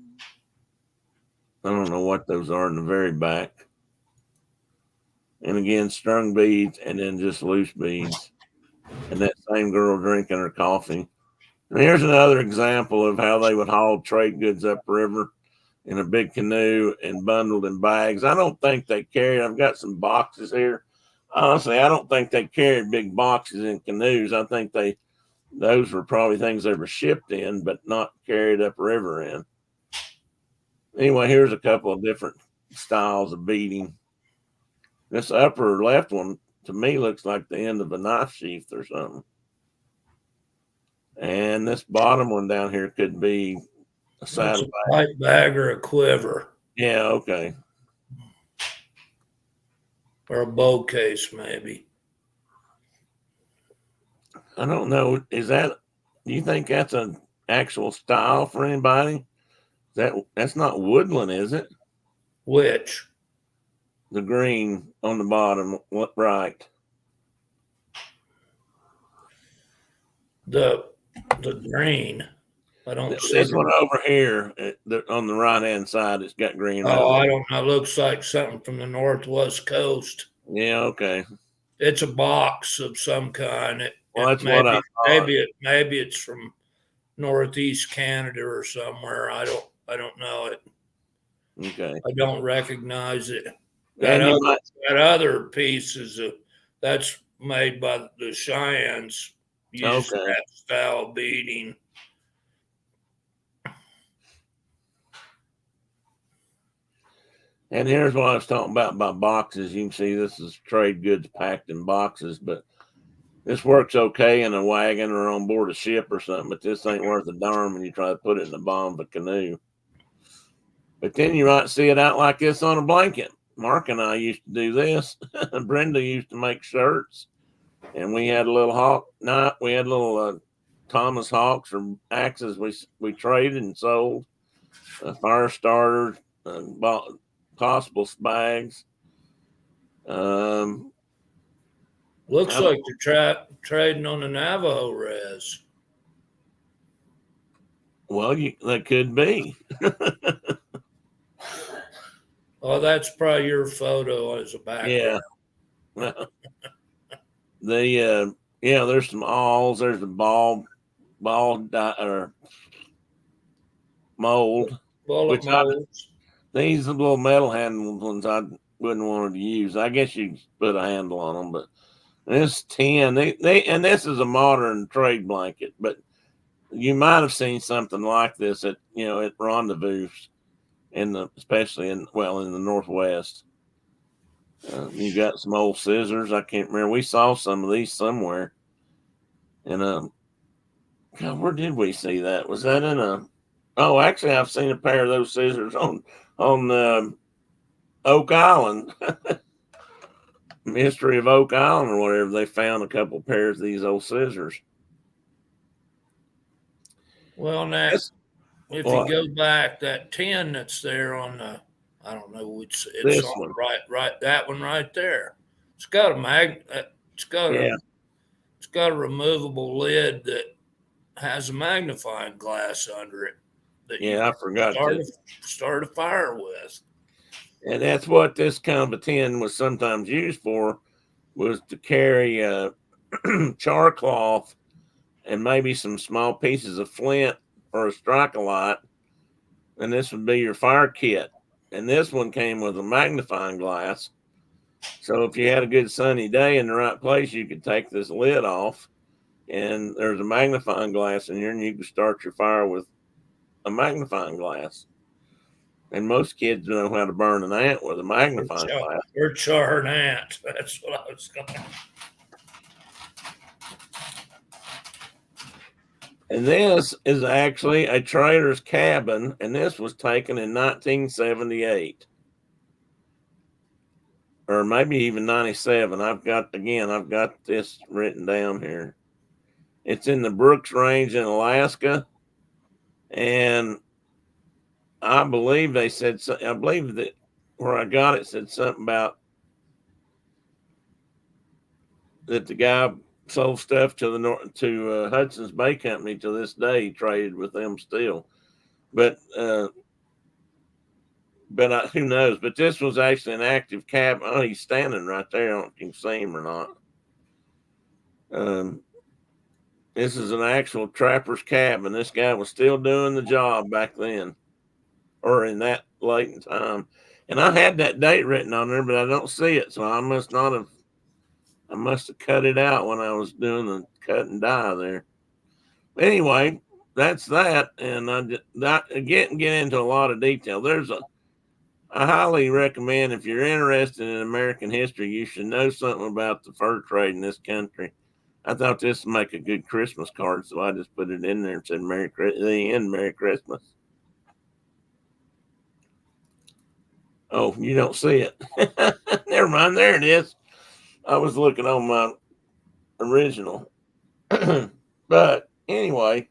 know what those are in the very back. And again, strung beads and then just loose beads. And that same girl drinking her coffee. And here's another example of how they would haul trade goods upriver in a big canoe and bundled in bags. I don't think they carried, I've got some boxes here. Honestly, I don't think they carried big boxes in canoes. I think those were probably things they were shipped in, but not carried upriver in. Anyway, here's a couple of different styles of beading. This upper left one, to me, looks like the end of a knife sheath or something. And this bottom one down here could be a saddle bag. Pipe bag or a quiver. Yeah, okay. Or a bow case, maybe. I don't know. Do you think that's an actual style for anybody? That's not woodland, is it? Which? The green on the bottom, right. The green. I don't see This the. one over here on the right hand side, it's got green Oh, ribbon. I don't know. Looks like something from the Northwest coast. Yeah, okay. It's a box of some kind. Well, that's what I thought. Maybe it's from Northeast Canada or somewhere. I don't know it. Okay. I don't recognize it. That And you might, other piece that's made by the Cheyennes. Use okay. that style beading. And here's what I was talking about by boxes. You can see this is trade goods packed in boxes, but this works okay in a wagon or on board a ship or something, but this ain't worth a darn when you try to put it in the bottom of a canoe. But then you might see it out like this on a blanket. Mark and I used to do this. Brenda used to make shirts, and we had a little we had little Thomas Hawks or axes we traded and sold, fire starters, possible bags. Looks like they're trading on the Navajo res. Well, that could be. Oh, that's probably your photo as a background. Yeah. There's some awls. There's a ball or mold. Bullet molds. These little metal handled ones I wouldn't want to use. I guess you could put a handle on them, but this tin, and this is a modern trade blanket, but you might have seen something like this at rendezvous especially in the Northwest. You got some old scissors. I can't remember. We saw some of these somewhere. And God, where did we see that? Was that in a? Oh, actually, I've seen a pair of those scissors on Oak Island, Mystery of Oak Island or whatever. They found a couple pairs of these old scissors. Well, now, if you go back, that tin that's there on the, I don't know, it's this on one. right, that one right there. It's got it's got a removable lid that has a magnifying glass under it. I forgot to start a fire with. And that's what this kind of a tin was sometimes used for, was to carry char cloth and maybe some small pieces of flint or a strike-a-light, and this would be your fire kit. And this one came with a magnifying glass. So if you had a good sunny day in the right place, you could take this lid off, and there's a magnifying glass in here, and you can start your fire with a magnifying glass. And most kids know how to burn an ant with a magnifying glass. Or char an ant. That's what I was going. And this is actually a trader's cabin, and this was taken in 1978. Or maybe even 97. I've got this written down here. It's in the Brooks Range in Alaska. And I believe that where I got it said something about that the guy sold stuff to Hudson's Bay Company to this day. He traded with them still, but who knows? But this was actually an active cabin. Oh, he's standing right there. I don't know if you can see him or not. This is an actual trapper's cabin. This guy was still doing the job back then, or in that late in time. And I had that date written on there, but I don't see it, so I must have cut it out when I was doing the cut and dye there. Anyway, that's that. And I get into a lot of detail. I highly recommend, if you're interested in American history, you should know something about the fur trade in this country. I thought this would make a good Christmas card, so I just put it in there and said Merry Christmas. Oh, you don't see it. Never mind. There it is. I was looking on my original. But anyway,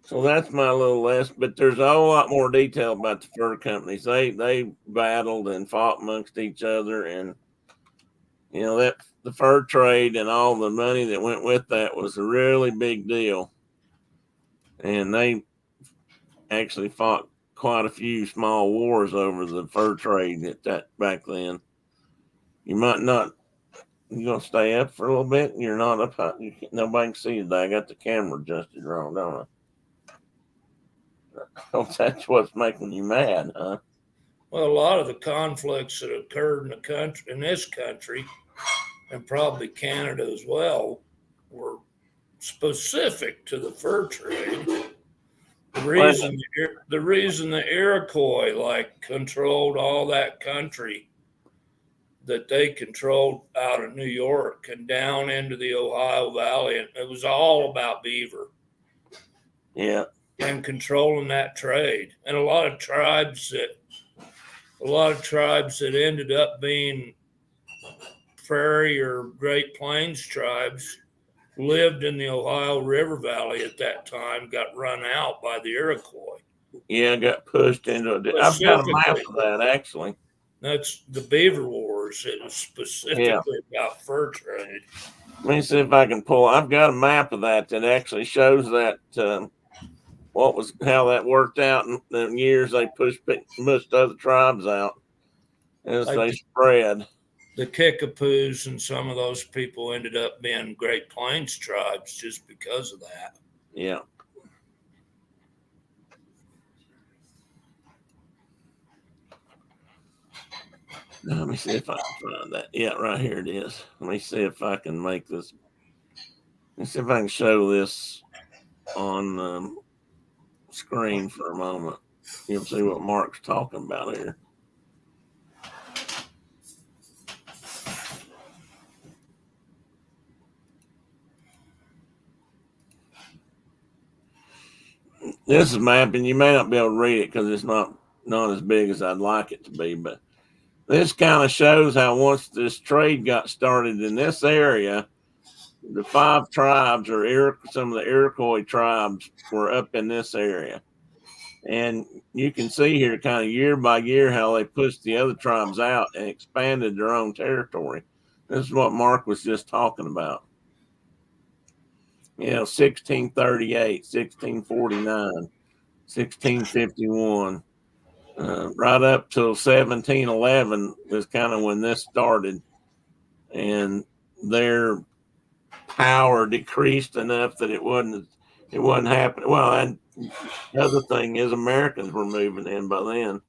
so that's my little list. But there's a whole lot more detail about the fur companies. They battled and fought amongst each other, and that the fur trade and all the money that went with that was a really big deal. and they actually fought quite a few small wars over the fur trade at that back then. You might not. You gonna stay up for a little bit? You're not up high. Nobody can see you today. I got the camera adjusted wrong, don't I? Oh, that's what's making you mad, huh? Well, a lot of the conflicts that occurred in the country, in this country, and probably Canada as well, were specific to the fur trade. The reason the Iroquois controlled all that country that they controlled out of New York and down into the Ohio Valley, and it was all about beaver. Yeah. And controlling that trade. And a lot of tribes that ended up being prairie or Great Plains tribes lived in the Ohio River Valley at that time, got run out by the Iroquois. Yeah, got pushed into it. I've got a map of that, actually. That's the Beaver Wars. It was specifically about fur trade. Let me see if I can pull. I've got a map of that actually shows that how that worked out in the years they pushed other tribes out as they spread. The Kickapoos and some of those people ended up being Great Plains tribes just because of that. Yeah. Let me see if I can find that. Yeah, right here it is. Let me see if I can make this. Let me see if I can show this on the screen for a moment. You'll see what Mark's talking about here. This is mapping. You may not be able to read it because it's not as big as I'd like it to be, but this kind of shows how once this trade got started in this area, the 5 tribes or some of the Iroquois tribes were up in this area. And you can see here kind of year by year how they pushed the other tribes out and expanded their own territory. This is what Mark was just talking about. 1638, 1649, 1651, right up till 1711 was kind of when this started. And their power decreased enough that it wasn't happening. Well, and the other thing is Americans were moving in by then,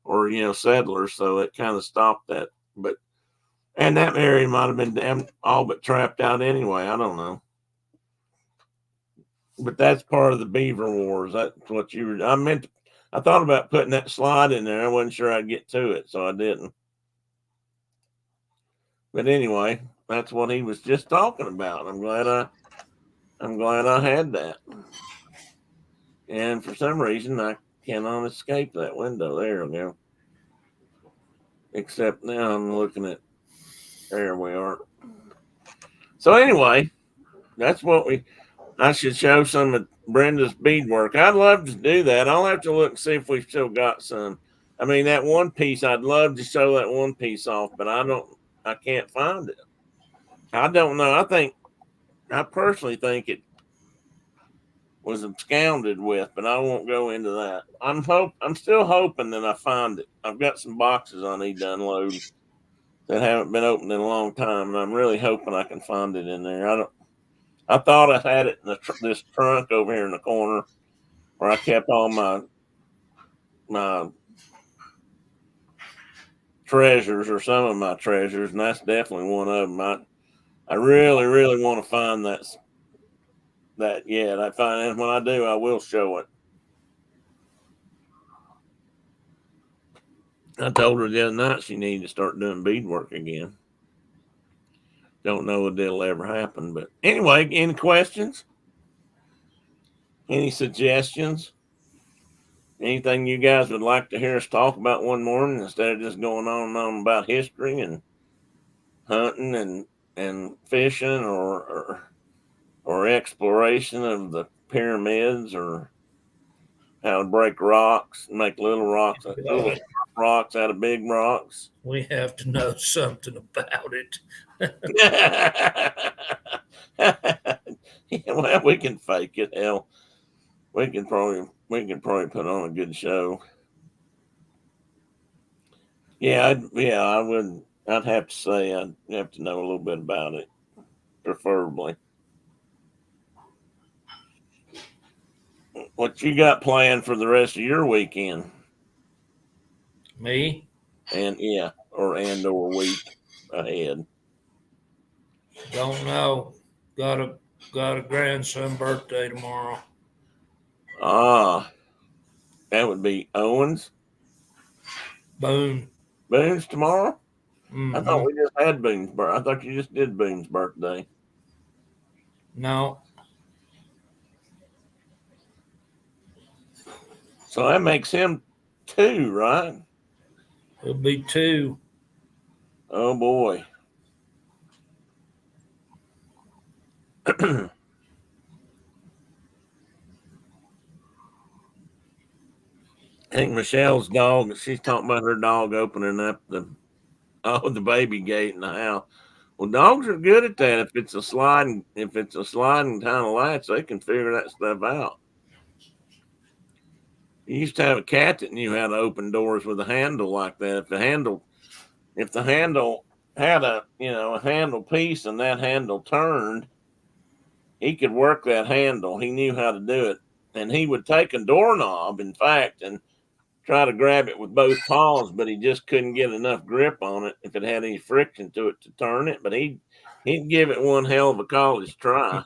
or settlers, so it kind of stopped that. But and that area might have been all but trapped out anyway. I don't know. But that's part of the Beaver Wars. That's what you were. I thought about putting that slide in there. I wasn't sure I'd get to it, so I didn't. But anyway, that's what he was just talking about. I'm glad I had that. And for some reason, I cannot escape that window. There we go. Except now I'm looking at. There we are. So anyway, that's what I should show some of Brenda's beadwork. I'd love to do that. I'll have to look and see if we've still got some. I mean, that one piece, I'd love to show that one piece off, but I can't find it. I don't know. I personally think it was absconded with, but I won't go into that. I'm still hoping that I find it. I've got some boxes I need to unload that haven't been opened in a long time, and I'm really hoping I can find it in there. I thought I had it in this trunk over here in the corner where I kept all my treasures, or some of my treasures, and that's definitely one of them. I really, really want to find that yet. And when I do, I will show it. I told her the other night she needed to start doing beadwork again. Don't know if it'll ever happen, but anyway, any questions? Any suggestions? Anything you guys would like to hear us talk about one morning instead of just going on and on about history and hunting and fishing or exploration of the pyramids, or how to break rocks, make little rocks out of big rocks? We have to know something about it. Yeah, well, we can fake it. Hell, we can probably put on a good show. Yeah, I would. I'd have to say I'd have to know a little bit about it, preferably. What you got planned for the rest of your weekend? Me? And or week ahead. Don't know. Got a grandson birthday tomorrow. Ah, that would be Owens. Boone. Boone's tomorrow. I thought Mm-hmm. we just had Boone's birthday. I thought you just did Boone's birthday. No. So that makes him 2, right? It'll be 2. Oh boy. I think Michelle's dog. She's talking about her dog opening up the baby gate in the house. Well, dogs are good at that. If it's a sliding kind of latch, they can figure that stuff out. You used to have a cat that knew how to open doors with a handle like that. If the handle had a handle piece and that handle turned, he could work that handle. He knew how to do it. And he would take a doorknob, in fact, and try to grab it with both paws, but he just couldn't get enough grip on it if it had any friction to it to turn it. But he'd give it one hell of a college try.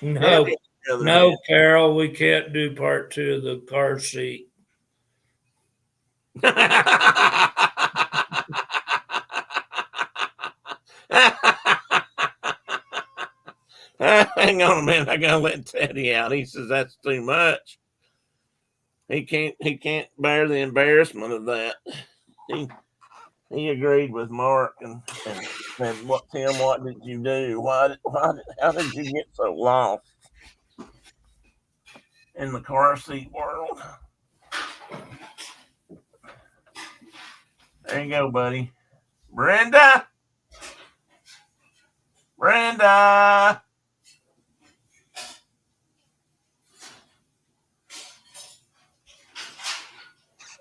No. Debbie, on the other No, hand, Carol, we can't do part 2 of the car seat. hang on a minute, I gotta let Teddy out. He says that's too much. He can't bear the embarrassment of that. He agreed with Mark and what Tim, what did you do? How did you get so lost in the car seat world? There you go, buddy. Brenda.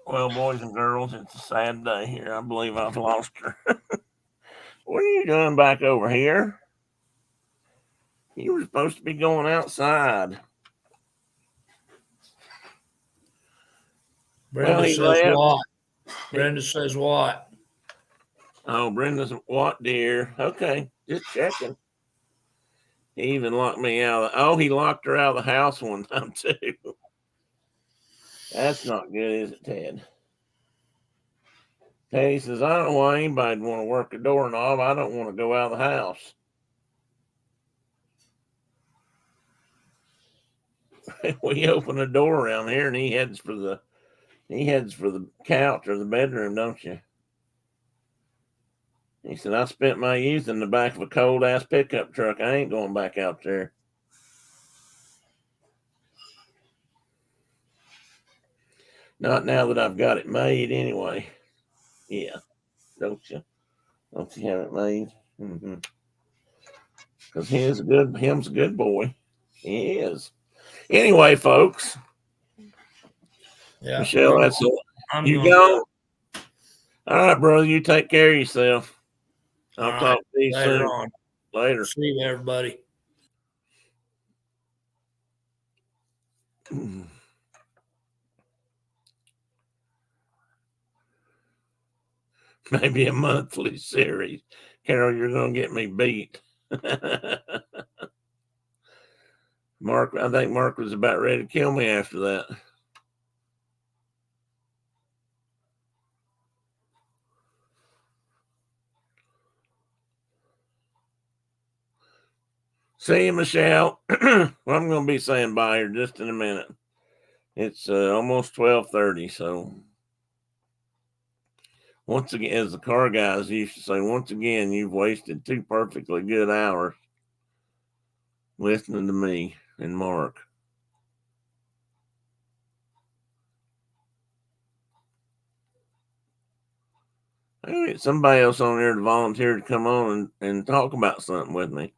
Well, boys and girls, it's a sad day here. I believe I've lost her. What are you doing back over here? You were supposed to be going outside. Brenda He says left. what? Brenda says what? Oh, Brenda's what, dear? Okay, just checking. He even locked me out. He locked her out of the house one time too. That's not good, is it, Ted? Teddy says, I don't know why anybody'd want to work a doorknob. I don't want to go out of the house. We open a door around here and he heads for the couch or the bedroom, don't you? He said, I spent my youth in the back of a cold ass pickup truck. I ain't going back out there. Not now that I've got it made anyway. Yeah, don't you? Don't you have it made? Because him's a good boy. He is. Anyway, folks. Yeah. Michelle, that's all. You Go. go. All right, brother. You take care of yourself. I'll All talk to you later soon. on. Later. See you, everybody. Maybe a monthly series. Carol, you're going to get me beat. Mark, I think Mark was about ready to kill me after that. See you, Michelle. Well, I'm going to be saying bye here just in a minute. It's almost 12:30, so once again, as the car guys used to say, once again, you've wasted 2 perfectly good hours listening to me and Mark. I need somebody else on there to volunteer to come on and talk about something with me.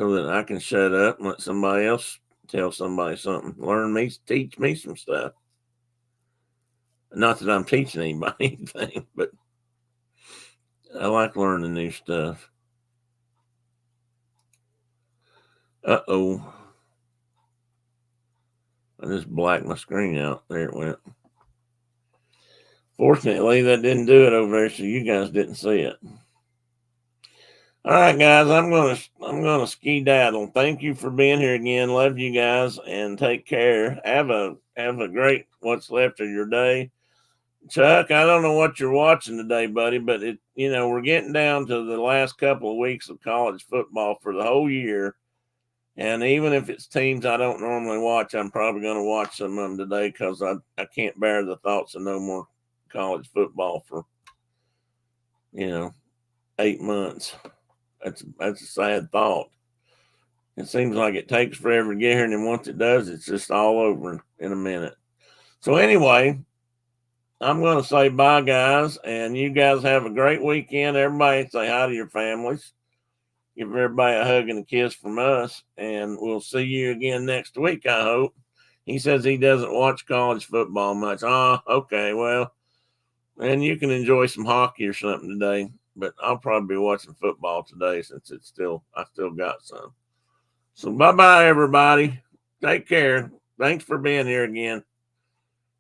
so that I can shut up and let somebody else tell somebody something. Teach me some stuff. Not that I'm teaching anybody anything, but I like learning new stuff. Uh-oh. I just blacked my screen out. There it went. Fortunately, that didn't do it over there, so you guys didn't see it. All right, guys, I'm gonna skedaddle. Thank you for being here again. Love you guys, and take care. Have a great what's left of your day. Chuck, I don't know what you're watching today, buddy, but we're getting down to the last couple of weeks of college football for the whole year. And even if it's teams I don't normally watch, I'm probably going to watch some of them today because I can't bear the thoughts of no more college football for 8 months. That's a sad thought. It seems like it takes forever to get here, and then once it does, it's just all over in a minute. So anyway, I'm going to say bye, guys, and you guys have a great weekend. Everybody say hi to your families. Give everybody a hug and a kiss from us, and we'll see you again next week, I hope. He says he doesn't watch college football much. Okay, well, and you can enjoy some hockey or something today, but I'll probably be watching football today since I still got some. So bye-bye, everybody. Take care. Thanks for being here again.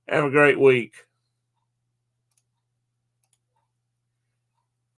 Have a great week.